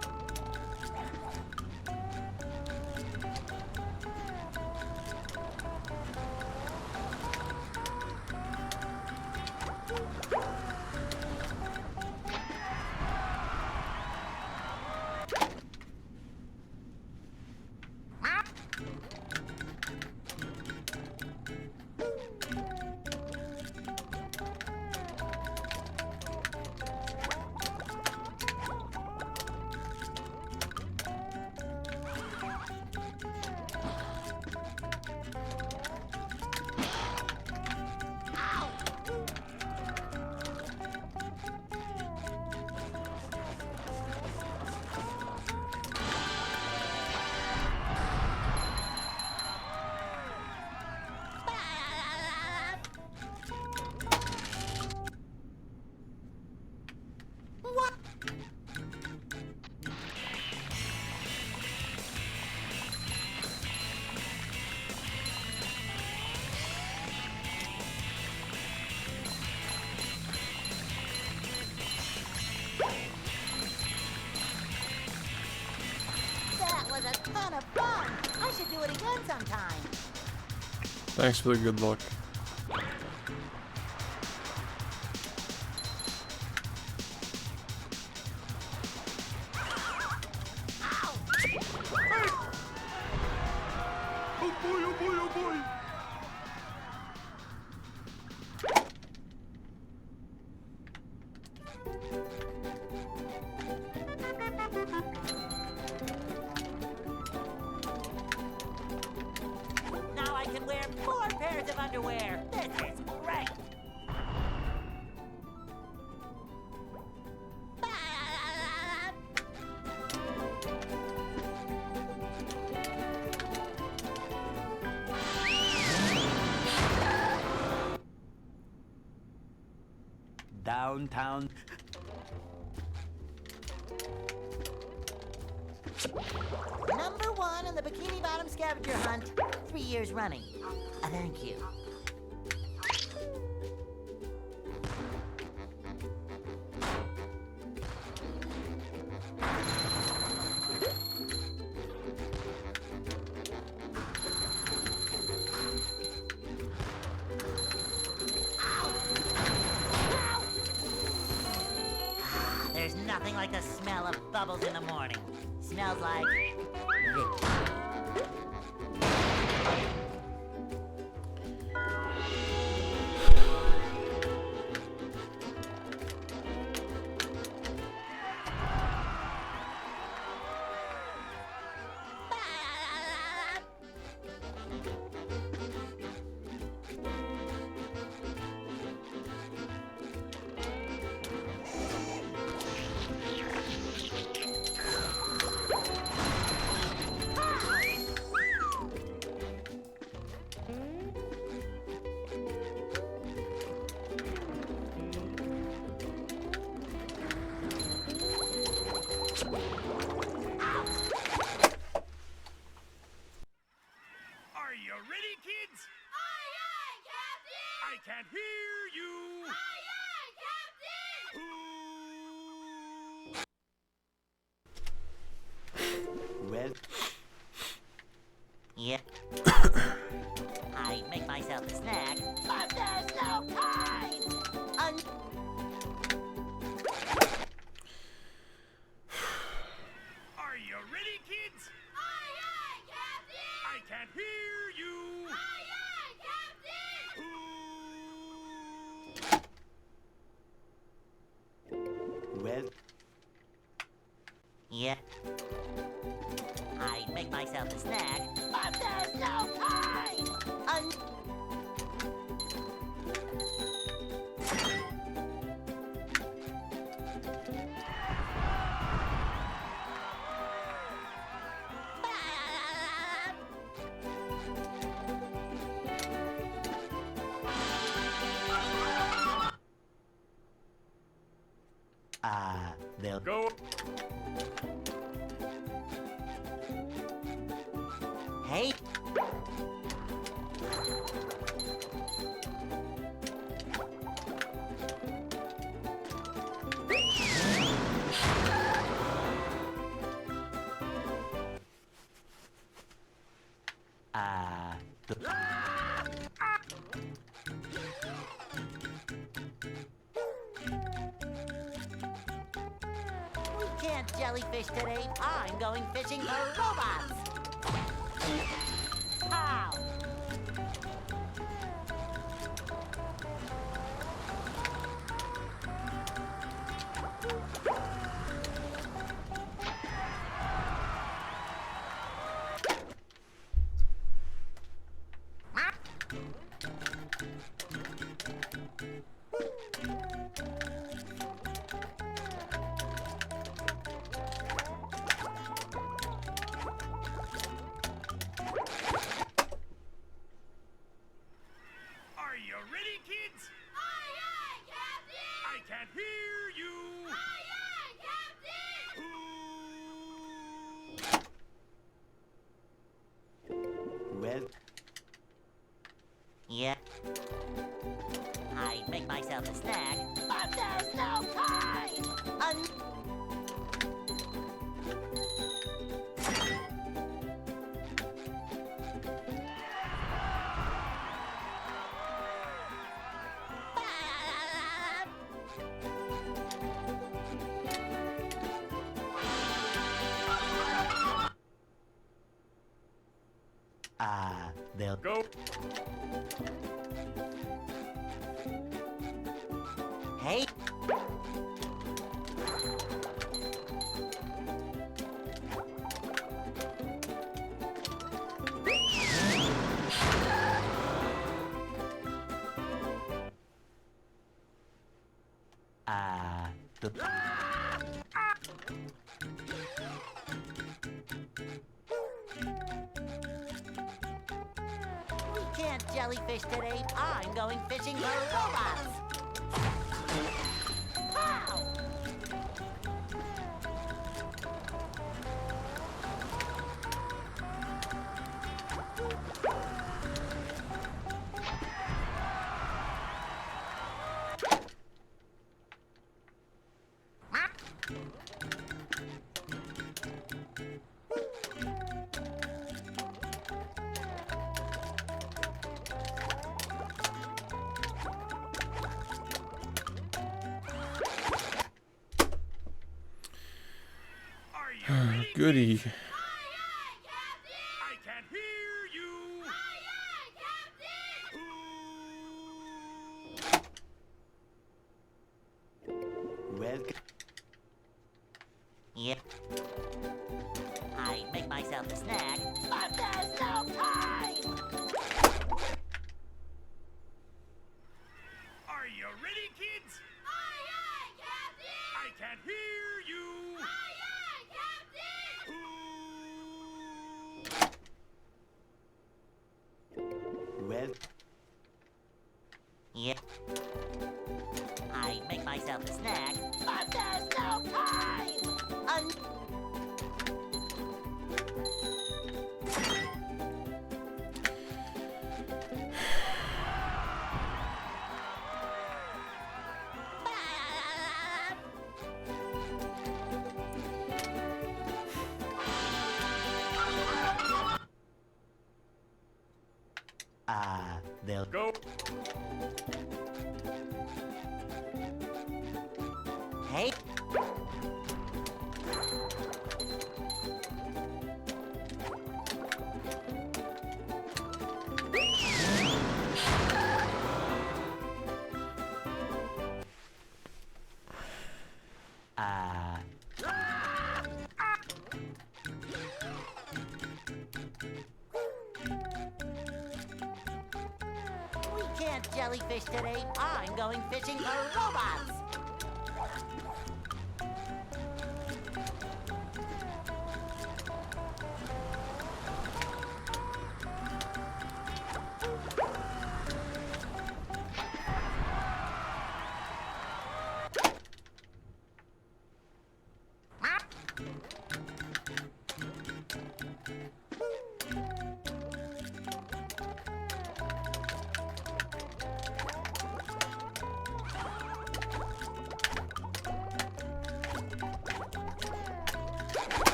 Thanks for the good luck. Oh boy, oh boy, oh boy. Now I can wear 4 pairs of underwear. This is great. Downtown. Number 1 in the Bikini Bottom scavenger hunt, 3 years running. Thank you. There's nothing like the smell of bubbles in the morning. Smells like victory. Are you ready, kids? Aye, aye, Captain! I can't hear you. Aye, aye, Captain! Who? Well, Yeah. I make myself a snack, but there's no time. Are you ready, kids? Aye, aye, Captain! I can't hear you. Aye, aye, Captain! Who? well, Yeah. I make myself a snack, but there's no time. they'll Go. Hey. We can't jellyfish today. I'm going fishing for robots. Ow! Are you ready, kids? Aye, aye, Captain! I can't hear you. Aye, aye, Captain! Who? well, Yeah. I make myself a snack, but there's no time. They'll Go. Hey. the We can't jellyfish today. I'm going fishing for robots. Pow! Are you ready? Goody. I can't hear you. welcome. Yep. I make myself a snack, but there's no time! Are you ready, kids? I can't hear you. Well, Yep. I make myself a snack, but there's no time! they'll Go. Hey. We can't jellyfish today. I'm going fishing for robots.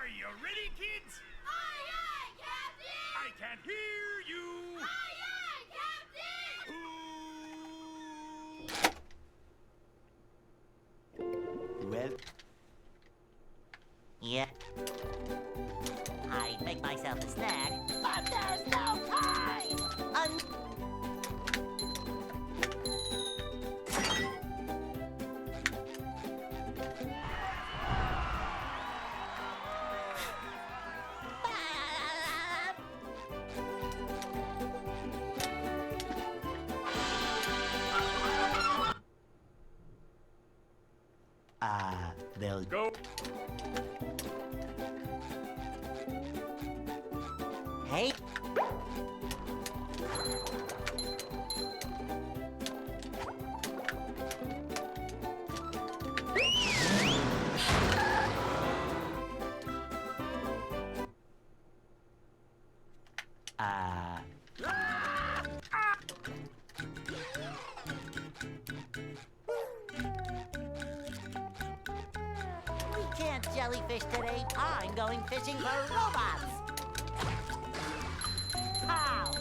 Are you ready, kids? I can't hear you. well, Yep. I make myself a snack, but there's no time! they'll Go. Hey. We can't jellyfish today. I'm going fishing for robots. Pow!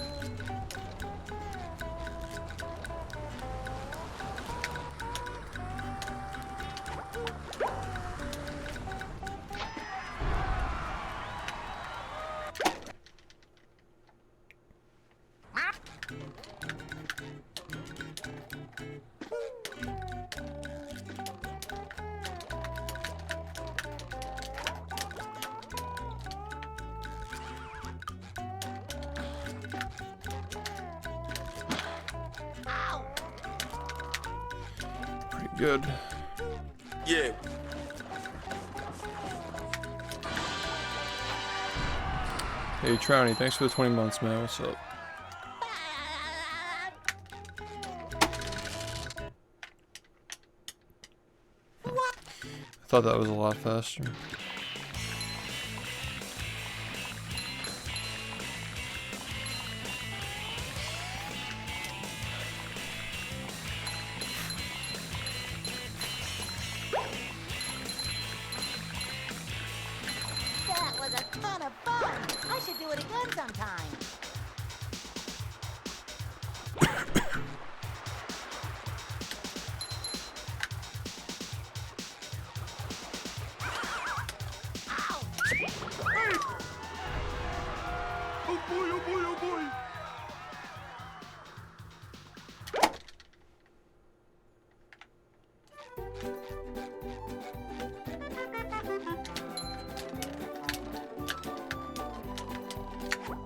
Pretty good. Yeah. Hey, Trowny, thanks for the 20 months, man. What's up? I thought that was a lot faster. That was a ton of fun. I should do it again sometime. Oh boy, oh boy, oh boy.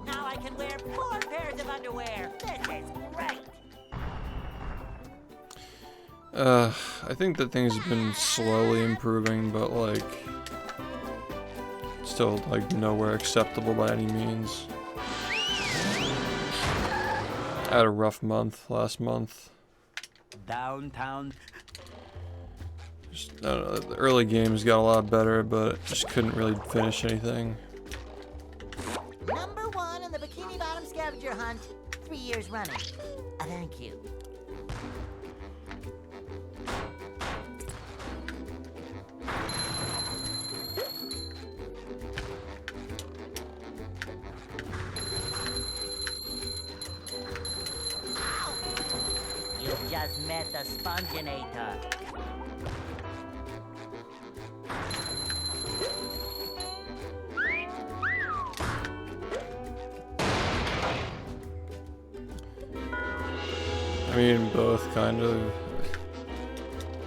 Now I can wear 4 pairs of underwear. This is great. I think that things have been slowly improving, but like still like nowhere acceptable by any means. I had a rough month last month. Downtown. Just, I don't know, the early games got a lot better, but just couldn't really finish anything. Number 1 in the Bikini Bottom scavenger hunt. 3 years running. Thank you. You just met the Sponginator. I mean, both kind of.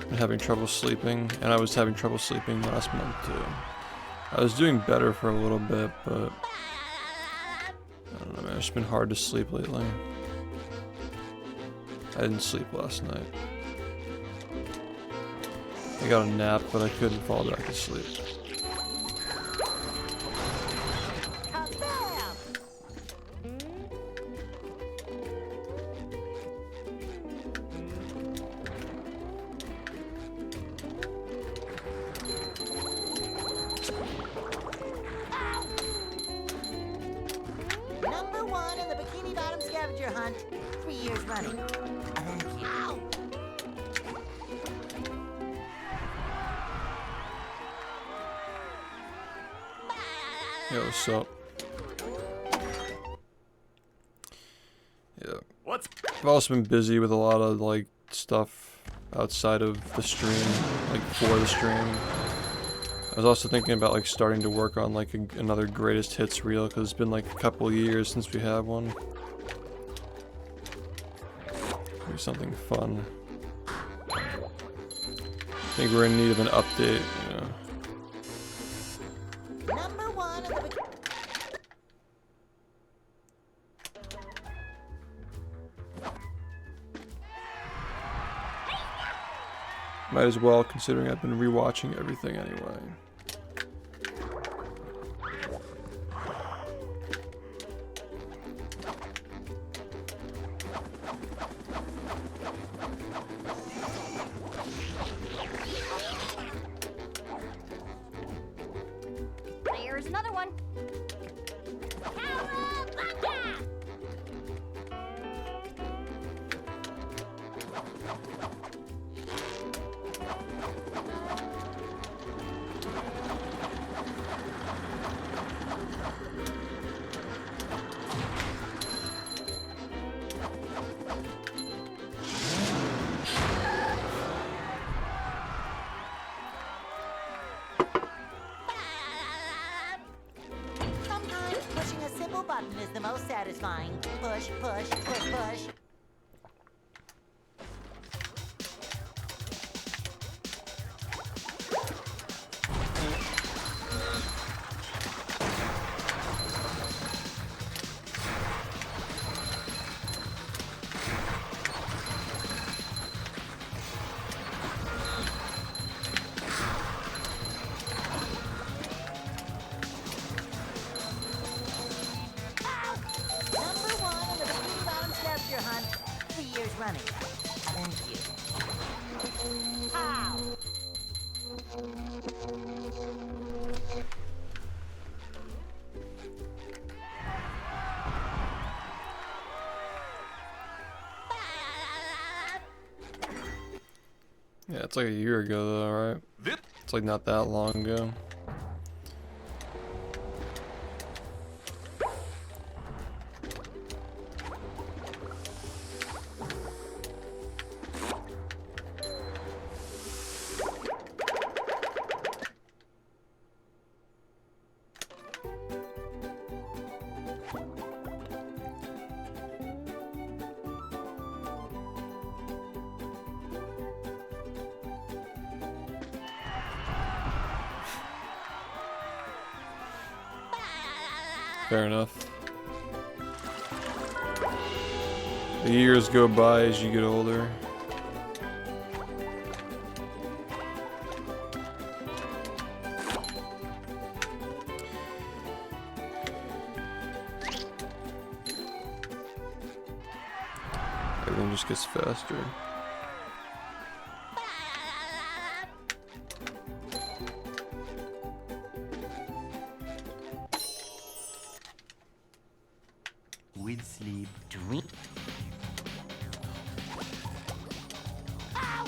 Been having trouble sleeping, and I was having trouble sleeping last month too. I was doing better for a little bit, but I don't know, man. It's been hard to sleep lately. I didn't sleep last night. I got a nap, but I couldn't fall back to sleep. Kabam! Number 1 in the Bikini Bottom scavenger hunt. 3 years running. Thank you. Yo, what's up? Yeah. What's I've also been busy with a lot of like stuff outside of the stream, like for the stream. I was also thinking about like starting to work on like another greatest hits reel because it's been like a couple of years since we had one. Do something fun. I think we're in need of an update, you know. Number 1 in the Bikini... Might as well, considering I've been rewatching everything anyway. There's another one. Cowabunga! button is the most satisfying. Push, push, push, push. Number one in the Bikini Bottom scavenger hunt, 3 years running. Thank you. Ow! Yeah, it's like a year ago though, right? It's like not that long ago. Fair enough. The years go by as you get older. Everything just gets faster. With sleep. Dream. Ow!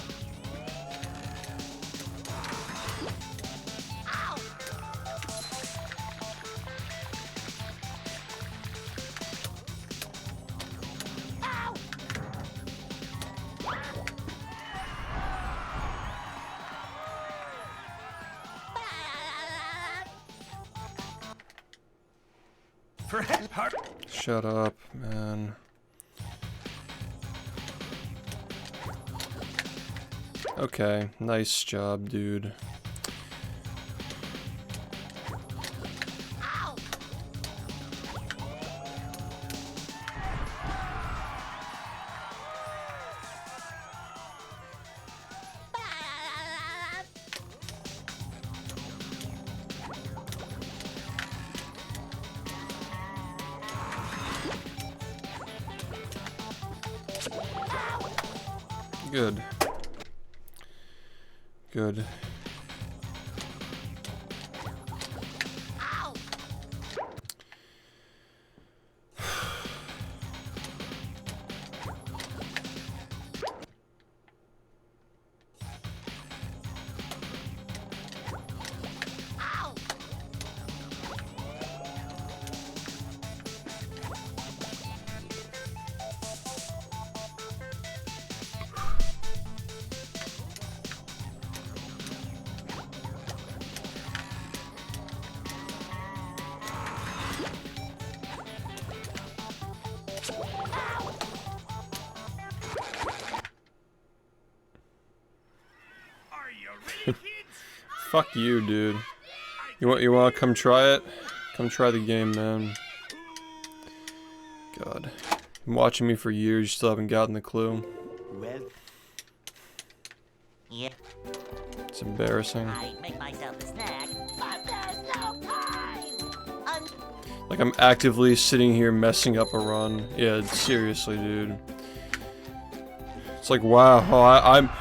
Ow! Ow! Shut up, man. Okay, nice job, dude. Ow! Good. Good. Ow! Ow! Are you ready, kids? Fuck you, dude. You want to come try it? Come try the game, man. God. Been watching me for years, you still haven't gotten the clue. Well, Yep, It's embarrassing. I make myself a snack, but there's no time! Like I'm actively sitting here messing up a run. Yeah, seriously, dude. It's like, wow,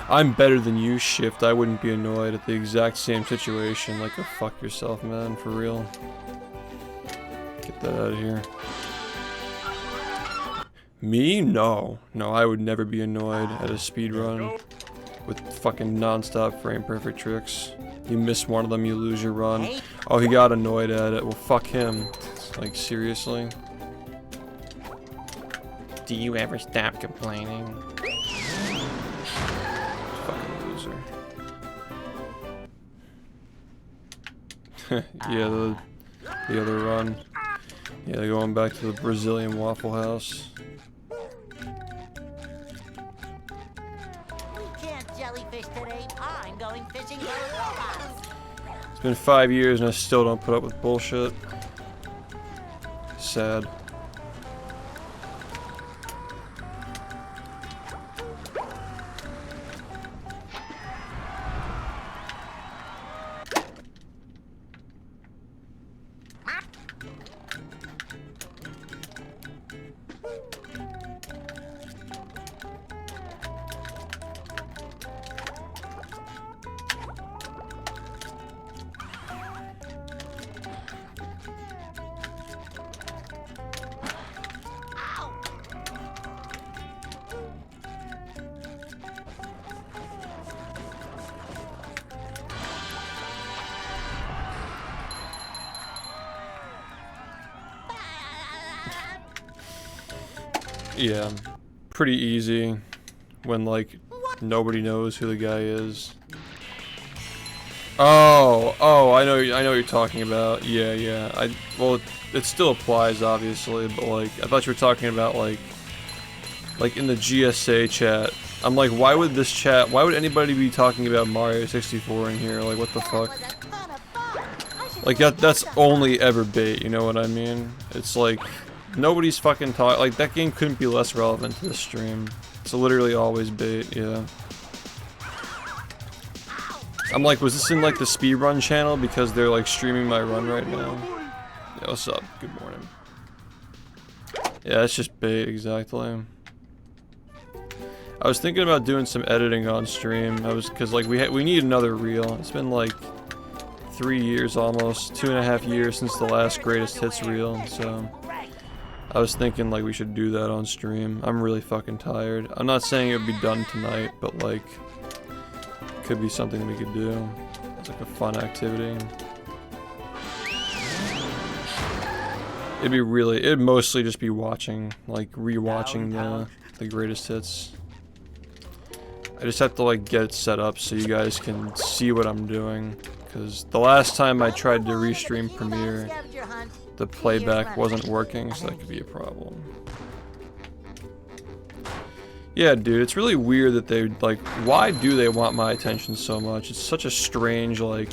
I'm better than you, SHiFT. I wouldn't be annoyed at the exact same situation. Like, go fuck yourself, man, for real. Get that out of here. Me? No. No, I would never be annoyed at a speedrun with fucking non-stop frame perfect tricks. You miss one of them, you lose your run. Oh, he got annoyed at it. Well, fuck him. Like, seriously? Do you ever stop complaining? Fucking loser. Yeah, the other run. Yeah, going back to the Brazilian Waffle House. We can't jellyfish today. I'm going fishing for robots. It's been 5 years and I still don't put up with bullshit. Sad. Yeah, pretty easy when like nobody knows who the guy is. Oh, I know what you're talking about. Yeah. Well, it still applies obviously, but like I thought you were talking about like in the GSA chat. I'm like, why would anybody be talking about Mario 64 in here? Like, what the fuck? Like that's only ever bait, you know what I mean? It's like nobody's fucking talk. Like that game couldn't be less relevant to the stream. It's literally always bait, yeah. I'm like, was this in like the speedrun channel because they're like streaming my run right now? Yeah, what's up? Good morning. Yeah, it's just bait, exactly. I was thinking about doing some editing on stream. Cause like we need another reel. It's been like 3 years almost, 2.5 years since the last greatest hits reel, so I was thinking like we should do that on stream. I'm really fucking tired. I'm not saying it would be done tonight, but like could be something we could do. It's like a fun activity. It'd mostly just be watching, like rewatching the greatest hits. I just have to like get it set up so you guys can see what I'm doing. Because the last time I tried to restream Premiere, the playback wasn't working, so that could be a problem. Yeah, dude, it's really weird that they, like, why do they want my attention so much? It's such a strange, like,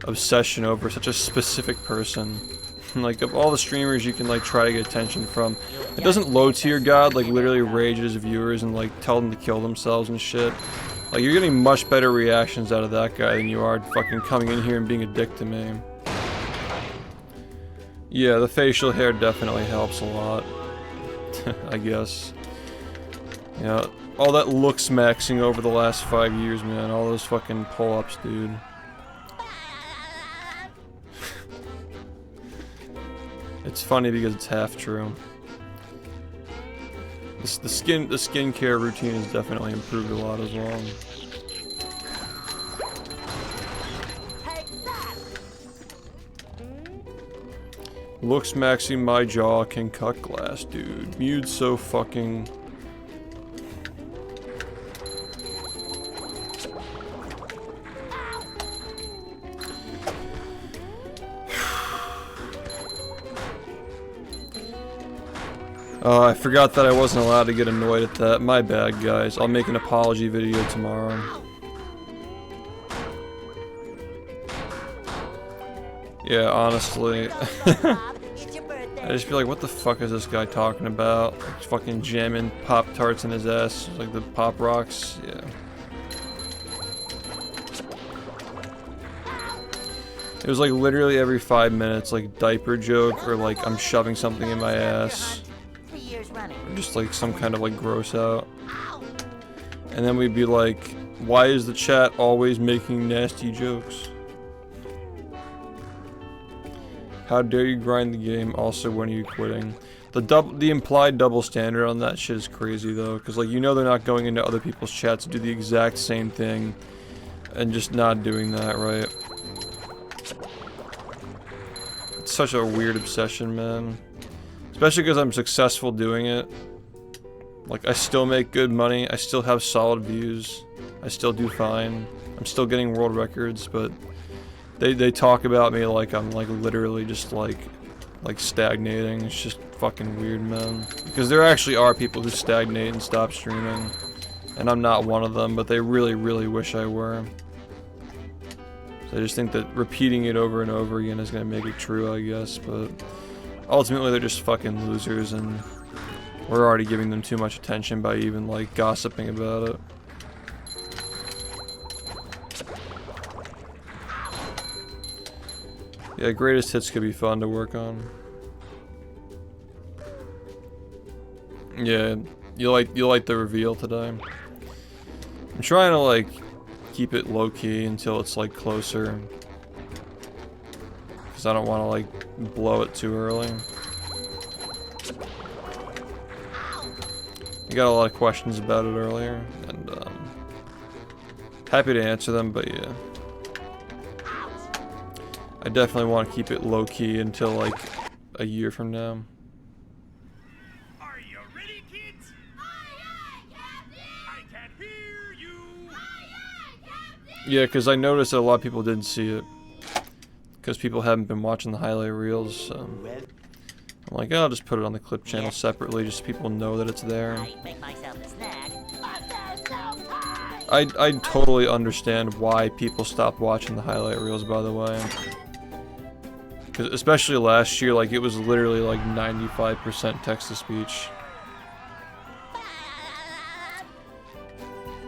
obsession over such a specific person. Like, of all the streamers you can, like, try to get attention from, it doesn't low tier god, like, literally rage at his viewers and, like, tell them to kill themselves and shit. Like, you're getting much better reactions out of that guy than you are fucking coming in here and being a dick to me. Yeah, the facial hair definitely helps a lot. I guess. Yeah, all that looks maxing over the last 5 years, man. All those fucking pull-ups, dude. It's funny because it's half true. The skincare routine has definitely improved a lot as well. Looks maxing my jaw can cut glass, dude. Mew's so fucking... I forgot that I wasn't allowed to get annoyed at that. My bad, guys. I'll make an apology video tomorrow. Yeah, honestly. I just feel like, what the fuck is this guy talking about? Like, fucking jamming Pop-Tarts in his ass, like the Pop Rocks. Yeah. It was like literally every 5 minutes, like diaper joke or like I'm shoving something in my ass. Or just like some kind of like gross out. And then we'd be like, why is the chat always making nasty jokes? How dare you grind the game, also when are you quitting? The implied double standard on that shit is crazy though, because like you know they're not going into other people's chats to do the exact same thing and just not doing that, right? It's such a weird obsession, man. Especially because I'm successful doing it. Like, I still make good money, I still have solid views, I still do fine, I'm still getting world records, but they talk about me like I'm like literally just like like stagnating. It's just fucking weird, man. Because there actually are people who stagnate and stop streaming. And I'm not one of them, but they really, really wish I were. So I just think that repeating it over and over again is gonna make it true, I guess, but ultimately they're just fucking losers, and we're already giving them too much attention by even, like, gossiping about it. Yeah, greatest hits could be fun to work on. Yeah, you like the reveal today. I'm trying to like keep it low key until it's like closer, because I don't want to like blow it too early. You got a lot of questions about it earlier, and happy to answer them, but yeah. I definitely want to keep it low key until like a year from now. Are you ready, kids? I can't hear you. Yeah, because I noticed that a lot of people didn't see it, because people haven't been watching the highlight reels, so I'm like, oh, I'll just put it on the clip channel separately, just so people know that it's there. I totally understand why people stopped watching the highlight reels, by the way. Because especially last year, like, it was literally like 95% text-to-speech.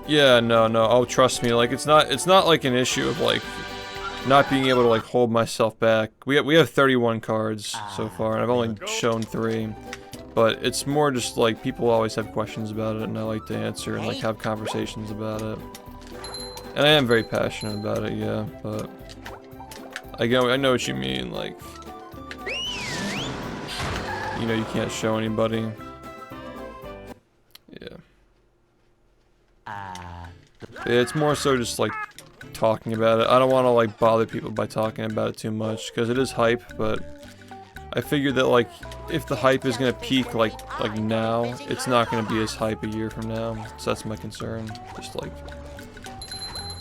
Yeah, no, oh, trust me, like, it's not like an issue of, like, not being able to, like, hold myself back. We have 31 cards so far, and I've only shown 3. But it's more just, like, people always have questions about it, and I like to answer and, like, have conversations about it. And I am very passionate about it, yeah, but I know what you mean, like, you know, you can't show anybody. Yeah. Yeah, it's more so just, like, talking about it. I don't want to, like, bother people by talking about it too much, because it is hype, but I figured that, like, if the hype is gonna peak, like now, it's not gonna be as hype a year from now, so that's my concern. Just, like,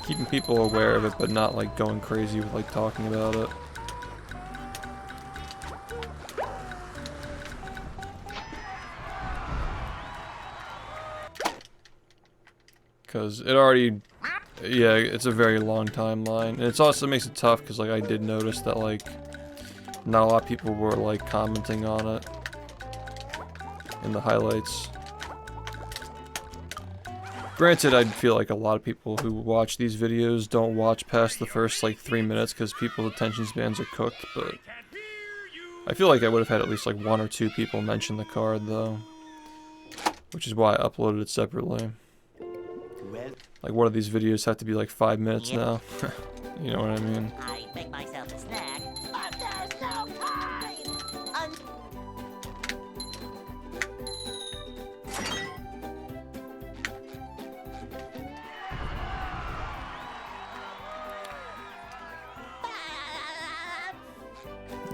keeping people aware of it, but not, like, going crazy with, like, talking about it. Because it already, yeah, it's a very long timeline. And it also makes it tough, because, like, I did notice that, like, not a lot of people were, like, commenting on it in the highlights. Granted, I feel like a lot of people who watch these videos don't watch past the first, like, 3 minutes because people's attention spans are cooked, but I feel like I would have had at least, like, 1 or 2 people mention the card, though. Which is why I uploaded it separately. Like, one of these videos have to be, like, 5 minutes now. You know what I mean? I make myself a snack, but there's no time!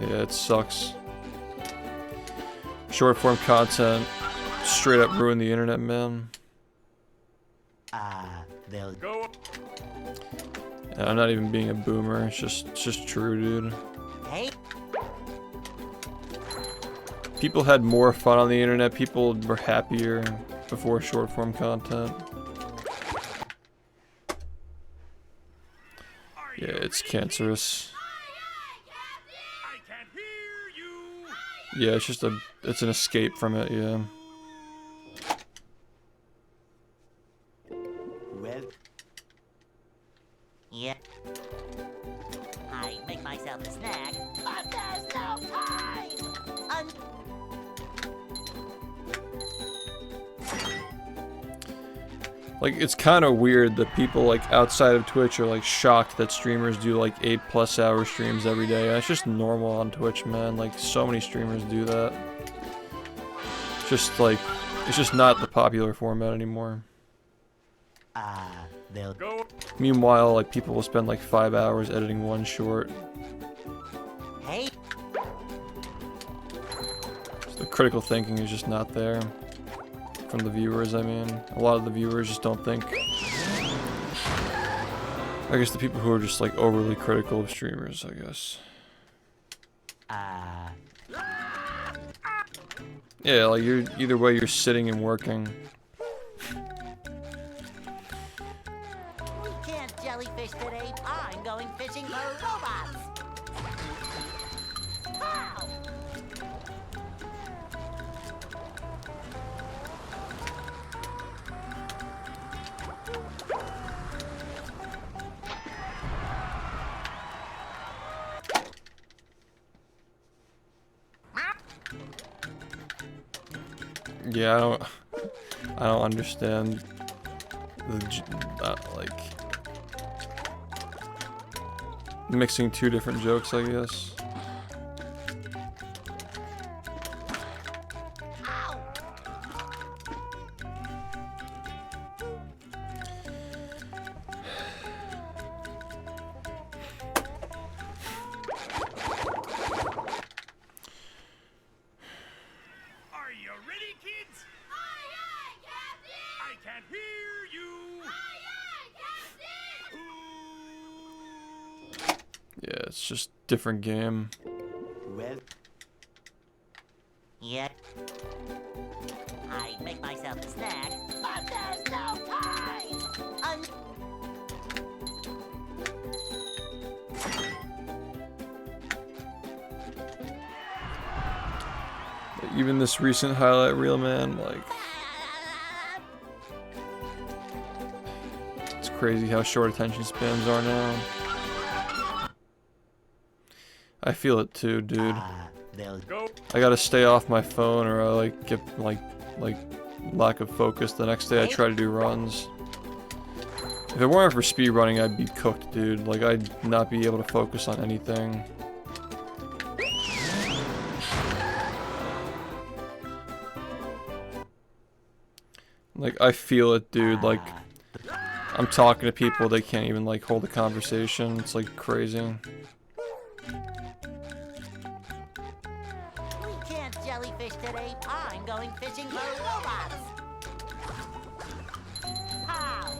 Yeah, it sucks. Short form content straight up ruined the internet, man. They'll Go. Yeah, I'm not even being a boomer, it's just true, dude. Hey, People had more fun on the internet, people were happier before short form content. Yeah, it's cancerous. I can't hear you. Yeah, it's an escape from it, yeah. well, yeah. I make myself a snack, but there's no time! Like, it's kind of weird that people, like, outside of Twitch are, like, shocked that streamers do, like, 8+ hour streams every day. That's just normal on Twitch, man. Like, so many streamers do that. Just, like, it's just not the popular format anymore. they'll Go. Meanwhile, like, people will spend, like, 5 hours editing one short. Hey, The critical thinking is just not there. From the viewers, I mean. A lot of the viewers just don't think. I guess the people who are just, like, overly critical of streamers, I guess. Yeah, like you're either way you're sitting and working. We can't jellyfish today. I'm going fishing for robots. How? Yeah, I don't understand like mixing two different jokes, I guess. Are you ready, kids? Aye, aye, Captain! I can't hear you! Aye, aye, Captain! Yeah, it's just different game. Well, Yet. I'd make myself a snack, but there's no time! Even this recent highlight reel, man, like it's crazy how short attention spans are now. I feel it too, dude. they'll Go! I gotta stay off my phone or I like get like lack of focus. The next day I try to do runs. If it weren't for speed running, I'd be cooked, dude. Like I'd not be able to focus on anything. Like I feel it, dude. Like I'm talking to people, they can't even like hold a conversation. It's like crazy. We can't jellyfish today. I'm going fishing for robots. How?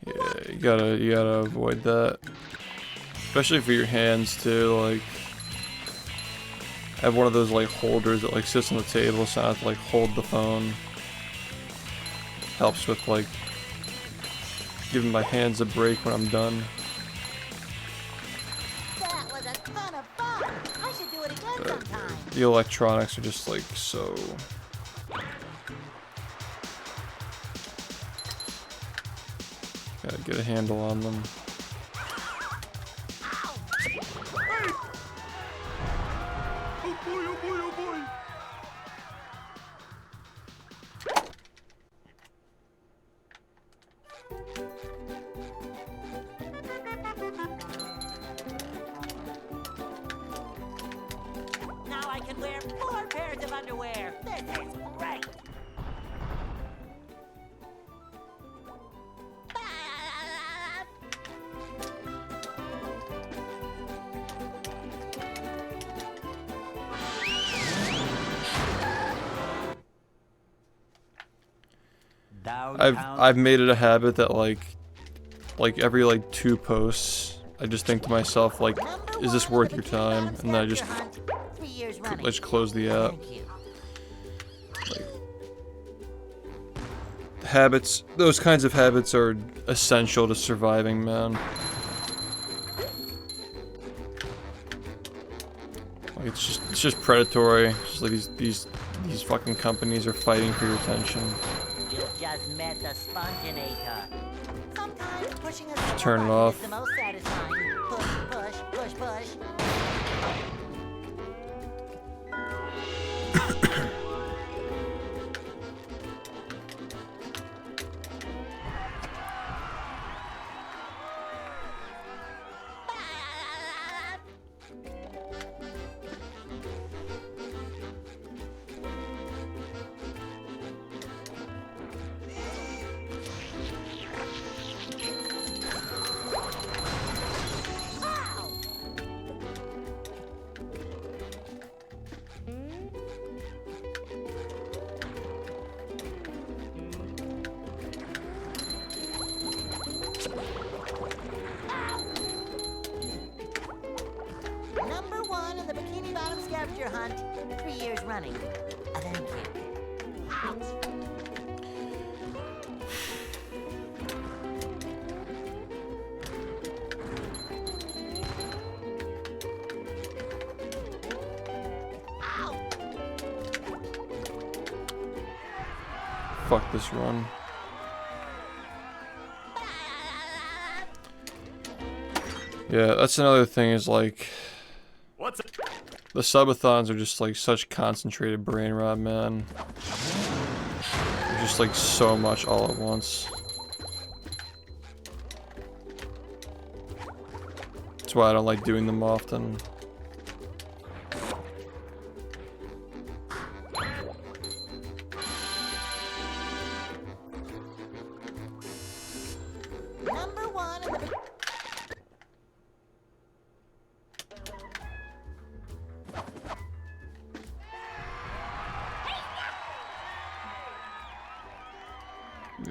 Yeah, you gotta avoid that. Especially for your hands too, like I have one of those like holders that like sits on the table so I have to like hold the phone. Helps with like giving my hands a break when I'm done. That was a ton of fun. I should do it again sometime. The electronics are just like so... Gotta get a handle on them. Oh boy, oh boy, oh boy! Now I can wear 4 pairs of underwear. This is great. I've made it a habit that like every like 2 posts I just think to myself like, is this worth your time? And then I just close the app. Like, habits, those kinds of habits are essential to surviving, man. Like it's just predatory. It's just like these fucking companies are fighting for your attention. You just met the Sponginator. Sometimes pushing a sub Turn it button off. is the most satisfying. Push, push, push, push. Number 1 in the Bikini Bottom scavenger hunt, 3 years running. Thank you. Ouch. Fuck this run. Yeah, that's another thing is like What's it? the subathons are just like such concentrated brain rot, man. They're just like so much all at once. That's why I don't like doing them often. Number 1 in the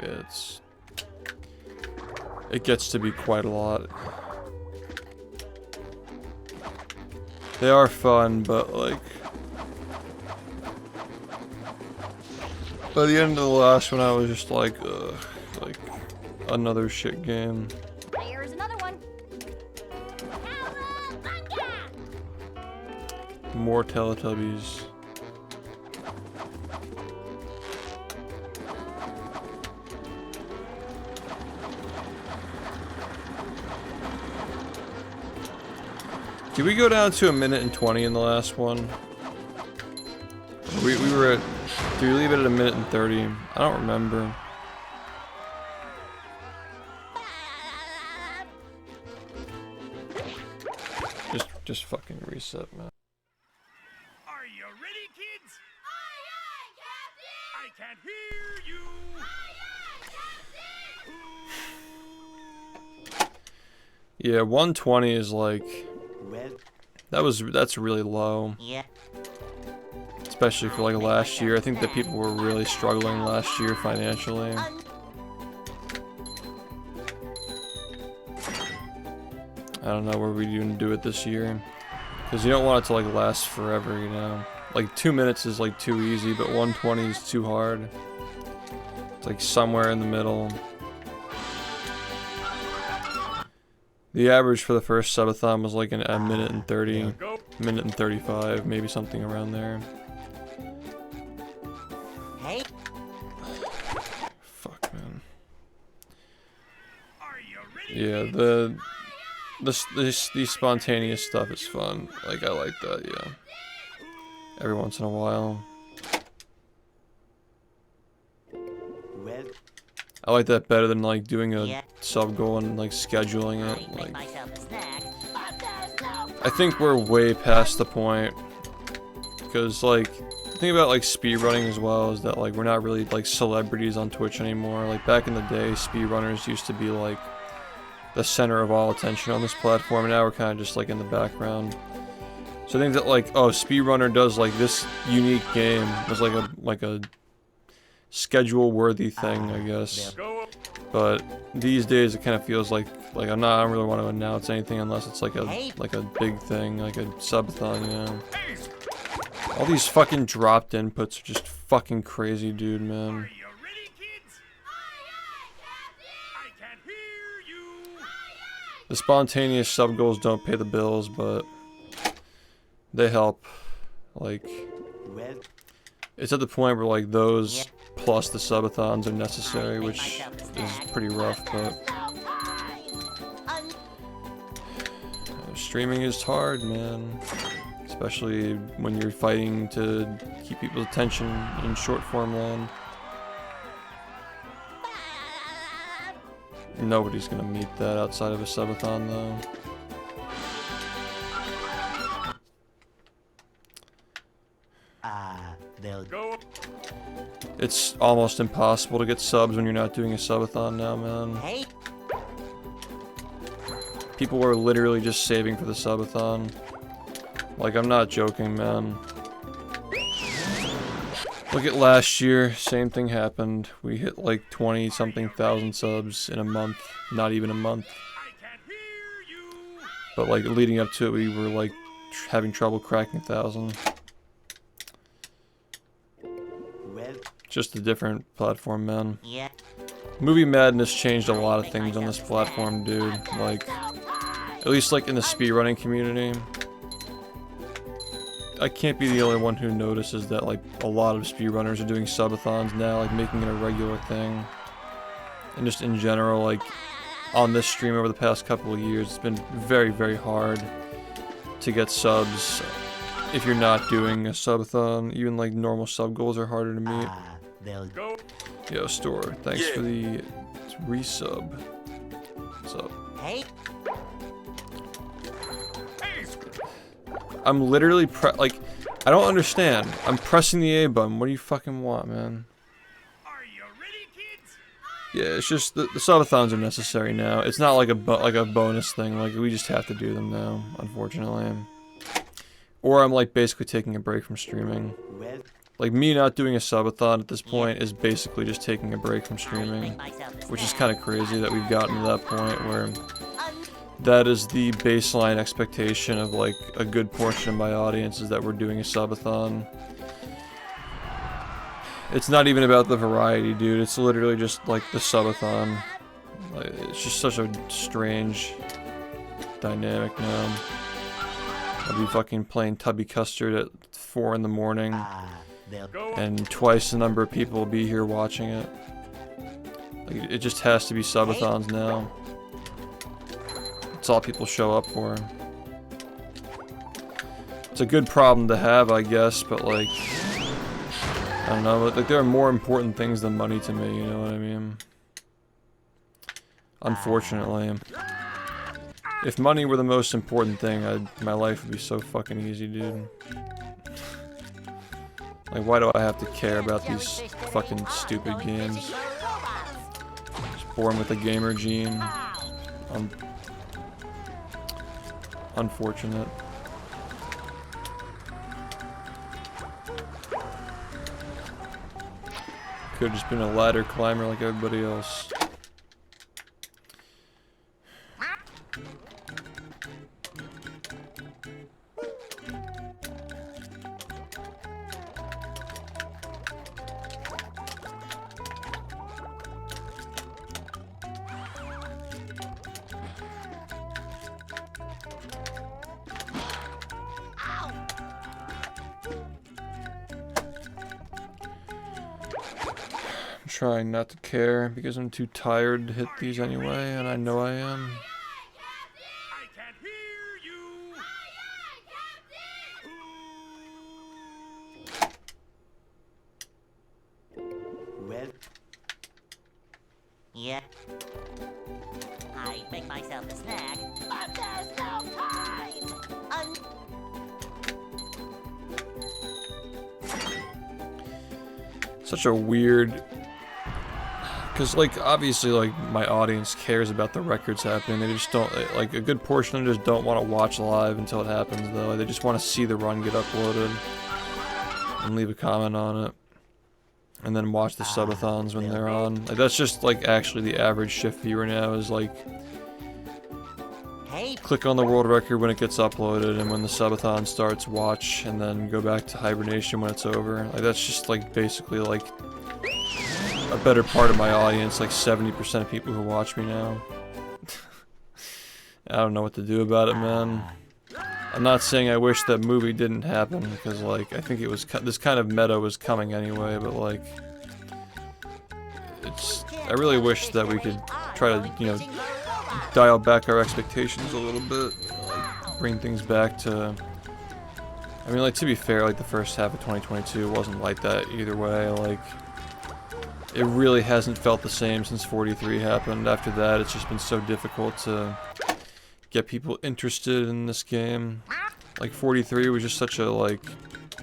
Yeah, it gets to be quite a lot. They are fun, but like by the end of the last one I was just like, ugh, like another shit game. There's another one. More Teletubbies. Did we go down to 1:20 in the last one? We were at... Did we leave it at 1:30? I don't remember. Just fucking reset, man. Are you ready, kids? Aye, aye, Captain! I can't hear you! Aye, aye, Captain! Yeah, 120 is like... Well, That's really low. Yeah. Especially for like last year. I think that people were really struggling last year financially. I don't know what we're gonna do it this year. Because you don't want it to like last forever, you know? Like 2 minutes is like too easy, but 120 is too hard. It's like somewhere in the middle. The average for the first subathon was like a 1:30, Go! 1:35, maybe something around there. Hey. Fuck, man. Are you ready? Yeah, the spontaneous stuff is fun. Like, I like that, yeah. Every once in a while. well, I like that better than like doing a Yeah. sub goal and like scheduling I it. make Like, myself a snack. But there's no I think we're way past the point. Because like, the thing about like speedrunning as well is that like we're not really like celebrities on Twitch anymore. Like back in the day, speedrunners used to be like the center of all attention on this platform, and now we're kind of just like in the background. So I think that like, oh, speedrunner does like this unique game was like a schedule worthy thing, I guess. Go! But these days it kind of feels like I don't really want to announce anything unless it's like a big thing, like a subathon, you know. Hey! All these fucking dropped inputs are just fucking crazy, dude, Are man. you ready, kids? I can't hear you! The spontaneous sub goals don't pay the bills, but they help. Like, well, it's at the point where like those plus the subathons are necessary, which is pretty rough, but streaming is hard, man. Especially when you're fighting to keep people's attention in short form land. Nobody's gonna meet that outside of a subathon, though. They'll Go. It's almost impossible to get subs when you're not doing a subathon now, man. Hey, People are literally just saving for the subathon. Like, I'm not joking, man. Look at last year, same thing happened. We hit like 20-something thousand subs in a month. Not even a month. I can't hear you. But like, leading up to it, we were like having trouble cracking 1,000. well, Just a different platform, man. yeah. Movie Madness changed a lot of things on this platform, dude. Like, at least like in the speedrunning community. I can't be the only one who notices that like a lot of speedrunners are doing subathons now, like making it a regular thing. And just in general, like on this stream over the past couple of years, it's been very, very hard to get subs if you're not doing a subathon. Even like normal sub goals are harder to meet. they'll Go. Yo, Store, thanks Yeah. for the resub. What's up? Hey, Hey. I'm literally like, I don't understand. I'm pressing the A button. What do you fucking want, man? Are you ready, kids? Yeah, it's just the subathons are necessary now. It's not like a bonus thing. Like, we just have to do them now, unfortunately. Or I'm like basically taking a break from streaming. well, Like, me not doing a subathon at this point is basically just taking a break from I streaming, make myself a which is snack. kind of crazy that we've gotten to that point where Un- that is the baseline expectation of like a good portion of my audience, is that we're doing a subathon. It's not even about the variety, dude. It's literally just like the subathon. Like, it's just such a strange dynamic now. I'll be fucking playing Tubby Custard at 4 in the morning, they'll Go. and twice the number of people will be here watching it. Like, it just has to be subathons now. It's all people show up for. It's a good problem to have, I guess, but like, I don't know, like there are more important things than money to me, you know what I mean? Unfortunately. If money were the most important thing, my life would be so fucking easy, dude. Like, why do I have to care about these fucking stupid games? Just born with a gamer gene. Unfortunate. Could've just been a ladder climber like everybody else. Trying not to care because I'm too tired to hit these anyway, and I know I am. I can't hear you. well, Yeah. I make myself a snack, but there's no time. Such a weird, because like obviously like my audience cares about the records happening. They just don't, like a good portion of them just don't want to watch live until it happens though. They just want to see the run get uploaded and leave a comment on it, and then watch the subathons when they're on. Like that's just like actually the average SHiFT viewer now is like Hey, click on the world record when it gets uploaded, and when the subathon starts, watch, and then go back to hibernation when it's over. Like that's just like basically like a better part of my audience, like 70% of people who watch me now. I don't know what to do about it, man. I'm not saying I wish that movie didn't happen, because like I think it was this kind of meta was coming anyway, but like I really wish that we could try to, you know, dial back our expectations a little bit. Like, bring things back to... I mean, like, to be fair, like, the first half of 2022 wasn't like that either way. Like, it really hasn't felt the same since 43 happened. After that, it's just been so difficult to get people interested in this game. Like, 43 was just such a, like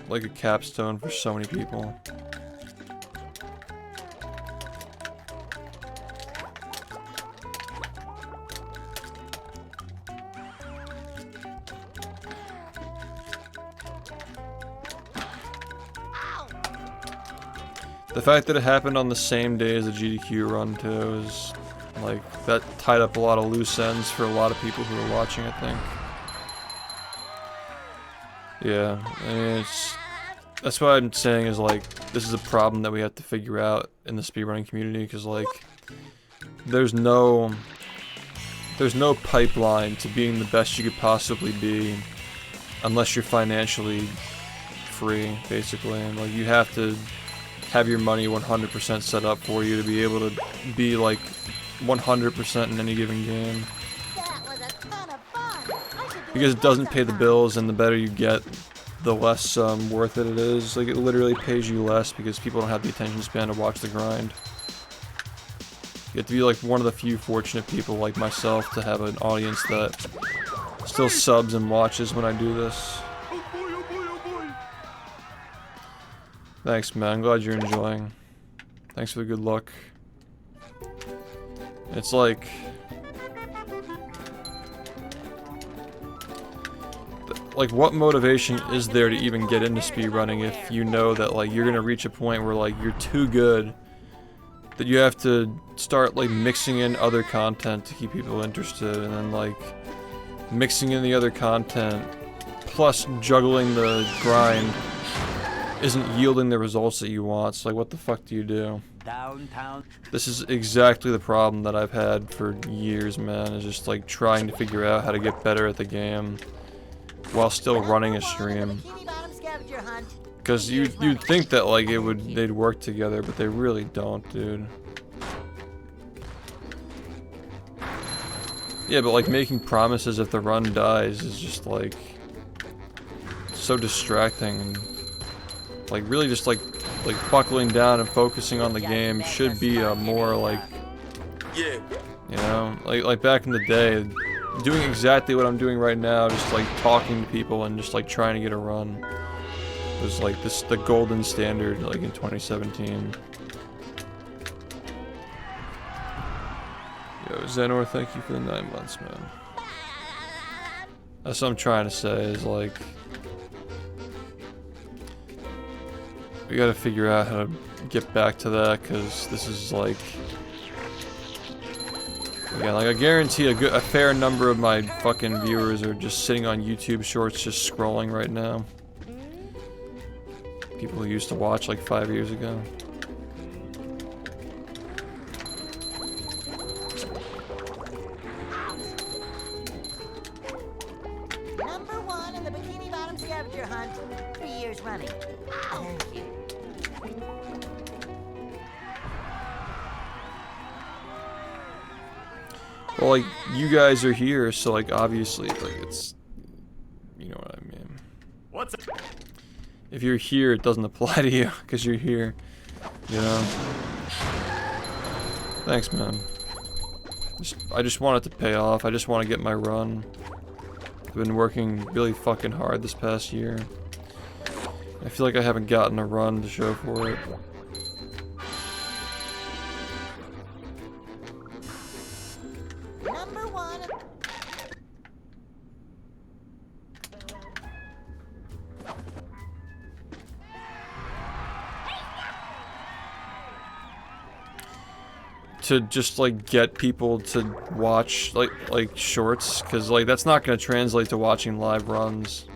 a capstone for so many people. The fact that it happened on the same day as the GDQ run too is like, that tied up a lot of loose ends for a lot of people who were watching, I think. Yeah, I mean, that's what I'm saying is like, this is a problem that we have to figure out in the speedrunning community, because like, there's no pipeline to being the best you could possibly be unless you're financially free, basically. And like, you have to have your money 100% set up for you to be able to be like 100% in any given game. That was a ton of fun. I should do Because it it doesn't more pay the sometime. bills, and the better you get, the less worth it is. Like, it literally pays you less because people don't have the attention span to watch the grind. You have to be like one of the few fortunate people like myself to have an audience that still subs and watches when I do this. Oh boy, oh boy, oh boy. Thanks, man. I'm glad you're enjoying. Thanks for the good luck. It's like... Like, what motivation is there to even get into speedrunning if you know that, like, you're gonna reach a point where, like, you're too good that you have to start, like, mixing in other content to keep people interested, and then, like, mixing in the other content plus juggling the grind isn't yielding the results that you want. So, like, what the fuck do you do? Downtown. This is exactly the problem that I've had for years, man, is just, like, trying to figure out how to get better at the game while still running a stream. Bikini Bottom scavenger hunt. Because you'd think that, like, they'd work together, but they really don't, dude. Yeah, but, like, making promises if the run dies is just, like, so distracting. And, like, really just, like buckling down and focusing on the game should be a more, like, Yeah. you know, like back in the day, doing exactly what I'm doing right now, just, like, talking to people and just, like, trying to get a run was, like, the golden standard, like, in 2017. Yo, Zenor, thank you for the 9 months, man. That's what I'm trying to say, is, like, we gotta figure out how to get back to that, because this is, like... Again, like, I guarantee a fair number of my fucking viewers are just sitting on YouTube shorts just scrolling right now. People who used to watch, like, 5 years ago. Number 1 in the Bikini Bottom scavenger hunt. 3 years running. Thank you. Well, like, you guys are here, so, like, obviously, like, it's... You know what I mean. What's up? If you're here, it doesn't apply to you, because you're here. You know? Thanks, man. I just want it to pay off. I just want to get my run. I've been working really fucking hard this past year. I feel like I haven't gotten a run to show for it. Number 1. To just, like, get people to watch like shorts, because, like, that's not gonna translate to watching live runs.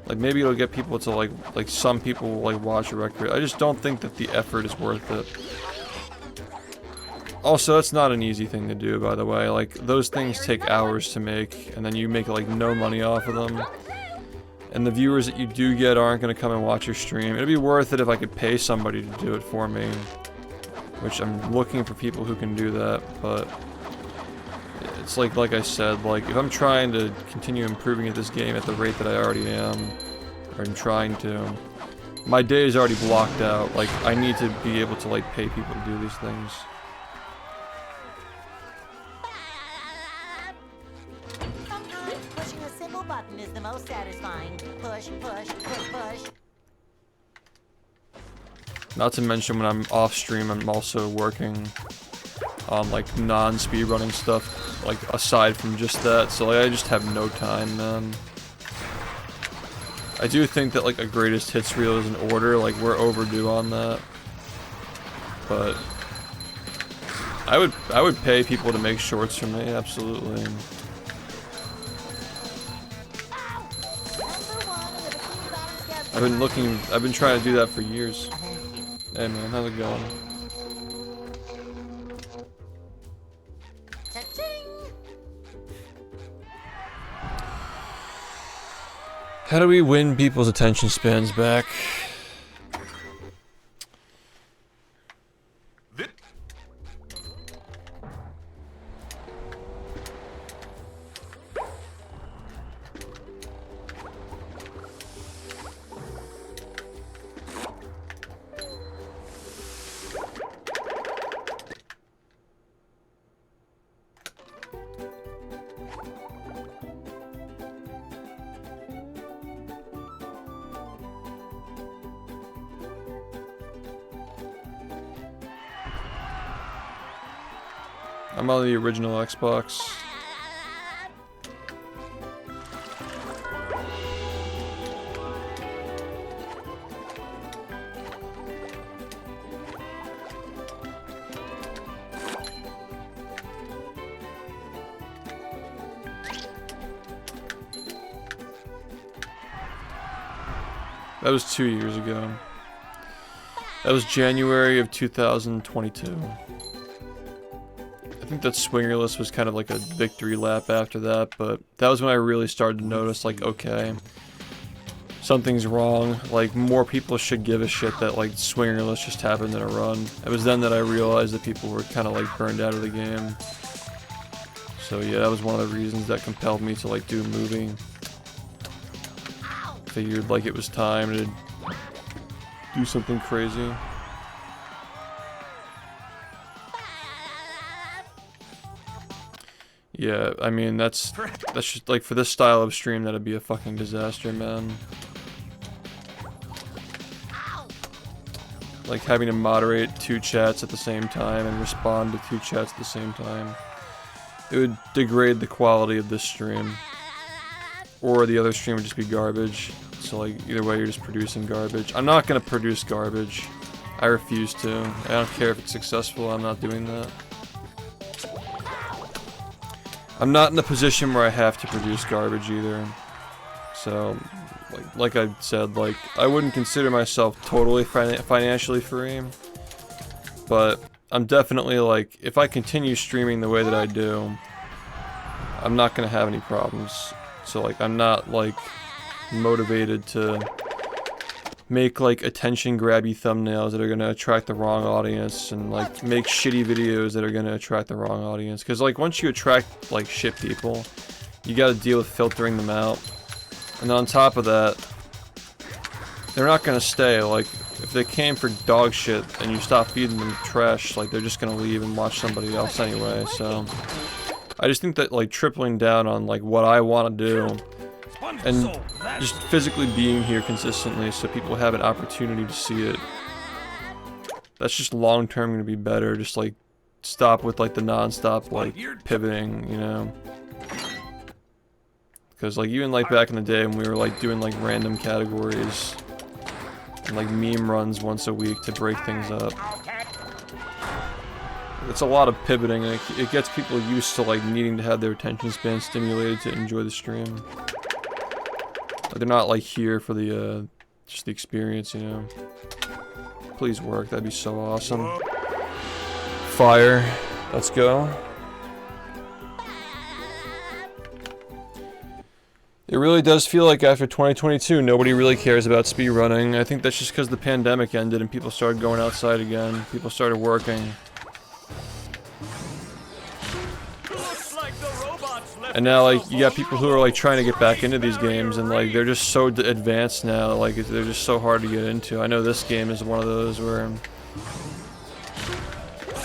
Like, maybe it'll get people to, like some people will, like, watch a record. I just don't think that the effort is worth it. Also, it's not an easy thing to do, by the way. Like, those things take hours to make, and then you make, like, no money off of them. And the viewers that you do get aren't gonna come and watch your stream. It'd be worth it if I could pay somebody to do it for me. Which I'm looking for people who can do that, but it's like I said, like if I'm trying to continue improving at this game at the rate that I already am, or I'm trying to, my day is already blocked out. Like I need to be able to like pay people to do these things. Sometimes pushing a simple button is the most satisfying. Push, push, push, push. Not to mention when I'm off stream, I'm also working on like non-speedrunning stuff, like aside from just that. So like I just have no time, man. I do think that like a greatest hits reel is in order. Like we're overdue on that, but I would pay people to make shorts for me, absolutely. I've been trying to do that for years. Hey man, how's it going? How do we win people's attention spans back? I'm on the original Xbox. That was 2 years ago. That was January of 2022. I think that Swingerless was kind of like a victory lap after that, but that was when I really started to notice, like, okay, something's wrong. Like, more people should give a shit that, like, Swingerless just happened in a run. It was then that I realized that people were kind of, like, burned out of the game. So, yeah, that was one of the reasons that compelled me to, like, do a movie. Figured, like, it was time to do something crazy. Yeah, I mean, that's just, like, for this style of stream, that'd be a fucking disaster, man. Like, having to moderate 2 chats at the same time and respond to 2 chats at the same time. It would degrade the quality of this stream. Or the other stream would just be garbage. So, like, either way, you're just producing garbage. I'm not gonna produce garbage. I refuse to. I don't care if it's successful, I'm not doing that. I'm not in a position where I have to produce garbage either. So, like I said, like, I wouldn't consider myself totally financially free. But I'm definitely, like, if I continue streaming the way that I do, I'm not gonna have any problems. So, like, I'm not, like, motivated to make, like, attention-grabby thumbnails that are gonna attract the wrong audience, and, like, make shitty videos that are gonna attract the wrong audience. Because, like, once you attract, like, shit people, you gotta deal with filtering them out. And on top of that, they're not gonna stay. Like, if they came for dog shit and you stop feeding them trash, like, they're just gonna leave and watch somebody else anyway, so... I just think that, like, tripling down on, like, what I want to do, and just physically being here consistently so people have an opportunity to see it, that's just long-term going to be better. Just, like, stop with, like, the non-stop, like, pivoting, you know? Because, like, even, like, back in the day when we were, like, doing, like, random categories and, like, meme runs once a week to break things up. It's a lot of pivoting, and it gets people used to, like, needing to have their attention span stimulated to enjoy the stream. Like, they're not, like, here for the, just the experience, you know? Please work, that'd be so awesome. Fire. Let's go. It really does feel like after 2022, nobody really cares about speedrunning. I think that's just because the pandemic ended and people started going outside again. People started working. Looks like the And now, like, you got people who are, like, trying to get back into these games, and, like, they're just so advanced now, like, they're just so hard to get into. I know this game is one of those where,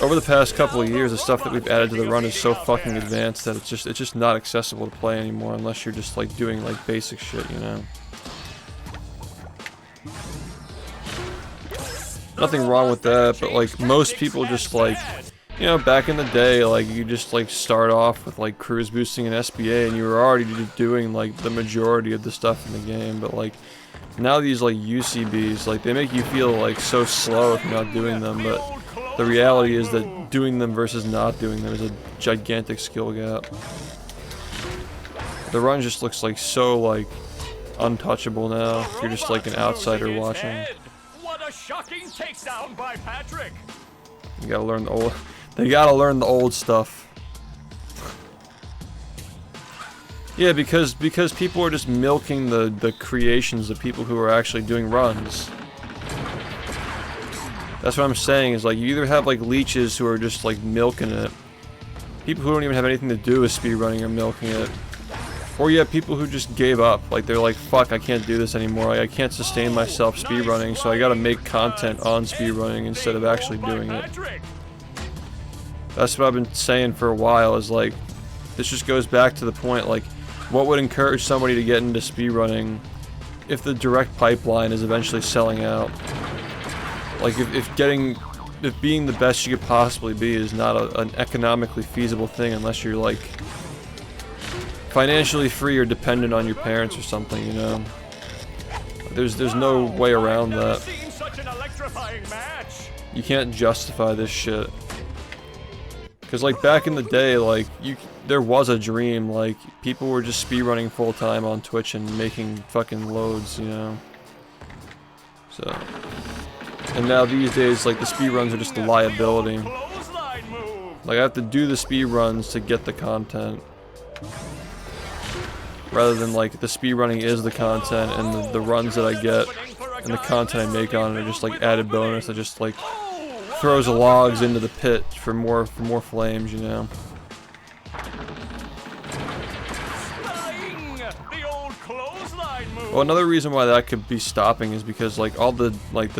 over the past couple of years, the stuff that we've added to the run is so fucking advanced that it's just not accessible to play anymore unless you're just, like, doing, like, basic shit, you know? Nothing wrong with that, but, like, most people just, like, you know, back in the day, like, you just, like, start off with, like, cruise boosting and SBA, and you were already doing, like, the majority of the stuff in the game, but, like, now these, like, UCBs, like, they make you feel, like, so slow if you're not doing them, but the reality is that doing them versus not doing them is a gigantic skill gap. The run just looks, like, so, like, untouchable now, if you're just, like, an outsider watching. What a shocking takedown by Patrick! You gotta learn the old... They gotta learn the old stuff. Yeah, because people are just milking the creations of people who are actually doing runs. That's what I'm saying, is like, you either have like leeches who are just like milking it. People who don't even have anything to do with speedrunning are milking it. Or you have people who just gave up. Like, they're like, fuck, I can't do this anymore. Like, I can't sustain myself speedrunning, so I gotta make content on speedrunning instead of actually doing it. That's what I've been saying for a while, is like, this just goes back to the point, like, what would encourage somebody to get into speedrunning if the direct pipeline is eventually selling out? Like, if being the best you could possibly be is not an economically feasible thing unless you're, like, financially free or dependent on your parents or something, you know? There's no way around that. You can't justify this shit. Cause like back in the day, like there was a dream, like people were just speedrunning full time on Twitch and making fucking loads, you know? So, and now these days, like the speedruns are just a liability. Like I have to do the speedruns to get the content. Rather than like the speedrunning is the content and the runs that I get and the content I make on it are just like added bonus that just like throws logs into the pit for more flames, you know. Well, another reason why that could be stopping is because like all the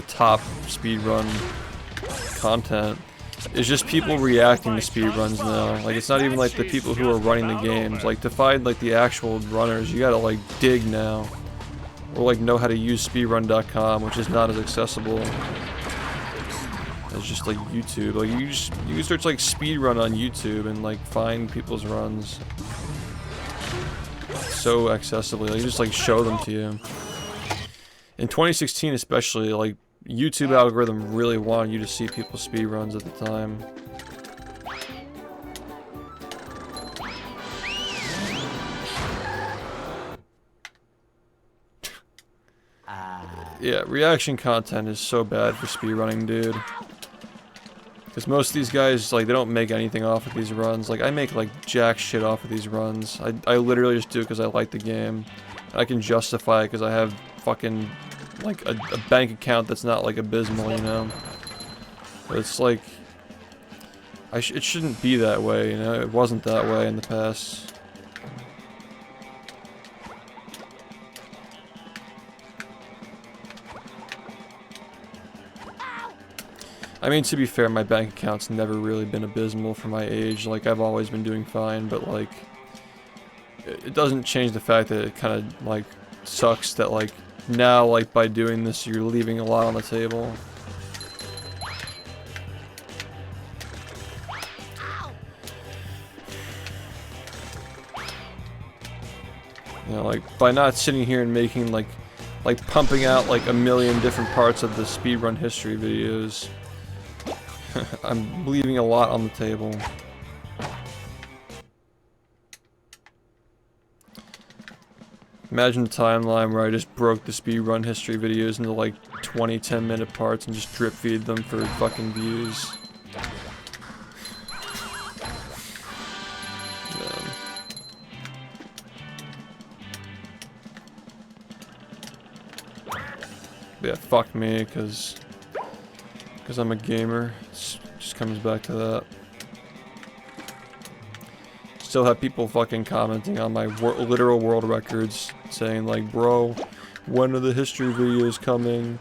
top speedrun content is just people reacting to speedruns now. Like it's not even like the people who are running the games. Like to find like the actual runners, you gotta like dig now, or like know how to use speedrun.com, which is not as accessible as just like YouTube. Like you can search like speedrun on YouTube and like find people's runs so accessibly. Like just like show them to you. In 2016 especially, like YouTube algorithm really wanted you to see people's speedruns at the time. Yeah, reaction content is so bad for speedrunning, dude. Because most of these guys, like, they don't make anything off of these runs. Like, I make, like, jack shit off of these runs. I literally just do it because I like the game. I can justify it because I have fucking, like, a bank account that's not, like, abysmal, you know? But it's, like... it shouldn't be that way, you know? It wasn't that way in the past. I mean, to be fair, my bank account's never really been abysmal for my age. Like, I've always been doing fine, but, like, it doesn't change the fact that it kind of, like, sucks that, like, now, like, by doing this, you're leaving a lot on the table. You know, like, by not sitting here and making, like pumping out, like, a million different parts of the speedrun history videos, I'm leaving a lot on the table. Imagine the timeline where I just broke the speedrun history videos into like 20 10-minute parts and just drip feed them for fucking views. Yeah, fuck me, because I'm a gamer. It just comes back to that. still have people fucking commenting on my literal world records, saying like, bro, when are the history videos coming?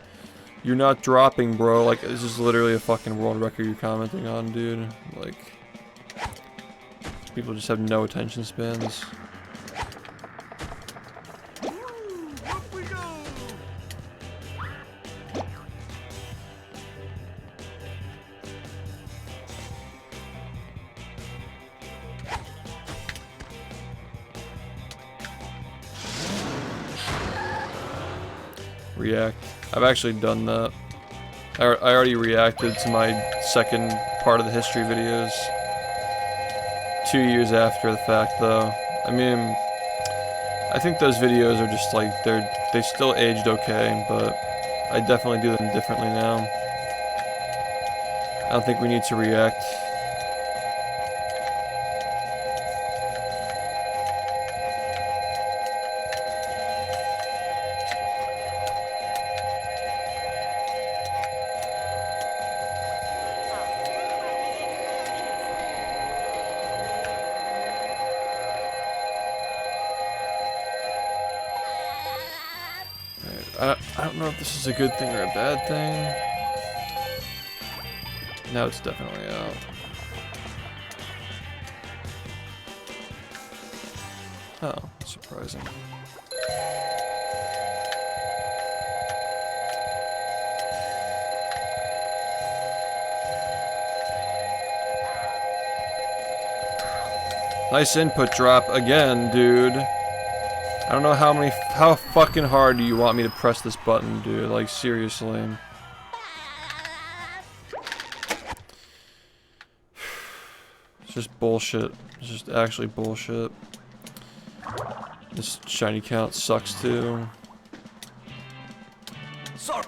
You're not dropping, bro. Like, this is literally a fucking world record you're commenting on, dude. Like, people just have no attention spans. Up we go. React. I've actually done that. I already reacted to my second part of the history videos 2 years after the fact, though. I mean, I think those videos are just like, they still aged okay, but I definitely do them differently now. I don't think we need to react. I don't know if this is a good thing or a bad thing. Now it's definitely out. Oh, surprising. Nice input drop again, dude. I don't know how fucking hard do you want me to press this button, dude? Like, seriously. It's just bullshit. It's just actually bullshit. This shiny count sucks too. Sorry.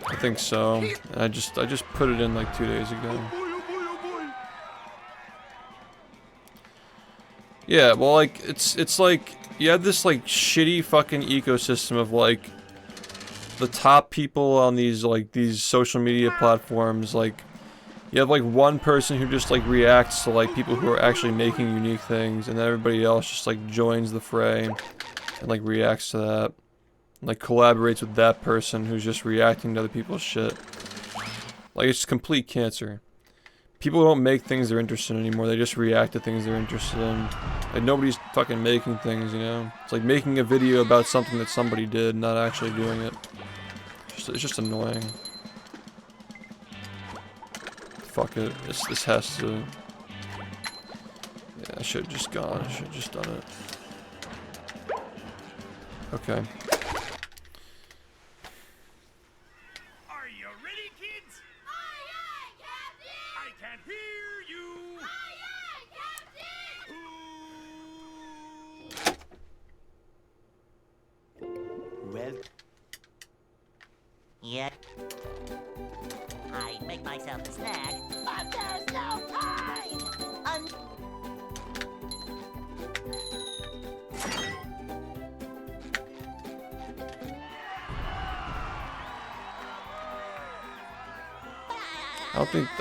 I think so. And I just put it in like 2 days ago. Yeah, well, like it's like you have this like shitty fucking ecosystem of like the top people on these social media platforms. Like you have like one person who just like reacts to like people who are actually making unique things, and then everybody else just like joins the fray and like reacts to that. Like collaborates with that person who's just reacting to other people's shit. Like it's complete cancer. People don't make things they're interested in anymore, they just react to things they're interested in. Like nobody's fucking making things, you know? It's like making a video about something that somebody did, not actually doing it. It's just annoying. Fuck it, this has to... Yeah, I should've just gone, I should've just done it. Okay. Are you ready, kids? Aye, aye, Captain! I can't hear you. Aye, aye, Captain! Well, Yeah. I'd make myself a snack, But there's no time!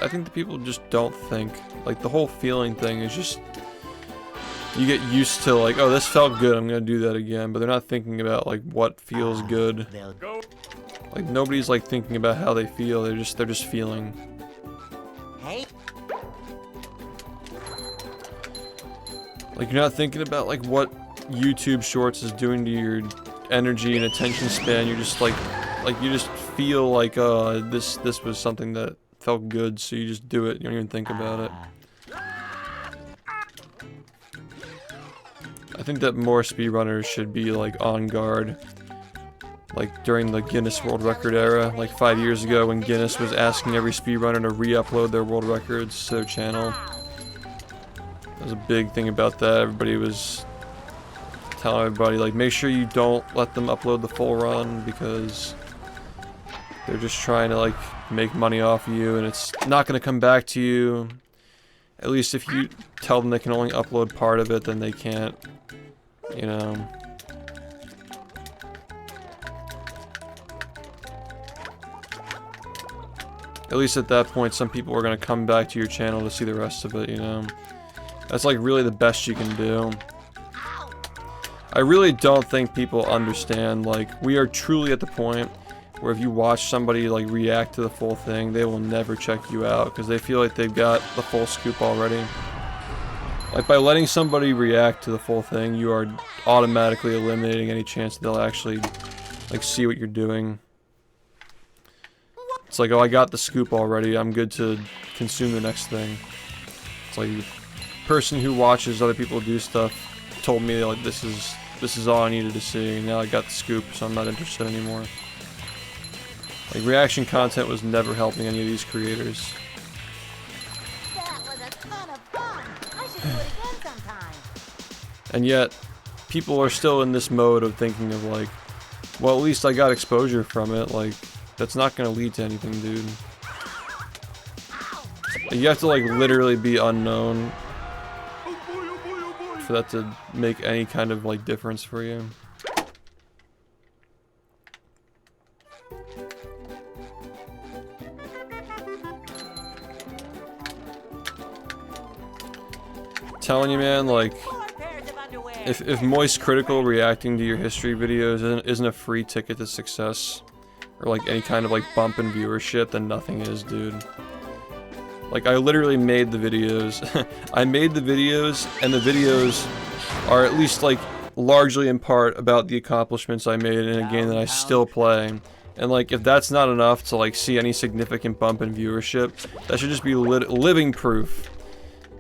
I think the people just don't think. Like the whole feeling thing is just you get used to like, oh, this felt good, I'm gonna do that again, but they're not thinking about like what feels good. they'll Go. Like nobody's like thinking about how they feel, they're just feeling. Hey, Like you're not thinking about like what YouTube Shorts is doing to your energy and attention span. You're just like you just feel like this was something that felt good, so you just do it. You don't even think about it. I think that more speedrunners should be like on guard. Like during the Guinness World Record era, like 5 years ago when Guinness was asking every speedrunner to re-upload their world records to their channel. That was a big thing about that. Everybody was telling everybody like, make sure you don't let them upload the full run because they're just trying to like make money off of you and it's not going to come back to you. At least if you tell them they can only upload part of it, then they can't, you know. at least at that point, some people are gonna come back to your channel to see the rest of it, you know? That's like really the best you can do. I really don't think people understand, like, we are truly at the point where if you watch somebody like react to the full thing, they will never check you out because they feel like they've got the full scoop already. Like, by letting somebody react to the full thing, you are automatically eliminating any chance that they'll actually, like, see what you're doing. It's like, oh, I got the scoop already, I'm good to consume the next thing. It's like, the person who watches other people do stuff told me, like, this is all I needed to see, and now I got the scoop, so I'm not interested anymore. Like, reaction content was never helping any of these creators. That was a ton of fun. I should do it again sometime. And yet, people are still in this mode of thinking of like, well, at least I got exposure from it. Like, that's not gonna lead to anything, dude. You have to like literally be unknown for that to make any kind of like difference for you. Telling you, man, like, if Moist Critical reacting to your history videos isn't a free ticket to success, or like any kind of like bump in viewership, then nothing is, dude. Like, I literally made the videos. I made the videos, and the videos are at least like largely in part about the accomplishments I made in a game that I still play. And like, if that's not enough to like see any significant bump in viewership, that should just be living proof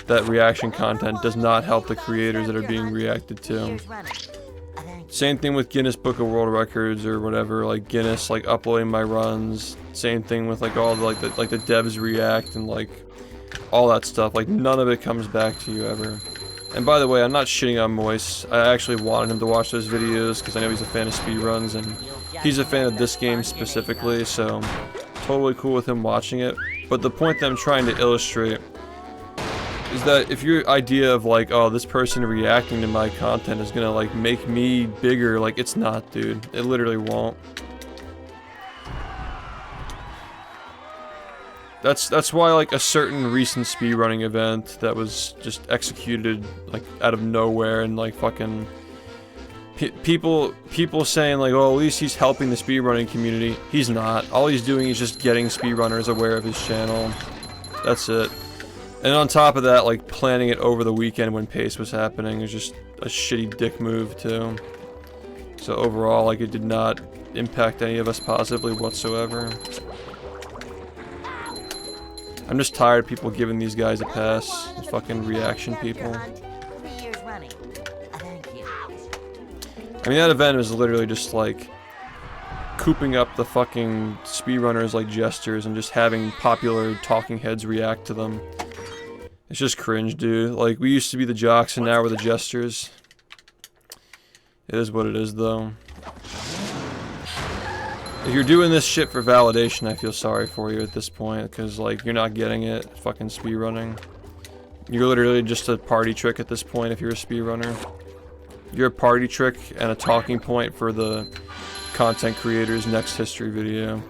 that reaction content does not help the creators that are being reacted to. Same thing with Guinness Book of World Records or whatever, like Guinness like uploading my runs. Same thing with like all the like the devs react and like all that stuff. Like, none of it comes back to you ever. And by the way, I'm not shitting on Moist. I actually wanted him to watch those videos because I know he's a fan of speedruns and he's a fan of this game specifically, so totally cool with him watching it. But the point that I'm trying to illustrate is that if your idea of like, oh, this person reacting to my content is gonna like make me bigger, like, it's not, dude. It literally won't. That's why like a certain recent speedrunning event that was just executed like out of nowhere and like fucking people saying like, oh, at least he's helping the speedrunning community. He's not. All he's doing is just getting speedrunners aware of his channel. That's it. And on top of that, like, planning it over the weekend when Pace was happening is just a shitty dick move, too. So overall, like, it did not impact any of us positively whatsoever. I'm just tired of people giving these guys a pass. These fucking reaction people. I mean, that event was literally just, like, cooping up the fucking speedrunners like jesters and just having popular talking heads react to them. It's just cringe, dude. Like, we used to be the jocks and now we're the jesters. It is what it is, though. If you're doing this shit for validation, I feel sorry for you at this point, because, like, you're not getting it. Fucking speedrunning. You're literally just a party trick at this point if you're a speedrunner. You're a party trick and a talking point for the content creator's next history video.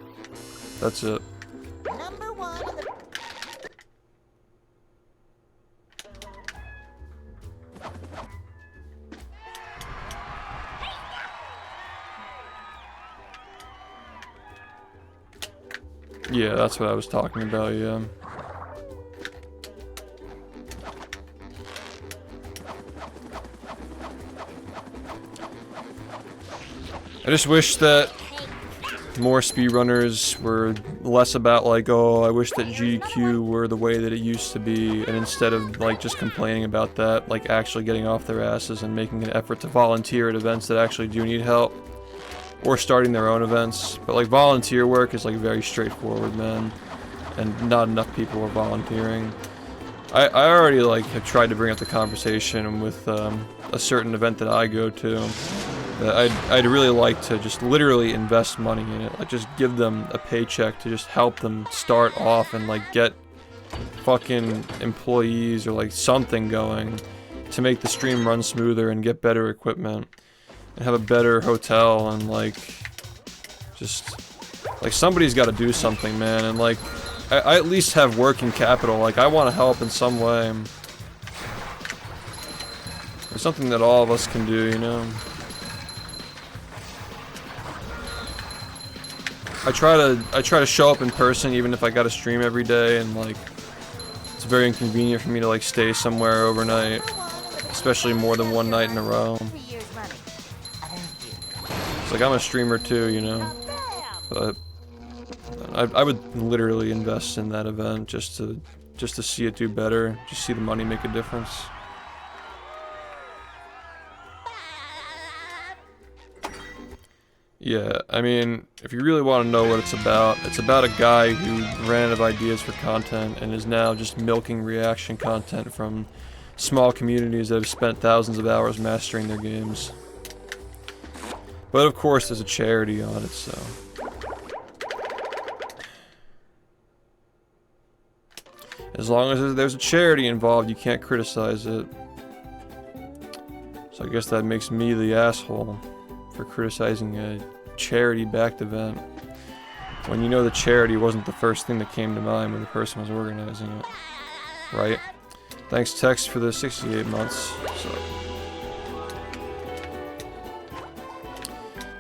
That's it. Yeah, that's what I was talking about, yeah. I just wish that more speedrunners were less about like, oh, I wish that GQ were the way that it used to be, and instead of like just complaining about that, like actually getting off their asses and making an effort to volunteer at events that actually do need help. Or starting their own events. But like, volunteer work is like very straightforward, man. And not enough people are volunteering. I already like have tried to bring up the conversation with a certain event that I go to. I'd really like to just literally invest money in it. Like, just give them a paycheck to just help them start off and like get fucking employees or like something going to make the stream run smoother and get better equipment. And have a better hotel and like, just, like, somebody's got to do something, man. And like, I at least have working capital. Like, I want to help in some way. It's something that all of us can do, you know? I try to show up in person even if I gotta stream every day, and like it's very inconvenient for me to like stay somewhere overnight, especially more than one night in a row. It's like I'm a streamer too, you know, but I would literally invest in that event just to see it do better, just see the money make a difference. Yeah, I mean, if you really want to know what it's about a guy who ran out of ideas for content and is now just milking reaction content from small communities that have spent thousands of hours mastering their games. But of course, there's a charity on it, so... As long as there's a charity involved, you can't criticize it. So I guess that makes me the asshole for criticizing a charity-backed event when you know the charity wasn't the first thing that came to mind when the person was organizing it, right? Thanks Tex for the 68 months. So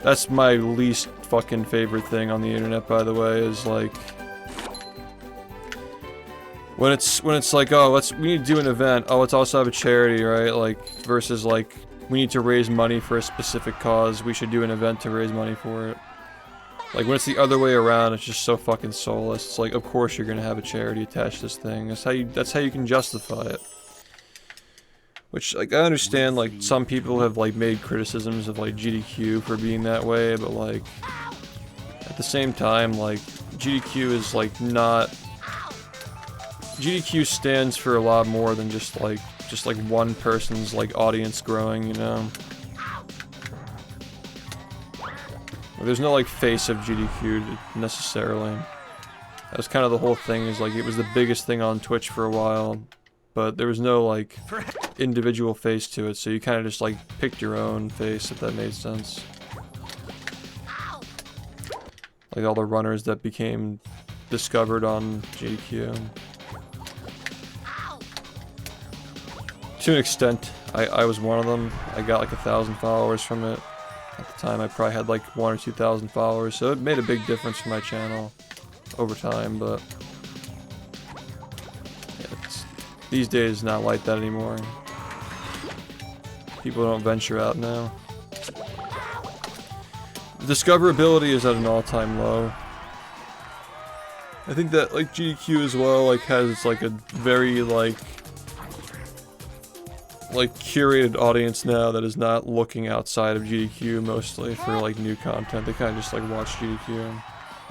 that's my least fucking favorite thing on the internet, by the way, is like when it's like, oh, we need to do an event, oh, let's also have a charity, right? Like versus like, we need to raise money for a specific cause, we should do an event to raise money for it. Like, when it's the other way around, it's just so fucking soulless. It's like, of course you're gonna have a charity attached to this thing. That's how you can justify it. Which, like, I understand, like, some people have, like, made criticisms of, like, GDQ for being that way, but, like, at the same time, like, GDQ is, like, not... GDQ stands for a lot more than just like one person's like audience growing, you know. There's no like face of GDQ necessarily. That was kind of the whole thing, is like it was the biggest thing on Twitch for a while, but there was no like individual face to it, so you kind of just like picked your own face, if that made sense. Like all the runners that became discovered on GDQ. To an extent, I was one of them. I got like 1,000 followers from it. At the time, I probably had like 1,000 or 2,000 followers, so it made a big difference for my channel over time, but yeah, these days it's not like that anymore. People don't venture out now. The discoverability is at an all-time low. I think that like GDQ as well like has like a very like curated audience now that is not looking outside of GDQ mostly for like new content. They kind of just like watch GDQ,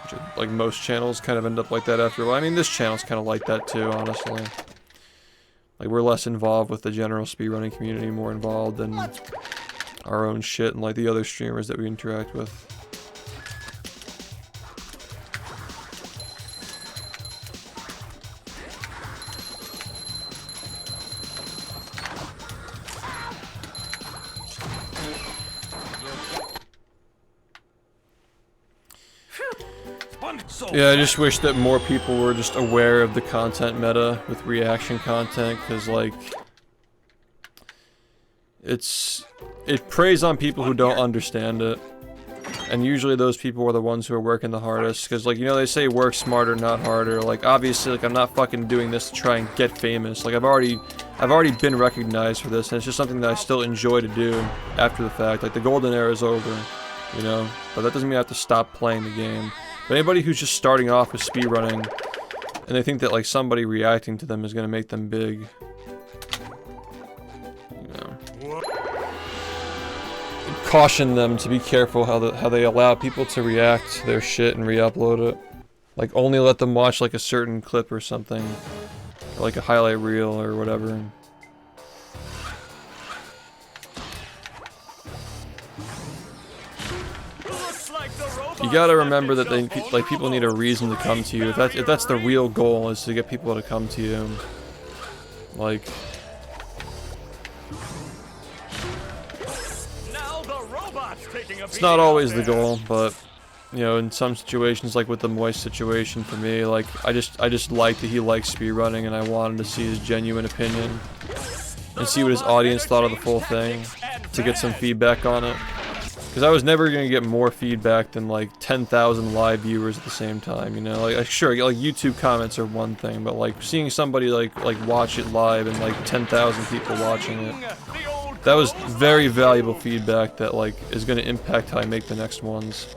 which, like most channels kind of end up like that after a while. I mean, this channel's kind of like that too, honestly. Like we're less involved with the general speedrunning community, more involved in our own shit and like the other streamers that we interact with. Yeah, I just wish that more people were just aware of the content meta with reaction content, because like it preys on people who don't understand it, and usually those people are the ones who are working the hardest, because like, you know, they say work smarter, not harder. Like obviously, like I'm not fucking doing this to try and get famous. Like I've already been recognized for this, and it's just something that I still enjoy to do after the fact. Like the golden era is over, you know, but that doesn't mean I have to stop playing the game. But anybody who's just starting off with speedrunning, and they think that like somebody reacting to them is gonna make them big, you know, caution them to be careful how they allow people to react to their shit and re-upload it. Like only let them watch like a certain clip or something, or like a highlight reel or whatever. You gotta remember that like people need a reason to come to you. If that's the real goal, is to get people to come to you. Like, it's not always the goal, but you know, in some situations, like with the Moist situation for me, like I just liked that he likes speedrunning, and I wanted to see his genuine opinion and see what his audience thought of the full thing to get some feedback on it. Because I was never gonna get more feedback than like 10,000 live viewers at the same time, you know. Like sure, like YouTube comments are one thing, but like seeing somebody like watch it live and like 10,000 people watching it, that was very valuable feedback that like is gonna impact how I make the next ones.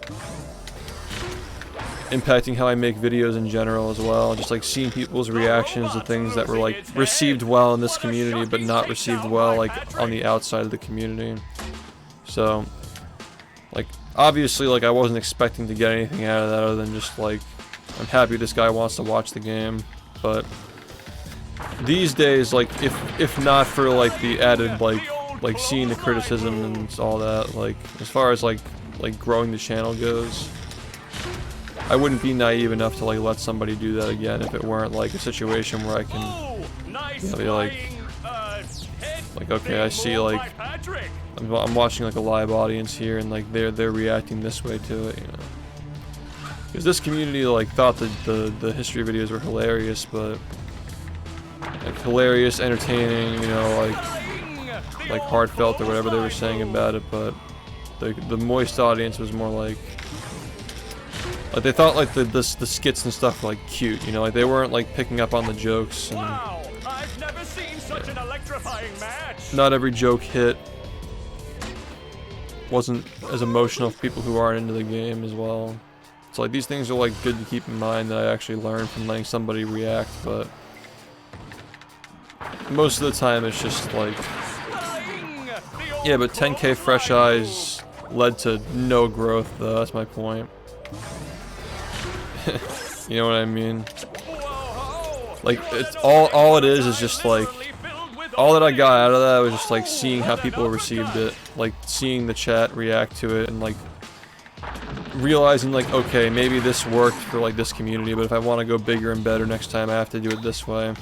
Impacting how I make videos in general as well. Just like seeing people's reactions to things that were like received well in this community, but not received well like on the outside of the community. So. Like, obviously, like, I wasn't expecting to get anything out of that other than just, like, I'm happy this guy wants to watch the game, but these days, like, if not for, like, the added, like seeing the criticism and all that, like, as far as, like growing the channel goes, I wouldn't be naive enough to, like, let somebody do that again if it weren't, like, a situation where I can, you know, be like, okay, I see, like, I'm watching like a live audience here, and like they're reacting this way to it, you know. Because this community like thought that the history videos were hilarious, but like hilarious, entertaining, you know, like heartfelt or whatever they were saying about it. But the Moist audience was more like they thought like the skits and stuff were like cute, you know, like they weren't like picking up on the jokes. And, wow, I've never seen such an electrifying match. Not every joke hit. Wasn't as emotional for people who aren't into the game as well. So like these things are like good to keep in mind that I actually learned from letting somebody react, but most of the time it's just like, yeah, but 10K fresh eyes led to no growth though, that's my point. You know what I mean? Like it's all it is just like, all that I got out of that was just like seeing how people received it, like seeing the chat react to it, and like realizing like, okay, maybe this worked for like this community, but if I want to go bigger and better next time, I have to do it this way.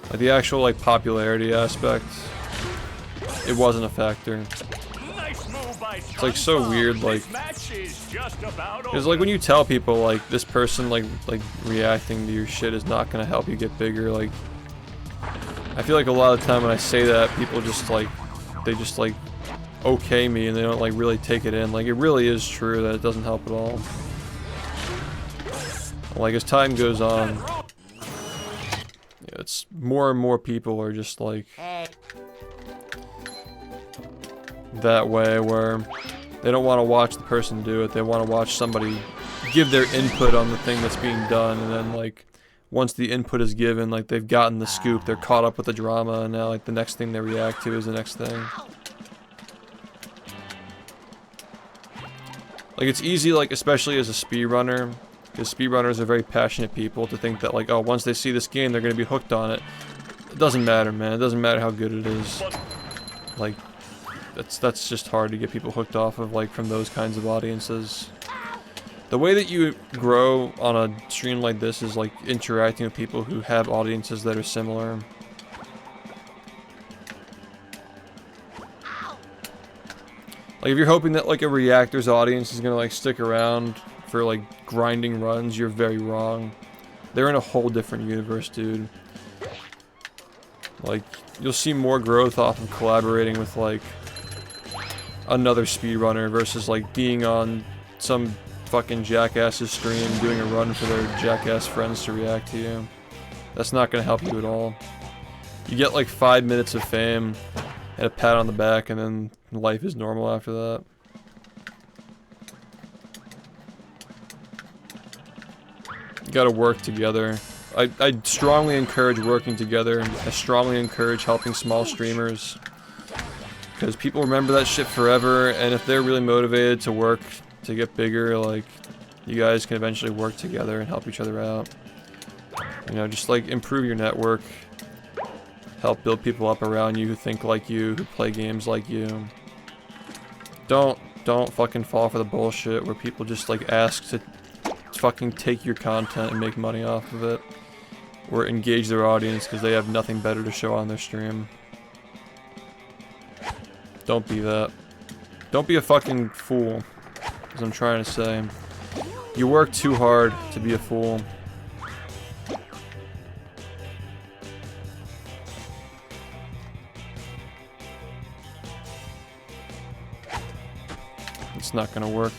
Like the actual like popularity aspect, it wasn't a factor. It's like so weird, like, because like when you tell people like this person like reacting to your shit is not gonna help you get bigger, like I feel like a lot of the time when I say that, people just like, they just like okay me and they don't like really take it in. Like it really is true that it doesn't help at all. Like as time goes on, yeah, it's more and more people are just like that way, where they don't want to watch the person do it. They want to watch somebody give their input on the thing that's being done, and then like once the input is given, like they've gotten the scoop, they're caught up with the drama, and now like the next thing they react to is the next thing. Like it's easy, like especially as a speedrunner, because speedrunners are very passionate people, to think that like, oh, once they see this game, they're gonna be hooked on it. It doesn't matter, man. It doesn't matter how good it is. Like that's just hard to get people hooked off of, like from those kinds of audiences. The way that you grow on a stream like this is like interacting with people who have audiences that are similar. Like if you're hoping that like a reactor's audience is gonna like stick around for like grinding runs, you're very wrong. They're in a whole different universe, dude. Like you'll see more growth off of collaborating with like another speedrunner versus like being on some fucking jackass's stream doing a run for their jackass friends to react to you. That's not gonna help you at all. You get like 5 minutes of fame and a pat on the back, and then life is normal after that. You gotta work together. I strongly encourage working together, and I strongly encourage helping small streamers, because people remember that shit forever, and if they're really motivated to work to get bigger, like, you guys can eventually work together and help each other out. You know, just like improve your network, help build people up around you who think like you, who play games like you. Don't fucking fall for the bullshit where people just like ask to fucking take your content and make money off of it, or engage their audience because they have nothing better to show on their stream. Don't be that. Don't be a fucking fool, as I'm trying to say. You work too hard to be a fool. It's not gonna work.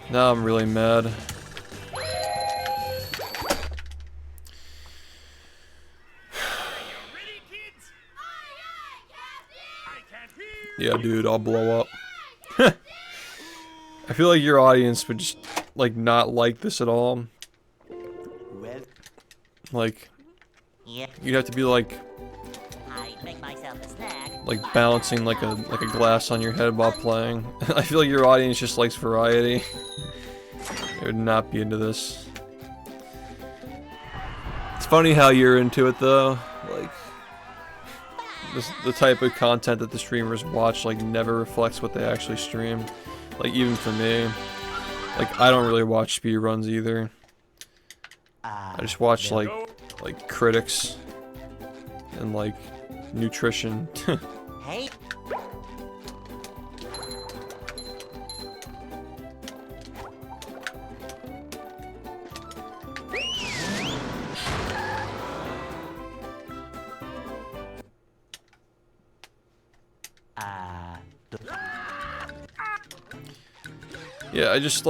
Now I'm really mad. Yeah, dude, I'll blow up. I feel like your audience would just, like, not like this at all. Well, Like, Yeah. you'd have to be like Make myself a snack. balancing like a glass on your head while playing. I feel like your audience just likes variety. They would not be into this. It's funny how you're into it though. Like, the type of content that the streamers watch like never reflects what they actually stream. Like even for me, like I don't really watch speedruns either. I just watch like critics and like nutrition. Hey. Yeah, I just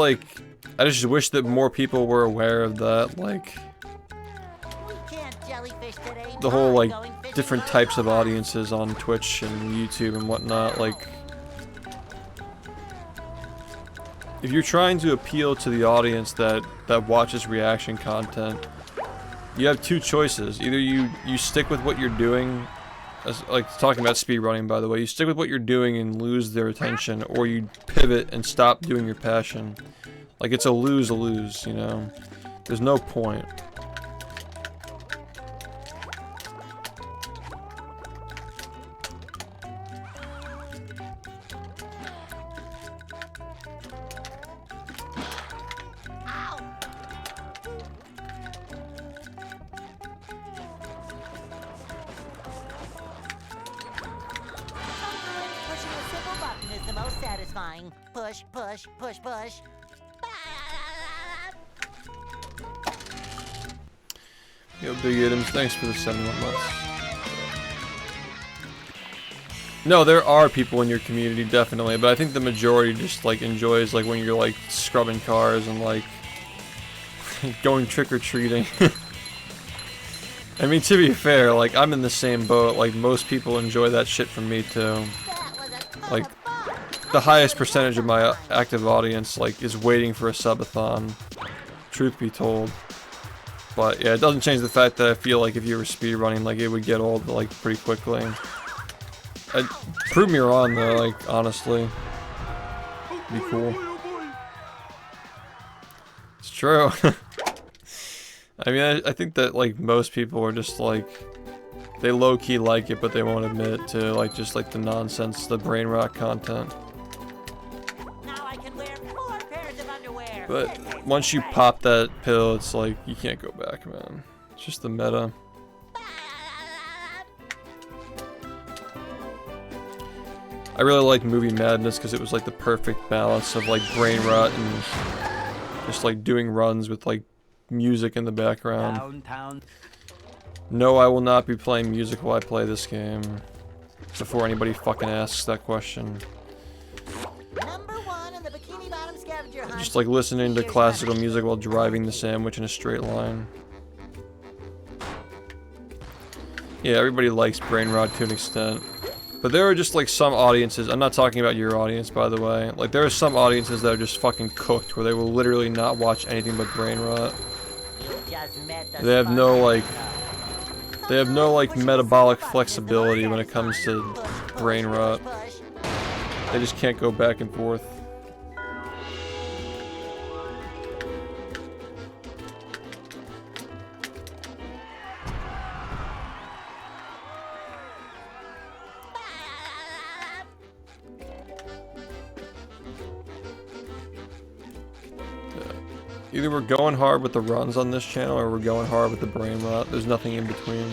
wish that more people were aware of that, like We can't jellyfish today. the whole like Going fishing different on types of the farm. audiences on Twitch and YouTube and whatnot. Like, if you're trying to appeal to the audience that watches reaction content, you have two choices. Either you stick with what you're doing, as, like talking about speedrunning by the way, you stick with what you're doing and lose their attention, or you pivot and stop doing your passion. Like, it's a lose-lose, you know? There's no point. Pushing a simple button is the most satisfying. Push, push, push, push. Yo, Big Adams, thanks for the 71 months. No, there are people in your community, definitely, but I think the majority just, like, enjoys, like, when you're, like, scrubbing cars and, like, going trick-or-treating. I mean, to be fair, like, I'm in the same boat. Like, most people enjoy that shit from me, too. Like, the highest percentage of my active audience, like, is waiting for a subathon, truth be told. But, yeah, it doesn't change the fact that I feel like if you were speedrunning, like, it would get old, like, pretty quickly. Prove me wrong, though, like, honestly. Be cool. It's true. I mean, I think that, like, most people are just, like, they low-key like it, but they won't admit it to, like, just, like, the nonsense, the brain rot content. Now I can wear 4 pairs of underwear. But once you pop that pill, it's like, you can't go back, man. It's just the meta. I really liked Movie Madness because it was, like, the perfect balance of, like, brain rot and just, like, doing runs with, like, music in the background. downtown. No, I will not be playing music while I play this game. Before anybody fucking asks that question. Number 1 in the Bikini Bottom scavenger hunt. Just like listening to classical music while driving the sandwich in a straight line. Yeah, everybody likes brain rot to an extent. But there are just like some audiences, I'm not talking about your audience by the way, like there are some audiences that are just fucking cooked where they will literally not watch anything but brain rot. They have no like metabolic flexibility when it comes to brain rot. They just can't go back and forth. Either we're going hard with the runs on this channel or we're going hard with the brain rot. There's nothing in between.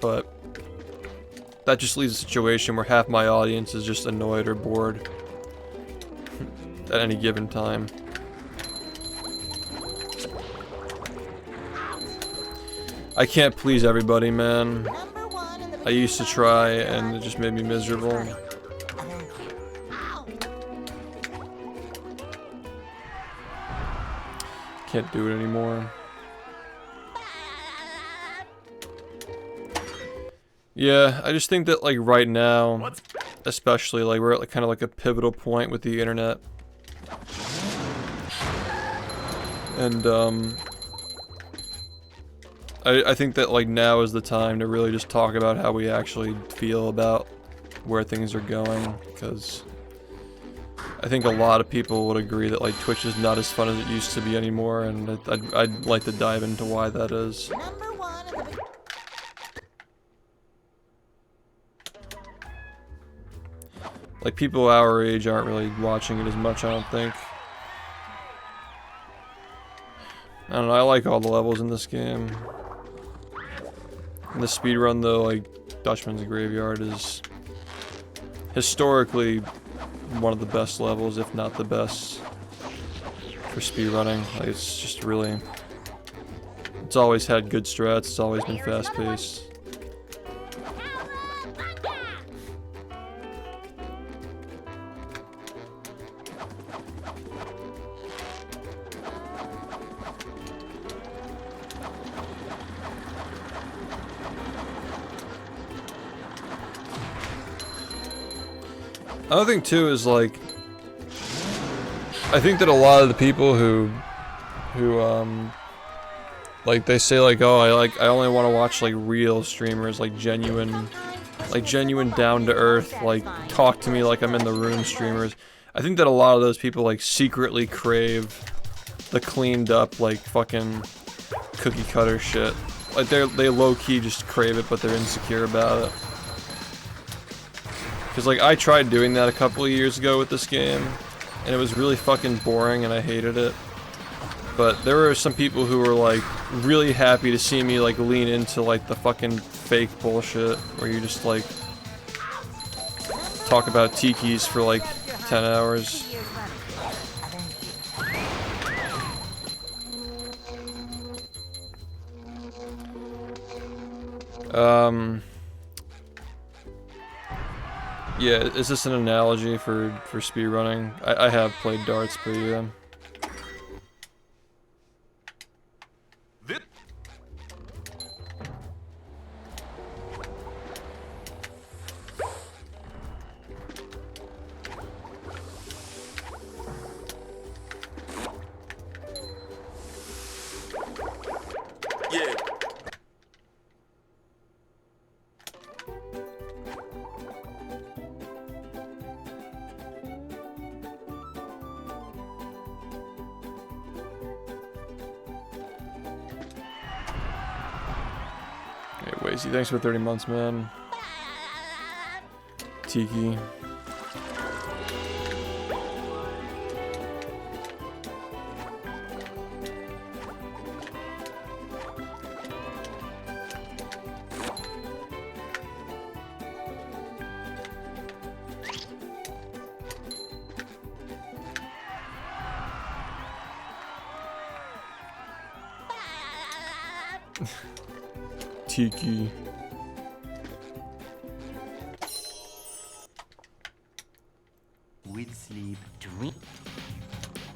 but that just leaves a situation where half my audience is just annoyed or bored at any given time. I can't please everybody, man. Number 1 in the I used to try, and it just made me miserable. Can't do it anymore. Yeah, I just think that, like, right now, especially, like, we're at like, kind of like a pivotal point with the internet. And I think that, like, now is the time to really just talk about how we actually feel about where things are going, because I think a lot of people would agree that, like, Twitch is not as fun as it used to be anymore, and I'd like to dive into why that is. Number 1 in the Like, people our age aren't really watching it as much, I don't think. I don't know, I like all the levels in this game. And the speedrun, though, like, Dutchman's Graveyard is historically one of the best levels, if not the best, for speedrunning. Like, it's just really... It's always had good strats, it's always been fast-paced. Another thing too is, like, I think that a lot of the people who like, they say, like, oh, I only want to watch, like, real streamers, like genuine down to earth, like, talk to me like I'm in the room streamers. I think that a lot of those people, like, secretly crave the cleaned up, like, fucking cookie cutter shit. Like, they low-key just crave it, but they're insecure about it. Because, like, I tried doing that a couple of years ago with this game, and it was really fucking boring and I hated it. But there were some people who were, like, really happy to see me, like, lean into, like, the fucking fake bullshit, where you just, like, talk about tikis for, like, 10 hours. Yeah, is this an analogy for speedrunning? I have played darts, but yeah. Yeah. Hey, Wazy, thanks for 30 months, man. Tiki. Tiki. With sleep. dream.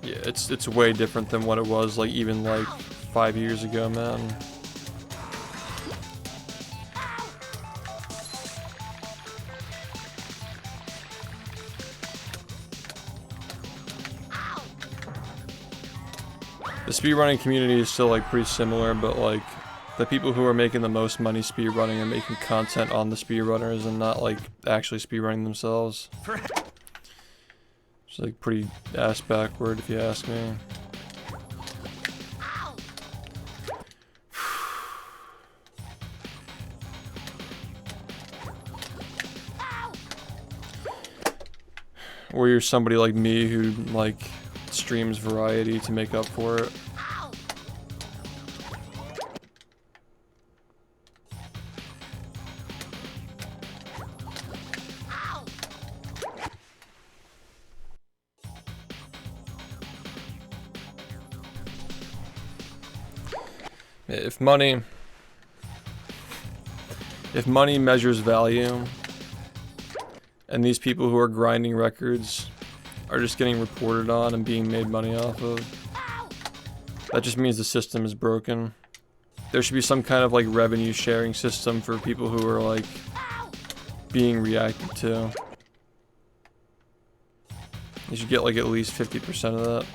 Yeah, it's way different than what it was, like, even, like, 5 years ago, man. The speedrunning community is still, like, pretty similar, but, like, the people who are making the most money speedrunning are making content on the speedrunners and not, like, actually speedrunning themselves. It's, like, pretty ass backward, if you ask me. Or you're somebody like me who, like, streams variety to make up for it. If money measures value, and these people who are grinding records are just getting reported on and being made money off of, that just means the system is broken. There should be some kind of like revenue sharing system for people who are like being reacted to. You should get like at least 50% of that.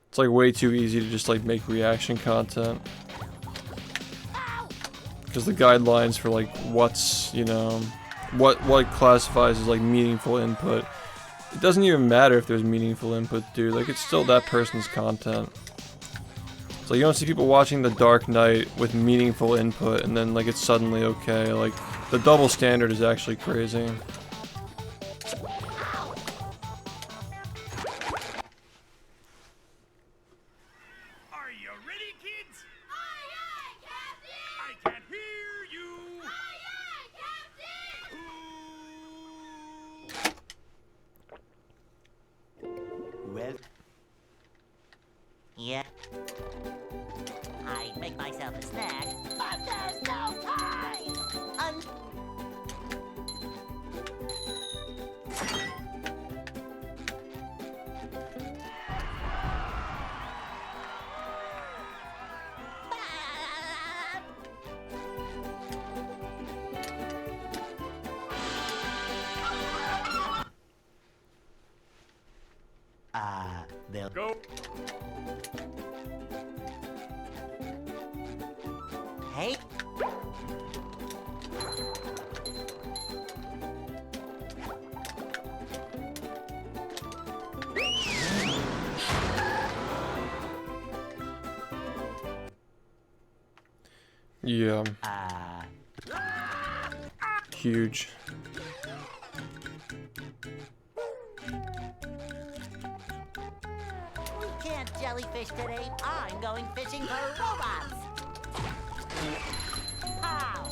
It's like way too easy to just like make reaction content. Because the guidelines for like what's, you know, what classifies as like meaningful input. It doesn't even matter if there's meaningful input, dude. Like it's still that person's content. So you don't see people watching The Dark Knight with meaningful input and then like it's suddenly okay. Like the double standard is actually crazy. Are you ready, kids? Aye, aye, Captain! I can't hear you! Aye, aye, Captain! Well, Yeah. I make myself a snack, but there's no time! they'll Go! Hey? Yeah. Huge. We can't jellyfish today. I'm going fishing for robots. Pow!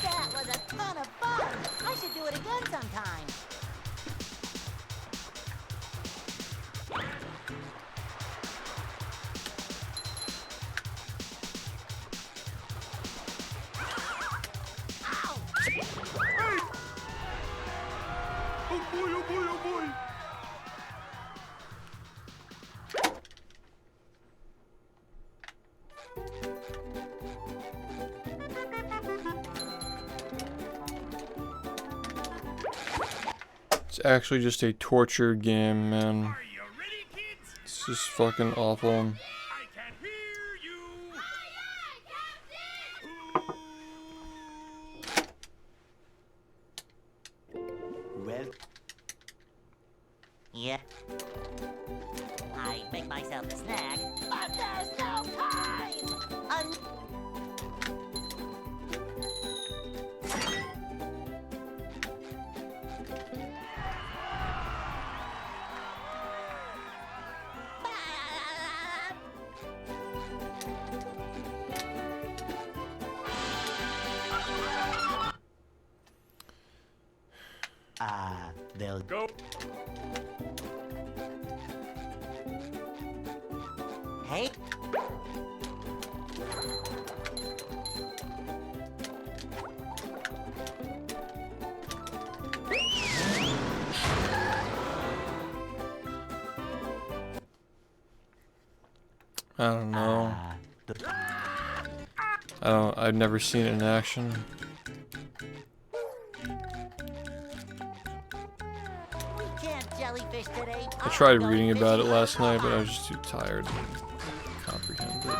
That was a ton of fun. I should do it again sometime. Ow! Oh boy, oh boy, oh boy! It's actually just a torture game, man. Are you ready, kids? It's just fucking awful. I can't hear you! well, Yeah. I make myself a snack, but there's no time! They'll Go. Hey, I don't know. I've never seen it in action. we can't jellyfish today. I tried reading about it last night, but I was just too tired to comprehend it.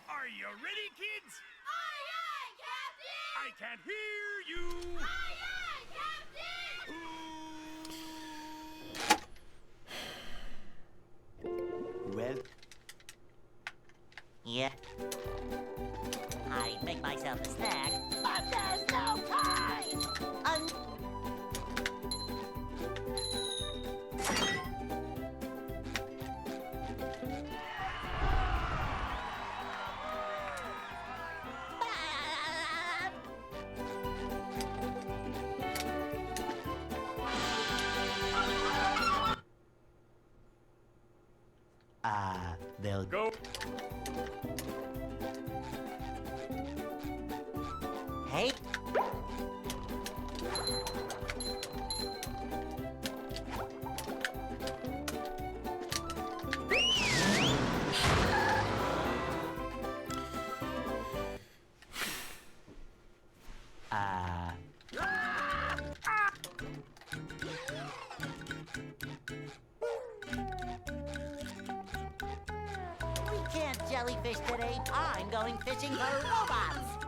Are you ready, kids? Aye, aye, Captain! I can't hear you! Aye, aye, Captain! well. Yeah. I'd make myself a snack, but there's no time! They'll Go. Hey, we can't jellyfish today. I'm going fishing for robots.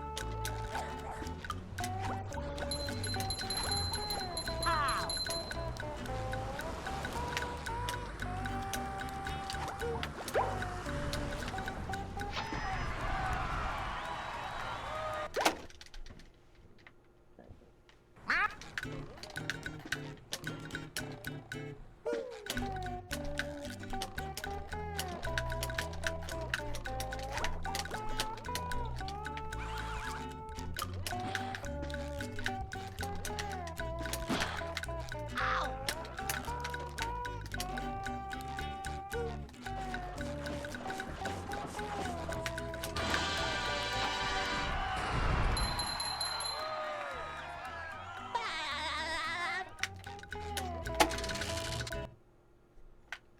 Ow!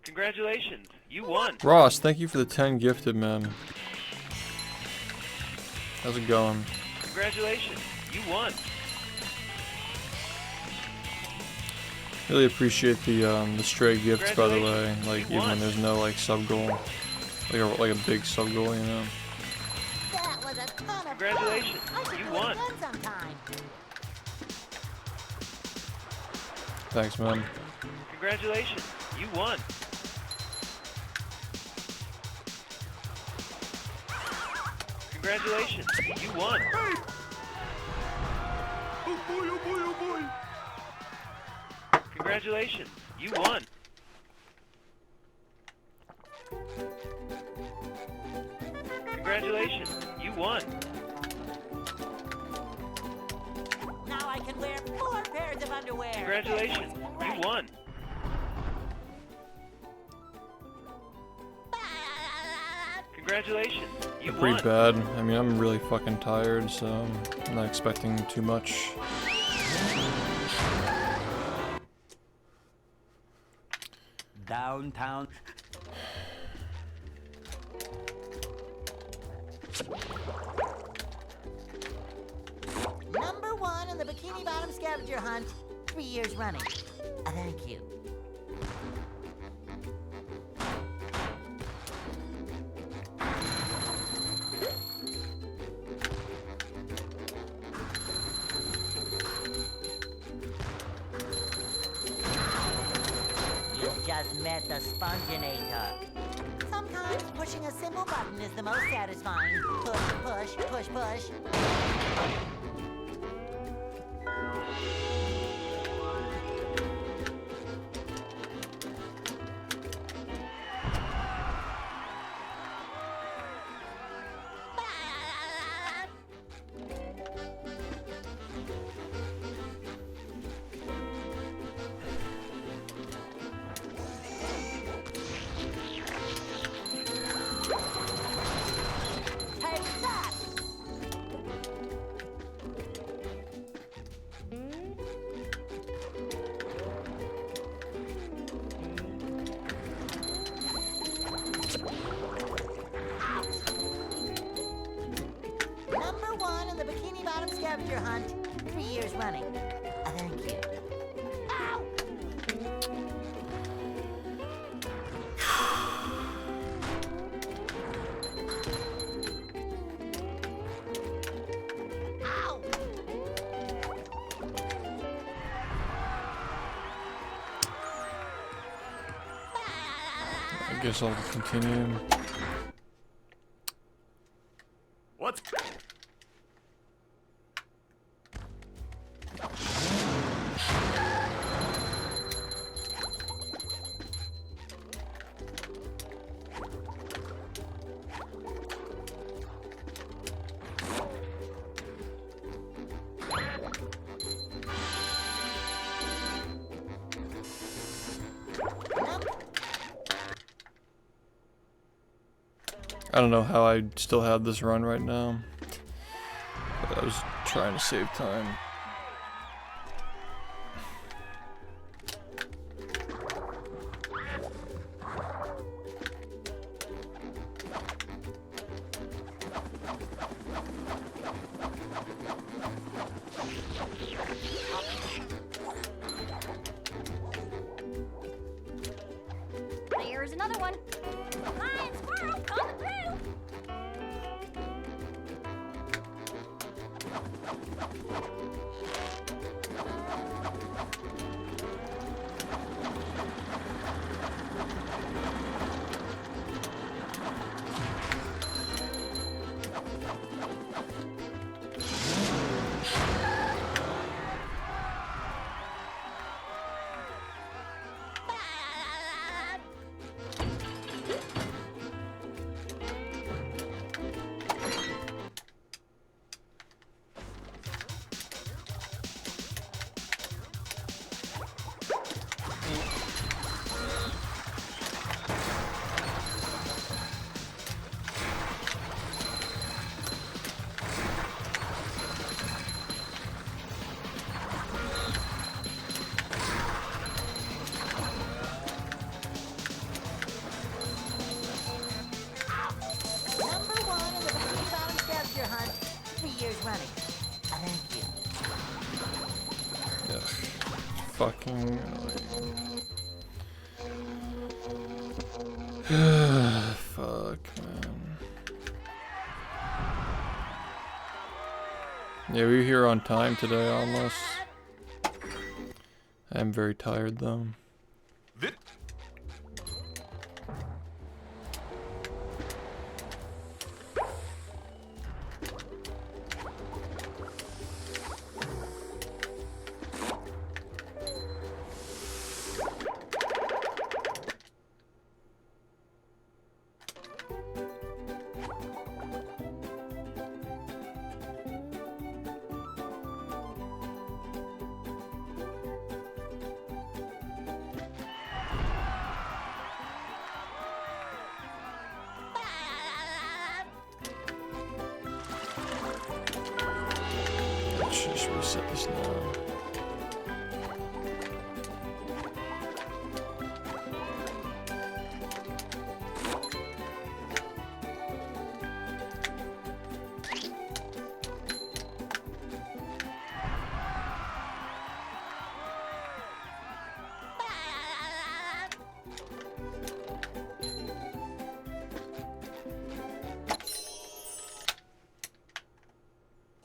Congratulations, you won. Ross, thank you for the 10 gifted, man. How's it going? Congratulations, you won. Really appreciate the stray gifts, by the way. Like, You even when won. there's no like sub goal, like a big sub goal, you know. That was a ton of Congratulations, fun. I should you do won. it again sometime. Thanks, man. Congratulations, you won. Congratulations, you won. Oh boy, oh boy, oh boy! Congratulations, you won. Congratulations, you won. Now I can wear 4 pairs of underwear. Congratulations, you won. Congratulations, you Pretty won. bad. I mean, I'm really fucking tired, so I'm not expecting too much. downtown. Number 1 in the Bikini Bottom scavenger hunt, 3 years running. Thank you. met the Sponginator. Sometimes pushing a simple button is the most satisfying. Push, push, push, push. Take that! Number 1 in the Bikini Bottom scavenger hunt, 3 years running. Thank you. Ow! Ow! I guess I'll continue. What? I don't know how I still have this run right now, but I was trying to save time. There's another one. Lion squirrel coming through. Number 1 in the Bikini Bottom scavenger hunt, 3 years running. Thank you. Ugh. Fucking annoying. Fuck, man. Yeah, we were here on time today almost. I'm very tired though. Vit. Let's just reset this now.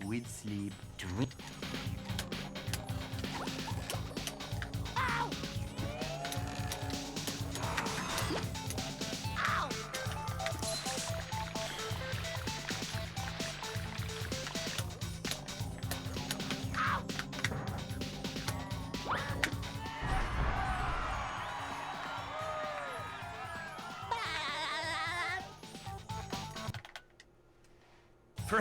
With sleep. Yeah,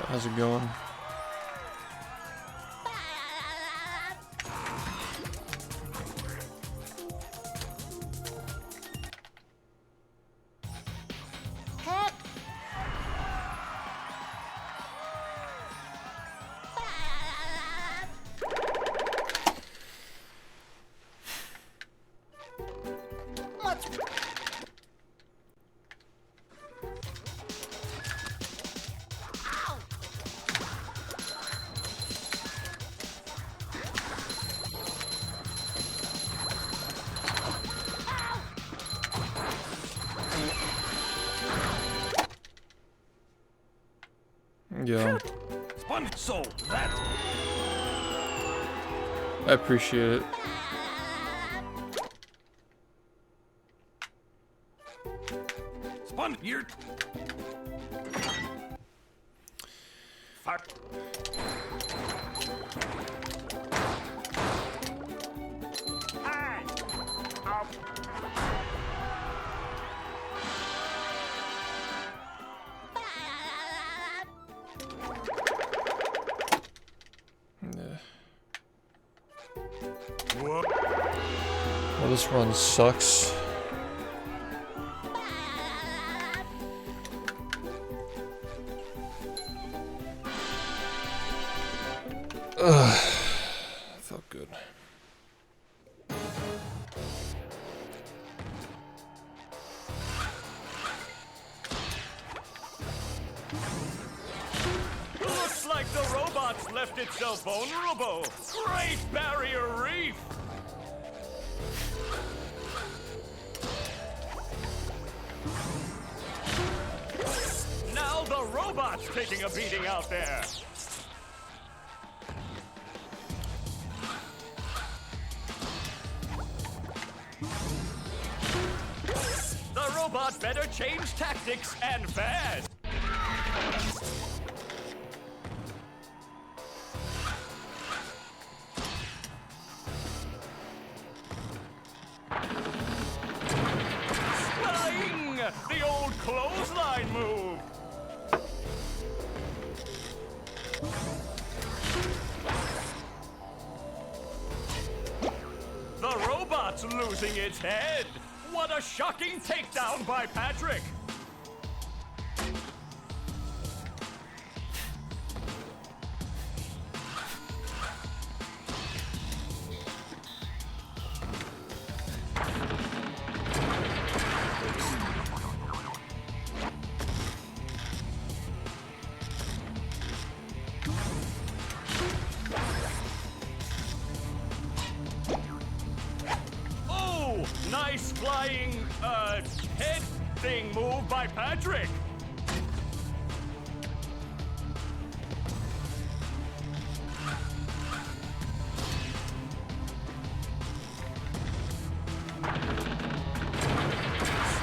how's it going? Heck! What's... Ow! Yeah, Sponge soul. That. I appreciate it. Sponge. You're. Fuck. Hi. Yeah. Whoop. Well, this run sucks. Ugh. Felt good. Looks like the robots left itself vulnerable. Great Barrier Reef. Now the robot's taking a beating out there. The robot better change tactics and fast. Flying! The old clothesline move. The robot's losing its head. What a shocking takedown by Patrick. Oh, nice flying, head thing move by Patrick.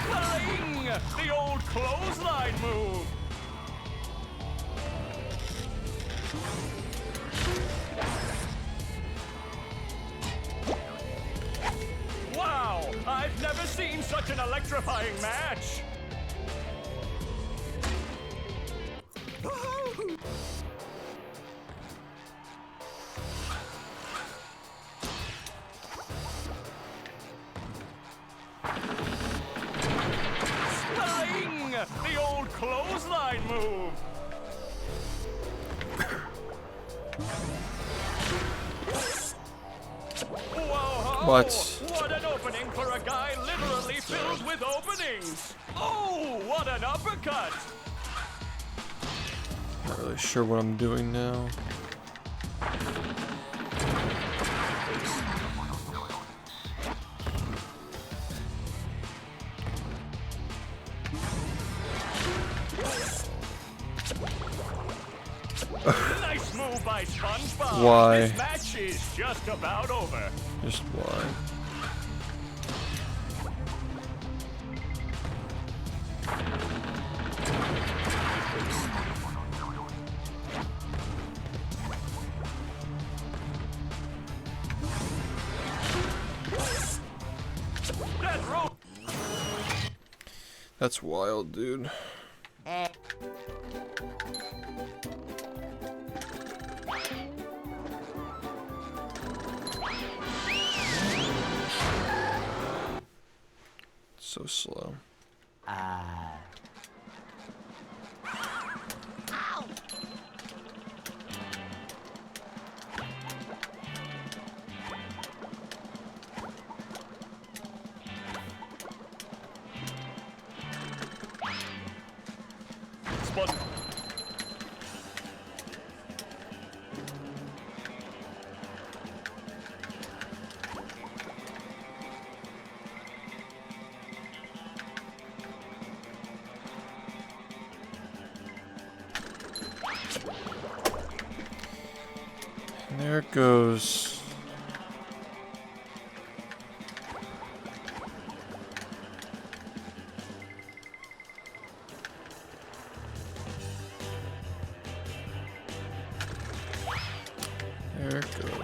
Flying! The old clothesline move. Wow! I've never seen such an electrifying match. Flying! The old clothesline move. Whoa! What? What an opening for a guy literally filled with openings! Oh, what an uppercut! Not really sure what I'm doing now. SpongeBob, Why? this match is just about over. Just why? That rope. That's wild, dude. Eh. So slow. SpongeBob. And there it goes. There it goes.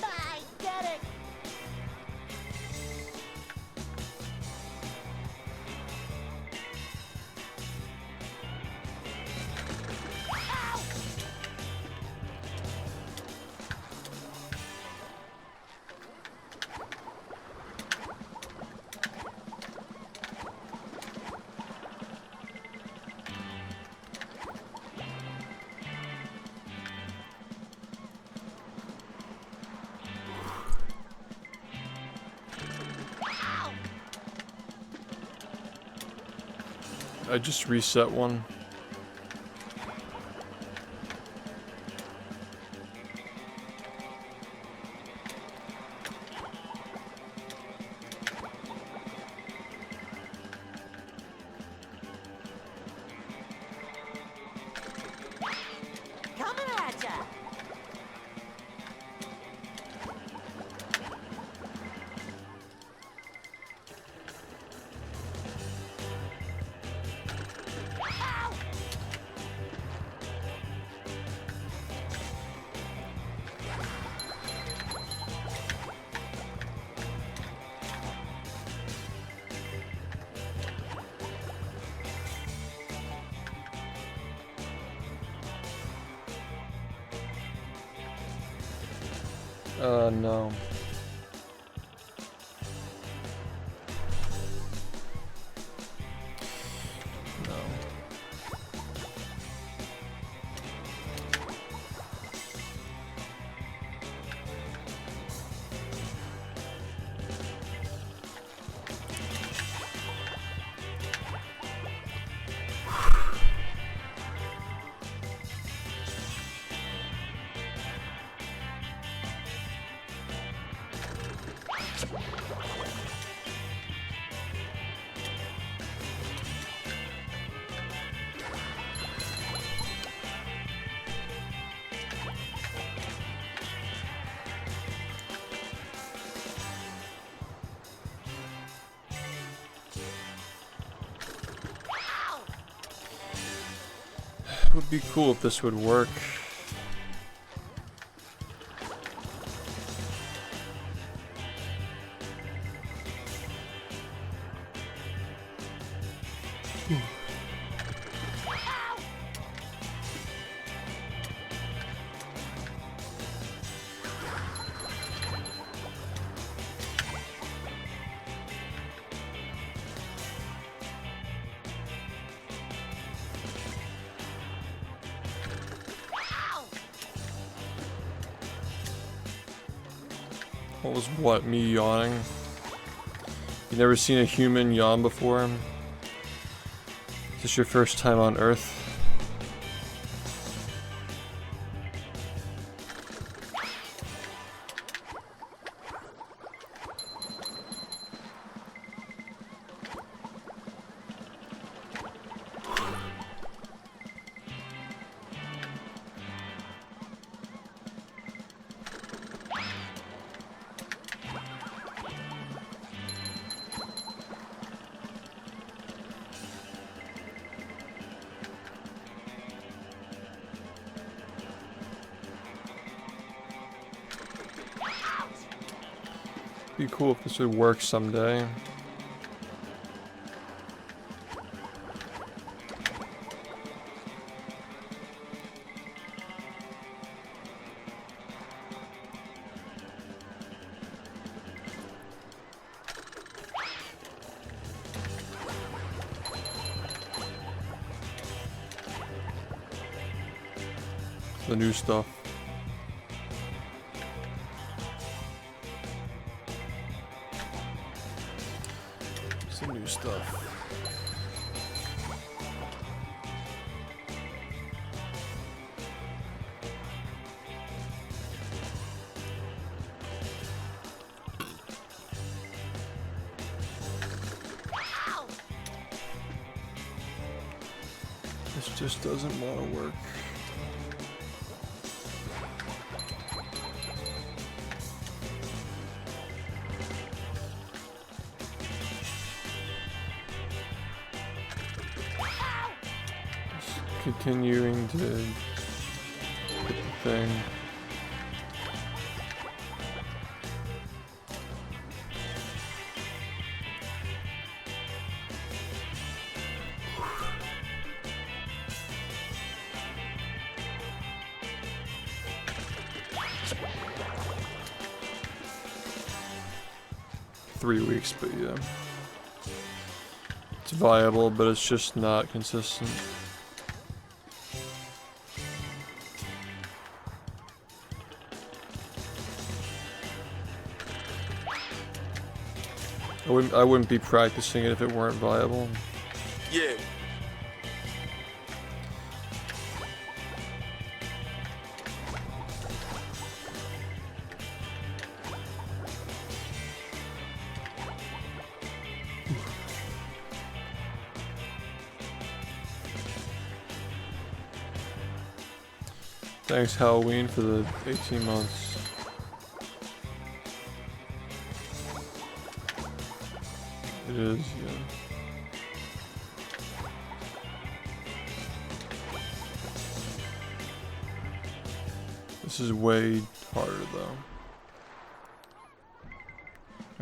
I get it. I just reset one. Coming at ya. No. No. would be cool if this would work. What was what? Me yawning? You never seen a human yawn before? Is this your first time on Earth? Be cool if this would work someday. The new stuff. Some new stuff. This just doesn't want to work. Continuing to hit the thing. .3 weeks, but yeah. It's viable, but it's just not consistent. I wouldn't be practicing it if it weren't viable. Yeah. Thanks, Halloween, for the 18 months. It is, yeah. This is way harder, though.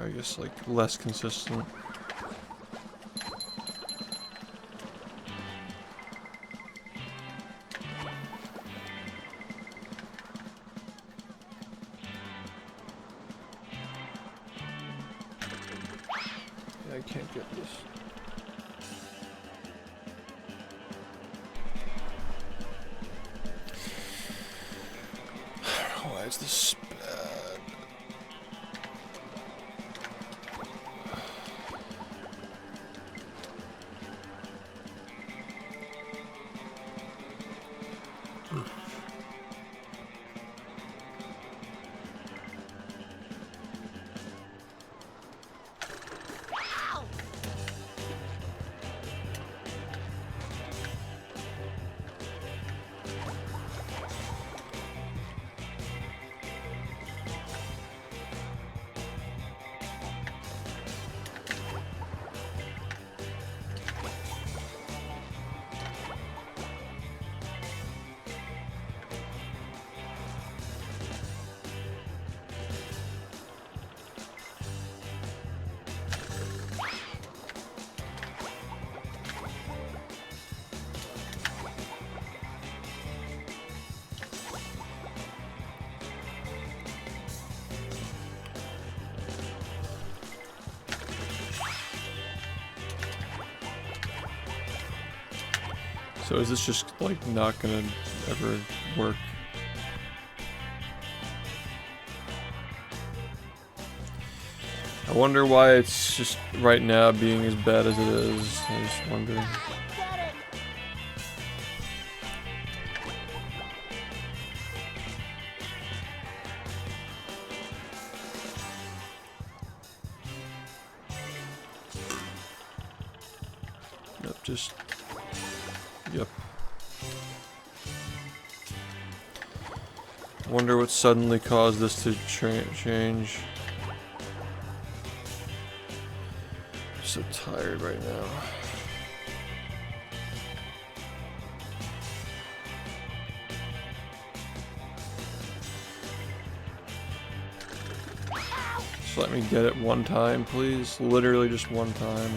I guess, like, less consistent. I can't get this. Why is this bad? So is this just like not gonna ever work? I wonder why it's just right now being as bad as it is. I just wonder. Get it! Yep, just. Yep. I wonder what suddenly caused this to change. I'm so tired right now. Just let me get it one time, please. Literally just one time.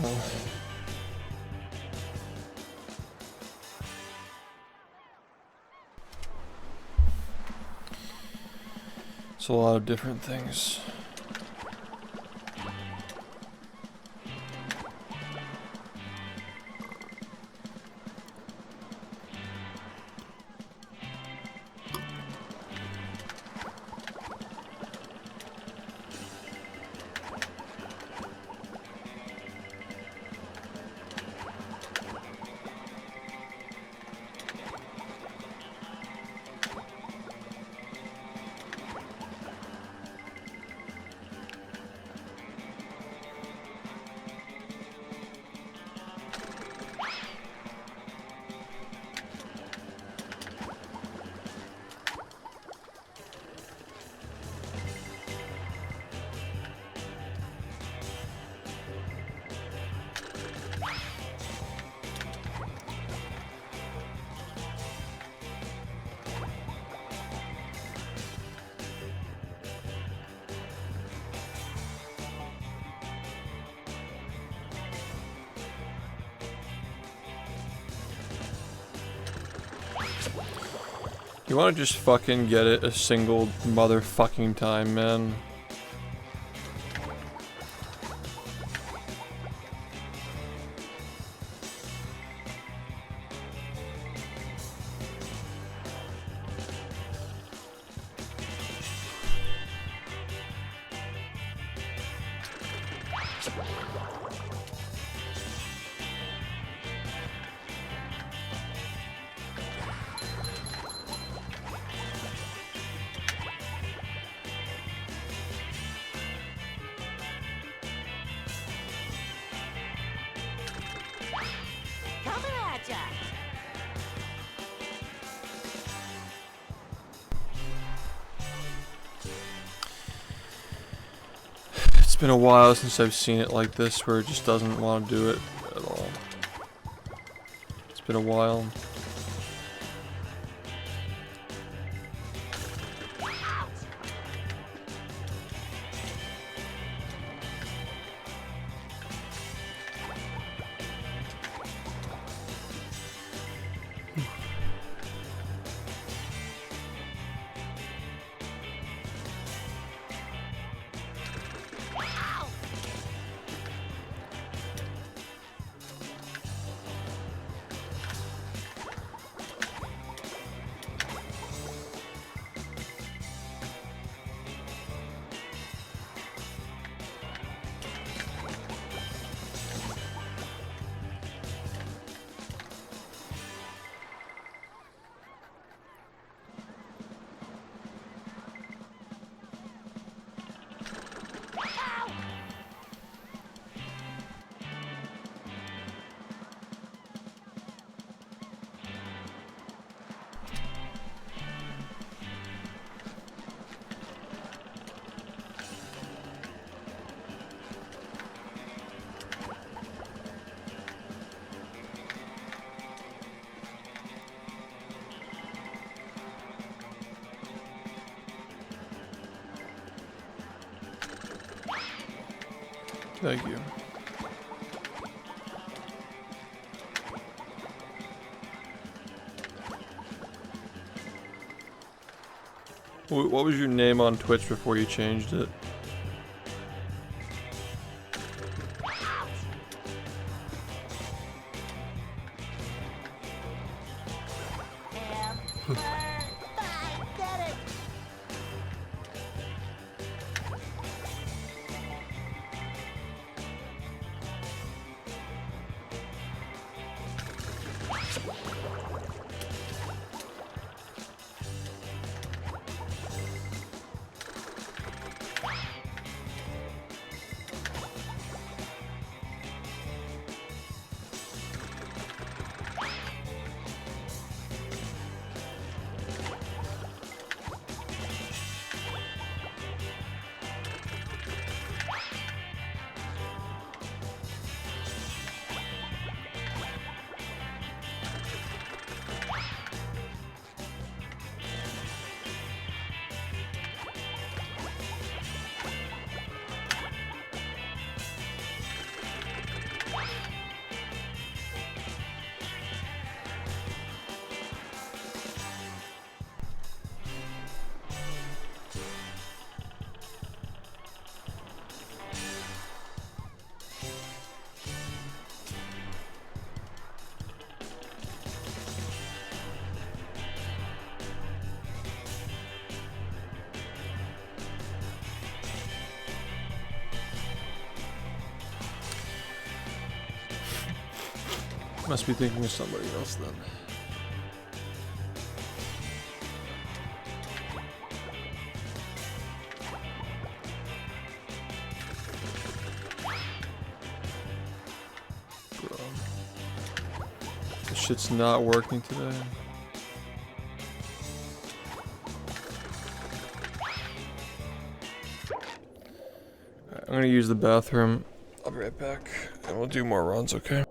No. It's a lot of different things. You wanna just fucking get it a single motherfucking time, man? Coming at ya! It's been a while since I've seen it like this, where it just doesn't want to do it at all. It's been a while. Thank you. What was your name on Twitch before you changed it? Fine, get it! Must be thinking of somebody else then. Bro. This shit's not working today. Alright, I'm gonna use the bathroom. I'll be right back, and we'll do more runs, okay?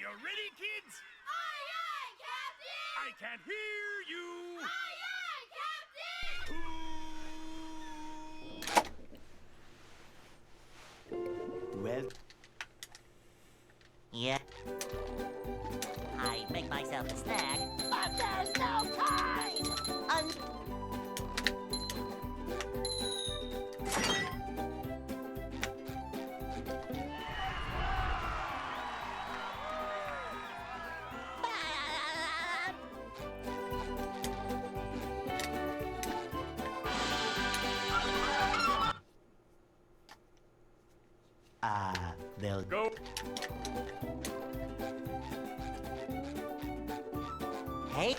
you ready, kids? Aye, aye, Captain! I can't hear you. Aye, aye, Captain! Well, Yeah. I make myself a snack. But there's no time! they'll Go. Hey.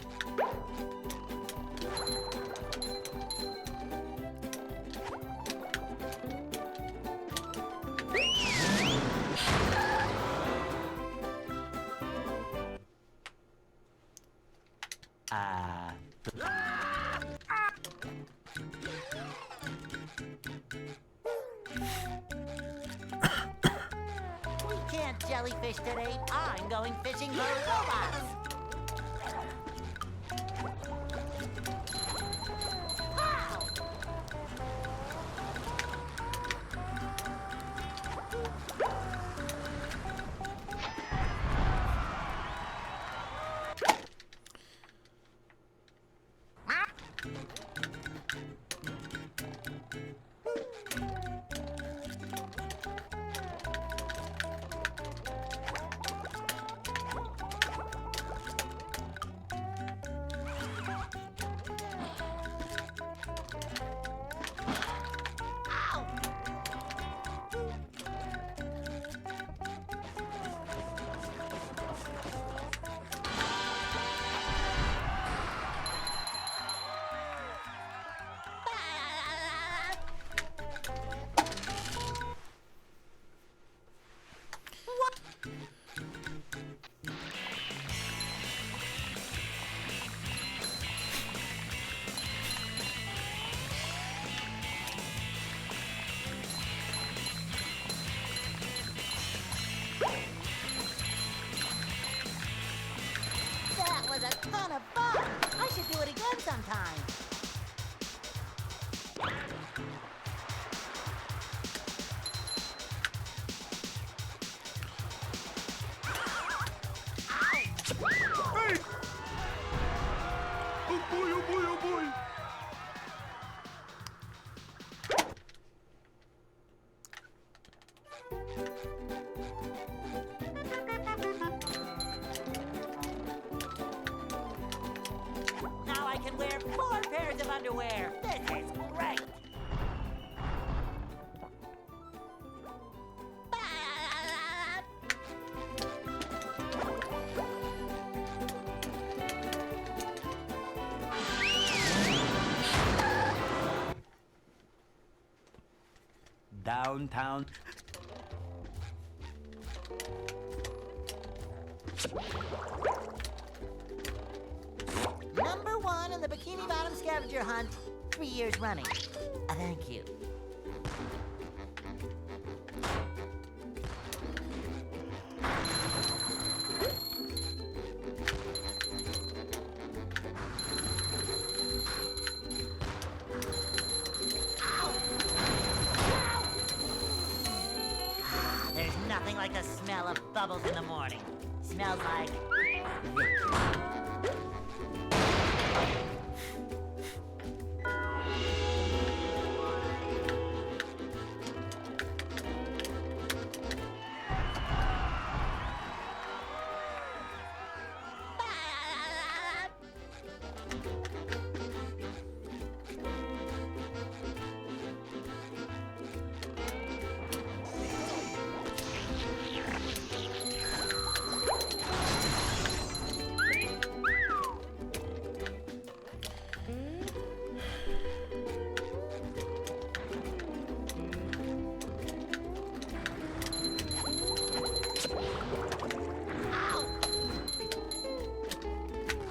We can't jellyfish today. I'm going fishing for robots. Pow! That was a ton of fun. I should do it again sometime. Hey! Oh boy, oh boy, oh boy. Now I can wear 4 pairs of underwear. This is great. downtown. Number 1 in the Bikini Bottom scavenger hunt, 3 years running. Thank you. There's nothing like the smell of bubbles in the morning. Smells like...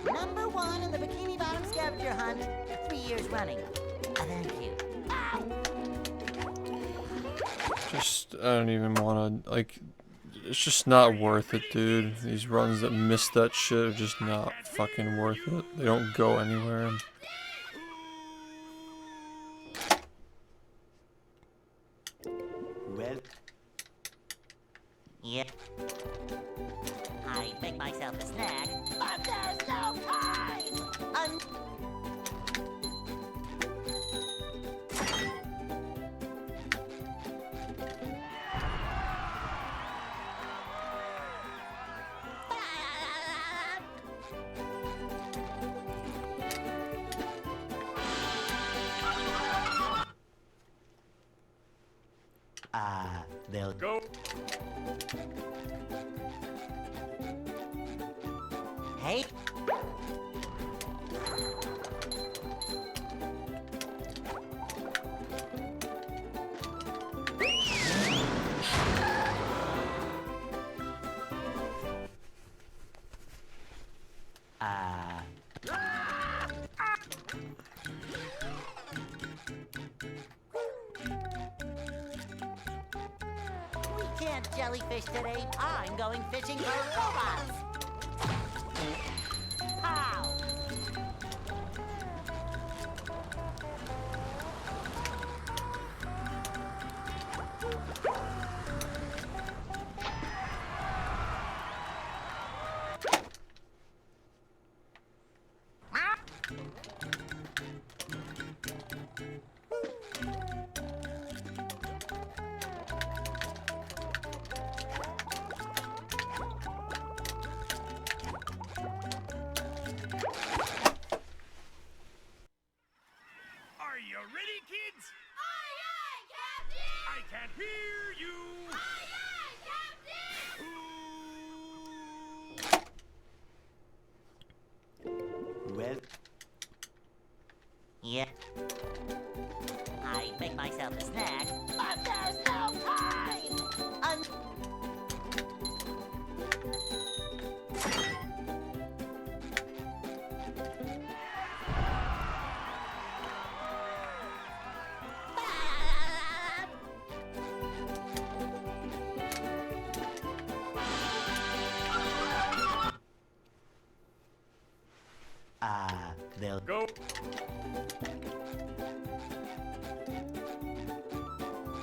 Number 1 in the Bikini Bottom scavenger hunt, 3 years running. Thank you. Just, I don't even want to, like, It's just not worth it, dude. These runs that miss that shit are just not fucking worth it. They don't go anywhere. Well, Yep. I make myself a snack, but there's no time! they'll Go. Hey? We can't jellyfish today. I'm going fishing for robots. Pow! Are you ready, kids? Aye, aye, Captain! I can't hear you! Aye, aye, Captain! well, Yep. I make myself a snack, but there's no time! they'll Go.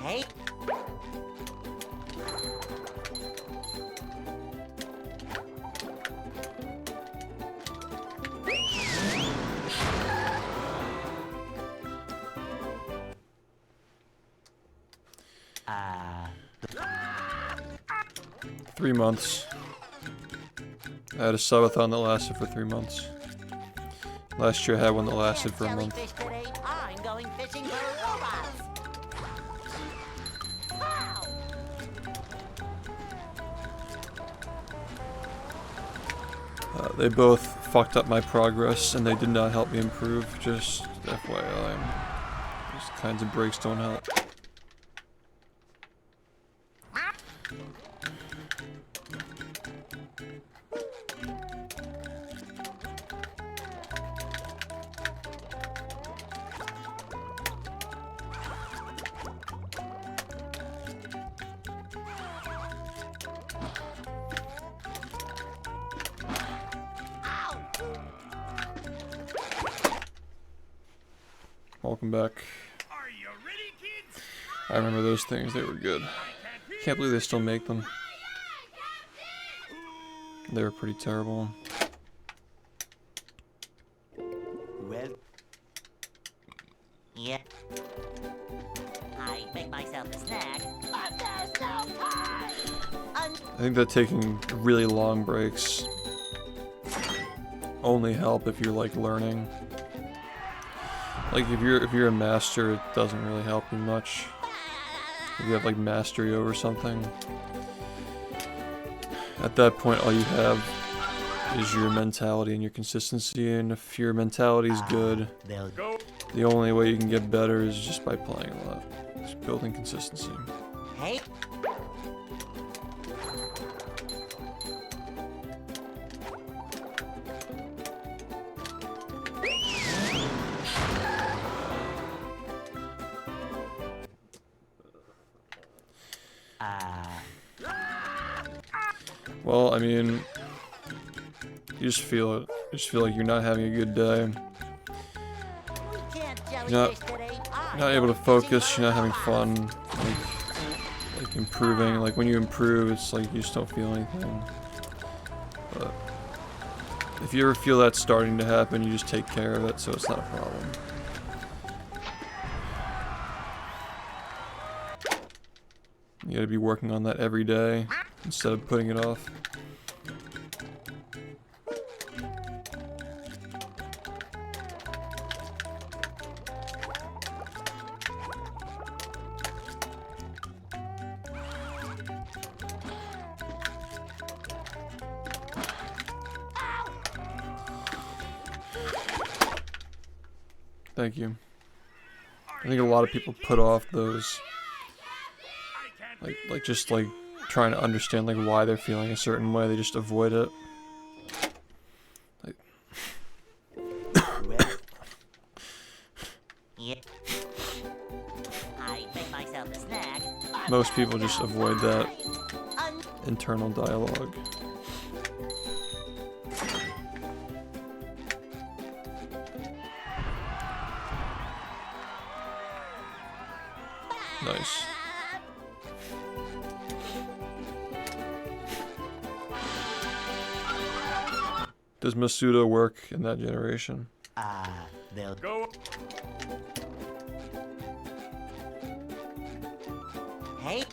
Hey? uh, 3 months. I had a subathon that lasted for 3 months. Last year I had one that lasted for a month. Jellyfish today. I'm going fishing for robots. Pow! They both fucked up my progress and they did not help me improve, just FYI. These kinds of breaks don't help. Welcome back. Are you ready, kids? I remember those things, they were good. Can't believe they still make them. They were pretty terrible. well, Yep. I make myself a snack, but there's no time! I think that taking really long breaks only help if you're like learning. Like if you're a master, it doesn't really help you much. If you have like mastery over something, at that point all you have is your mentality and your consistency, and if your mentality is good, they'll Go. the only way you can get better is just by playing a lot. Just building consistency. Hey? Well, I mean, you just feel it. You just feel like you're not having a good day. We can't You're jellyfish today. not able to focus. You're not having fun. Like improving. Like when you improve, it's like you just don't feel anything. But if you ever feel that starting to happen, you just take care of it, so it's not a problem. You gotta be working on that every day instead of putting it off. Thank you. I think a lot of people put off those, like just like trying to understand like why they're feeling a certain way. They just avoid it. Like, Yeah. I make myself a snack. most people just avoid that internal dialogue. Nice. Does Masuda work in that generation? They'll Go. Hey.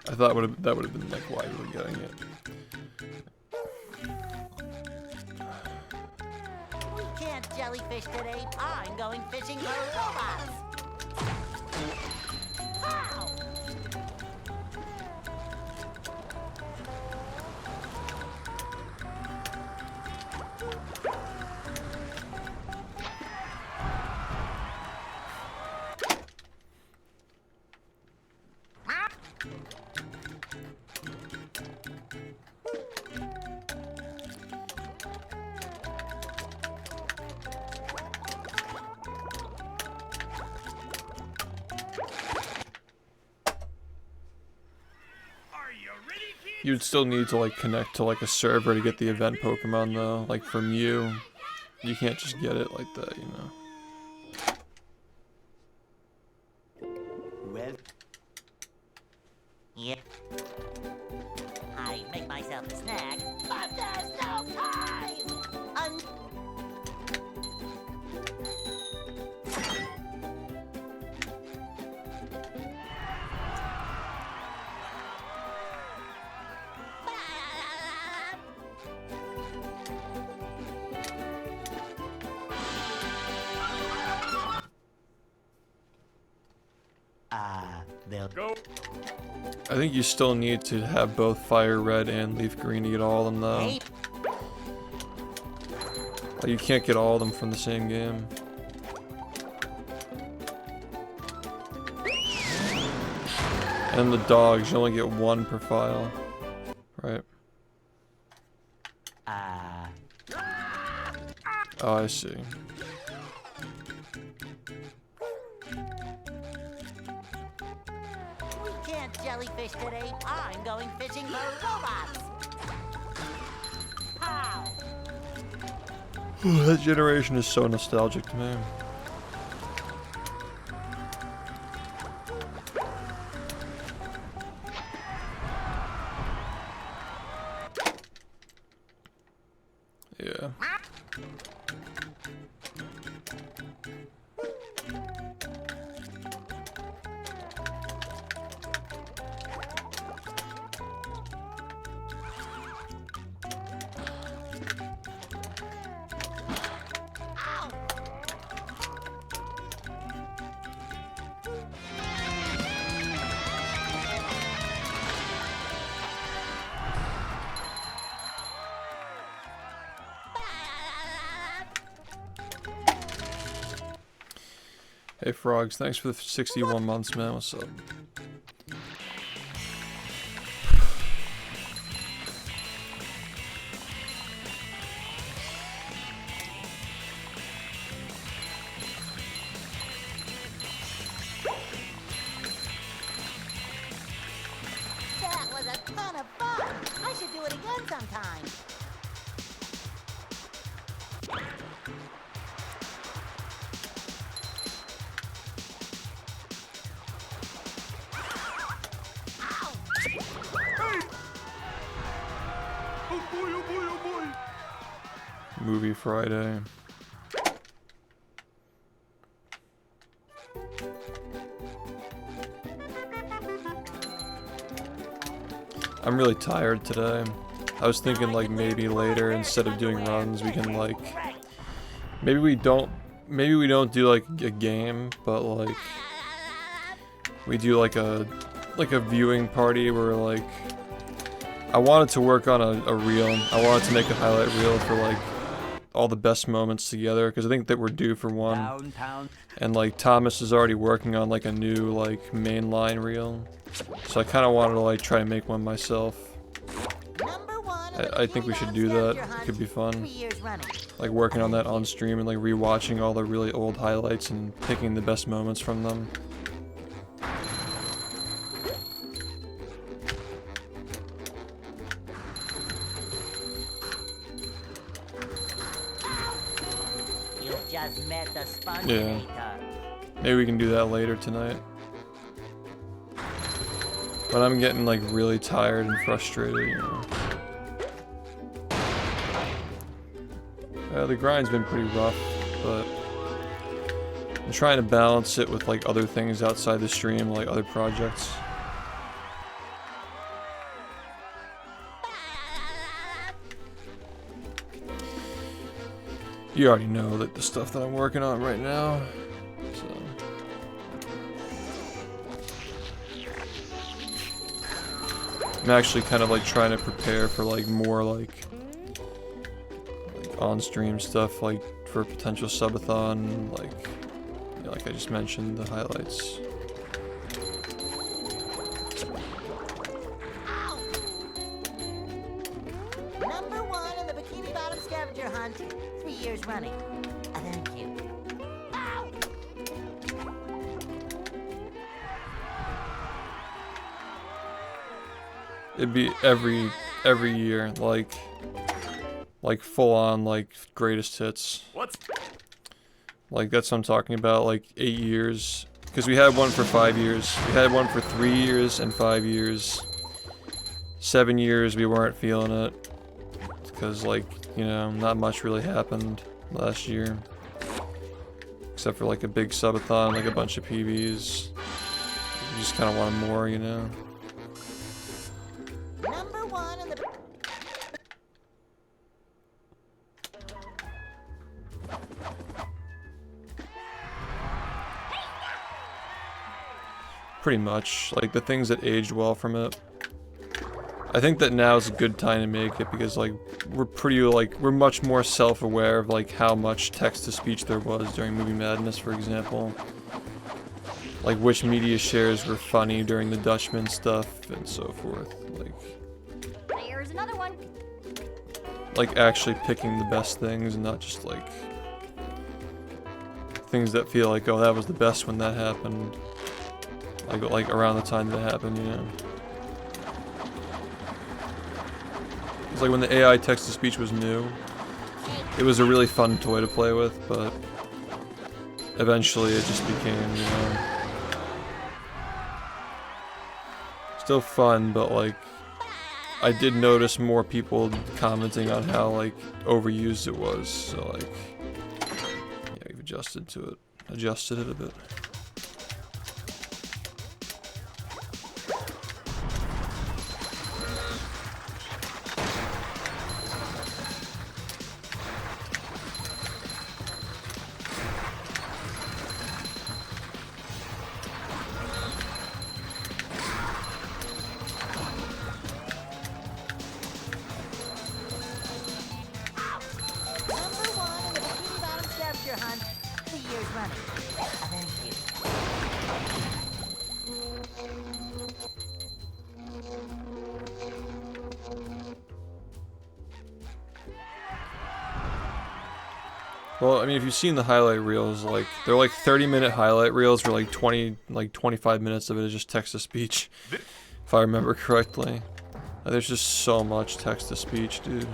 I thought that would have been like why you were getting it. We can't jellyfish today. I'm going fishing for robots. How? Are you ready, kids? You'd still need to like connect to like a server to get the event Pokemon though. Like from you can't just get it like that, you know. well. Yep. I make myself a snack, but there's no time. They'll Go. I think you still need to have both Fire Red and Leaf Green to get all of them though. Hey. Like, you can't get all of them from the same game. And the dogs, you only get one per file. Right? Oh, I see. We can't jellyfish today. I'm going fishing for robots. How? That generation is so nostalgic to me. Yeah. Hey Frogs, thanks for the 61 months, man. What's up? was a ton of fun. I should do it again sometime. Oh boy, oh boy, oh boy. Movie Friday. I'm really tired today. I was thinking like maybe later instead of doing runs we can like maybe we don't do like a game, but like we do like a viewing party where like I wanted to work on a reel. I wanted to make a highlight reel for like all the best moments together because I think that we're due for one. Downtown. And like Thomas is already working on like a new like mainline reel. So I kind of wanted to like try and make one myself. I think we should do that. It could be fun. Like working on that on stream and like rewatching all the really old highlights and picking the best moments from them. You just met the sponge. Yeah. Maybe we can do that later tonight. But I'm getting like really tired and frustrated, you know. The grind's been pretty rough, but I'm trying to balance it with like other things outside the stream, like other projects. You already know that the stuff that I'm working on right now, so. I'm actually kind of like trying to prepare for like more like on-stream stuff, like for a potential subathon, like yeah, like I just mentioned, the highlights. Number 1 in the Bikini Bottom scavenger hunt, 3 years running. Thank you. Ow! It'd be every year, like full on like greatest hits. What's Like that's what I'm talking about, like 8 years. Because we had one for 5 years. We had one for 3 years and 5 years. 7 years we weren't feeling it. Because like, you know, not much really happened last year. Except for like a big subathon, like a bunch of PBs. You just kind of wanted more, you know. Number 1 in the Pretty much, like the things that aged well from it. I think that now is a good time to make it because like we're much more self-aware of like how much text-to-speech there was during Movie Madness, for example. Like which media shares were funny during the Dutchman stuff and so forth. There's another one. Like actually picking the best things and not just like things that feel like, oh, that was the best when that happened. Like around the time that happened, you know. It's like when the AI text-to-speech was new, it was a really fun toy to play with, but eventually it just became, you know, still fun, but like I did notice more people commenting on how like overused it was, so like yeah, we've adjusted it a bit. Number 1 in the Bikini Bottom scavenger hunt, 3 years running. Thank you. Well, I mean, if you've seen the highlight reels, like they're like 30-minute highlight reels where like 25 minutes of it is just text-to-speech, if I remember correctly. There's just so much text to speech, dude.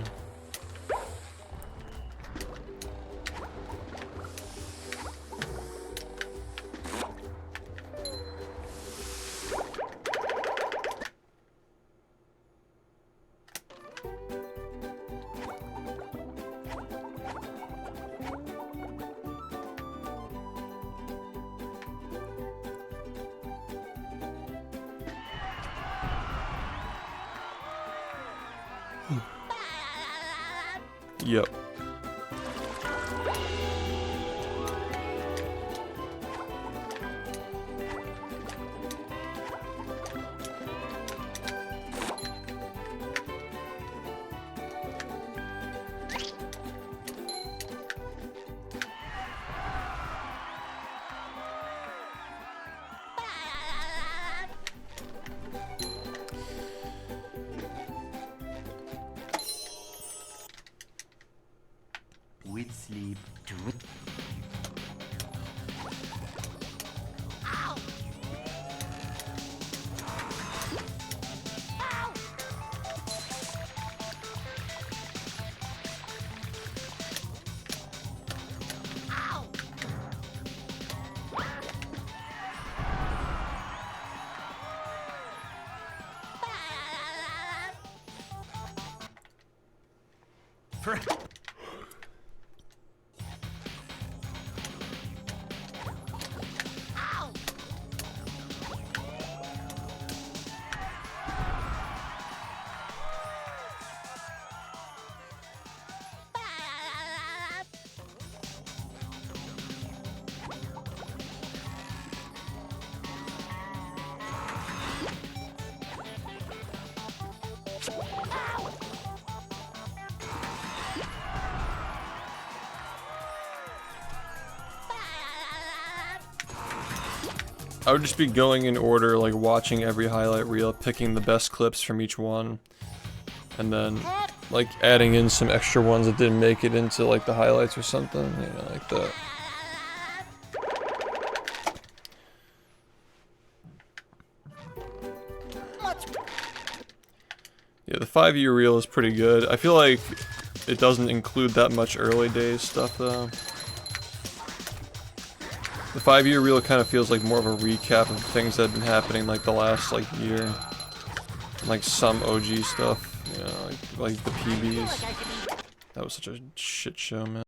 Yep. With sleep. I would just be going in order, like watching every highlight reel, picking the best clips from each one, and then like adding in some extra ones that didn't make it into like the highlights or something, you know, like that. Yeah, the 5-year reel is pretty good. I feel like it doesn't include that much early days stuff though. The 5-year reel kind of feels like more of a recap of things that have been happening like the last like year. Like some OG stuff, you know, like the PBs. That was such a shit show, man.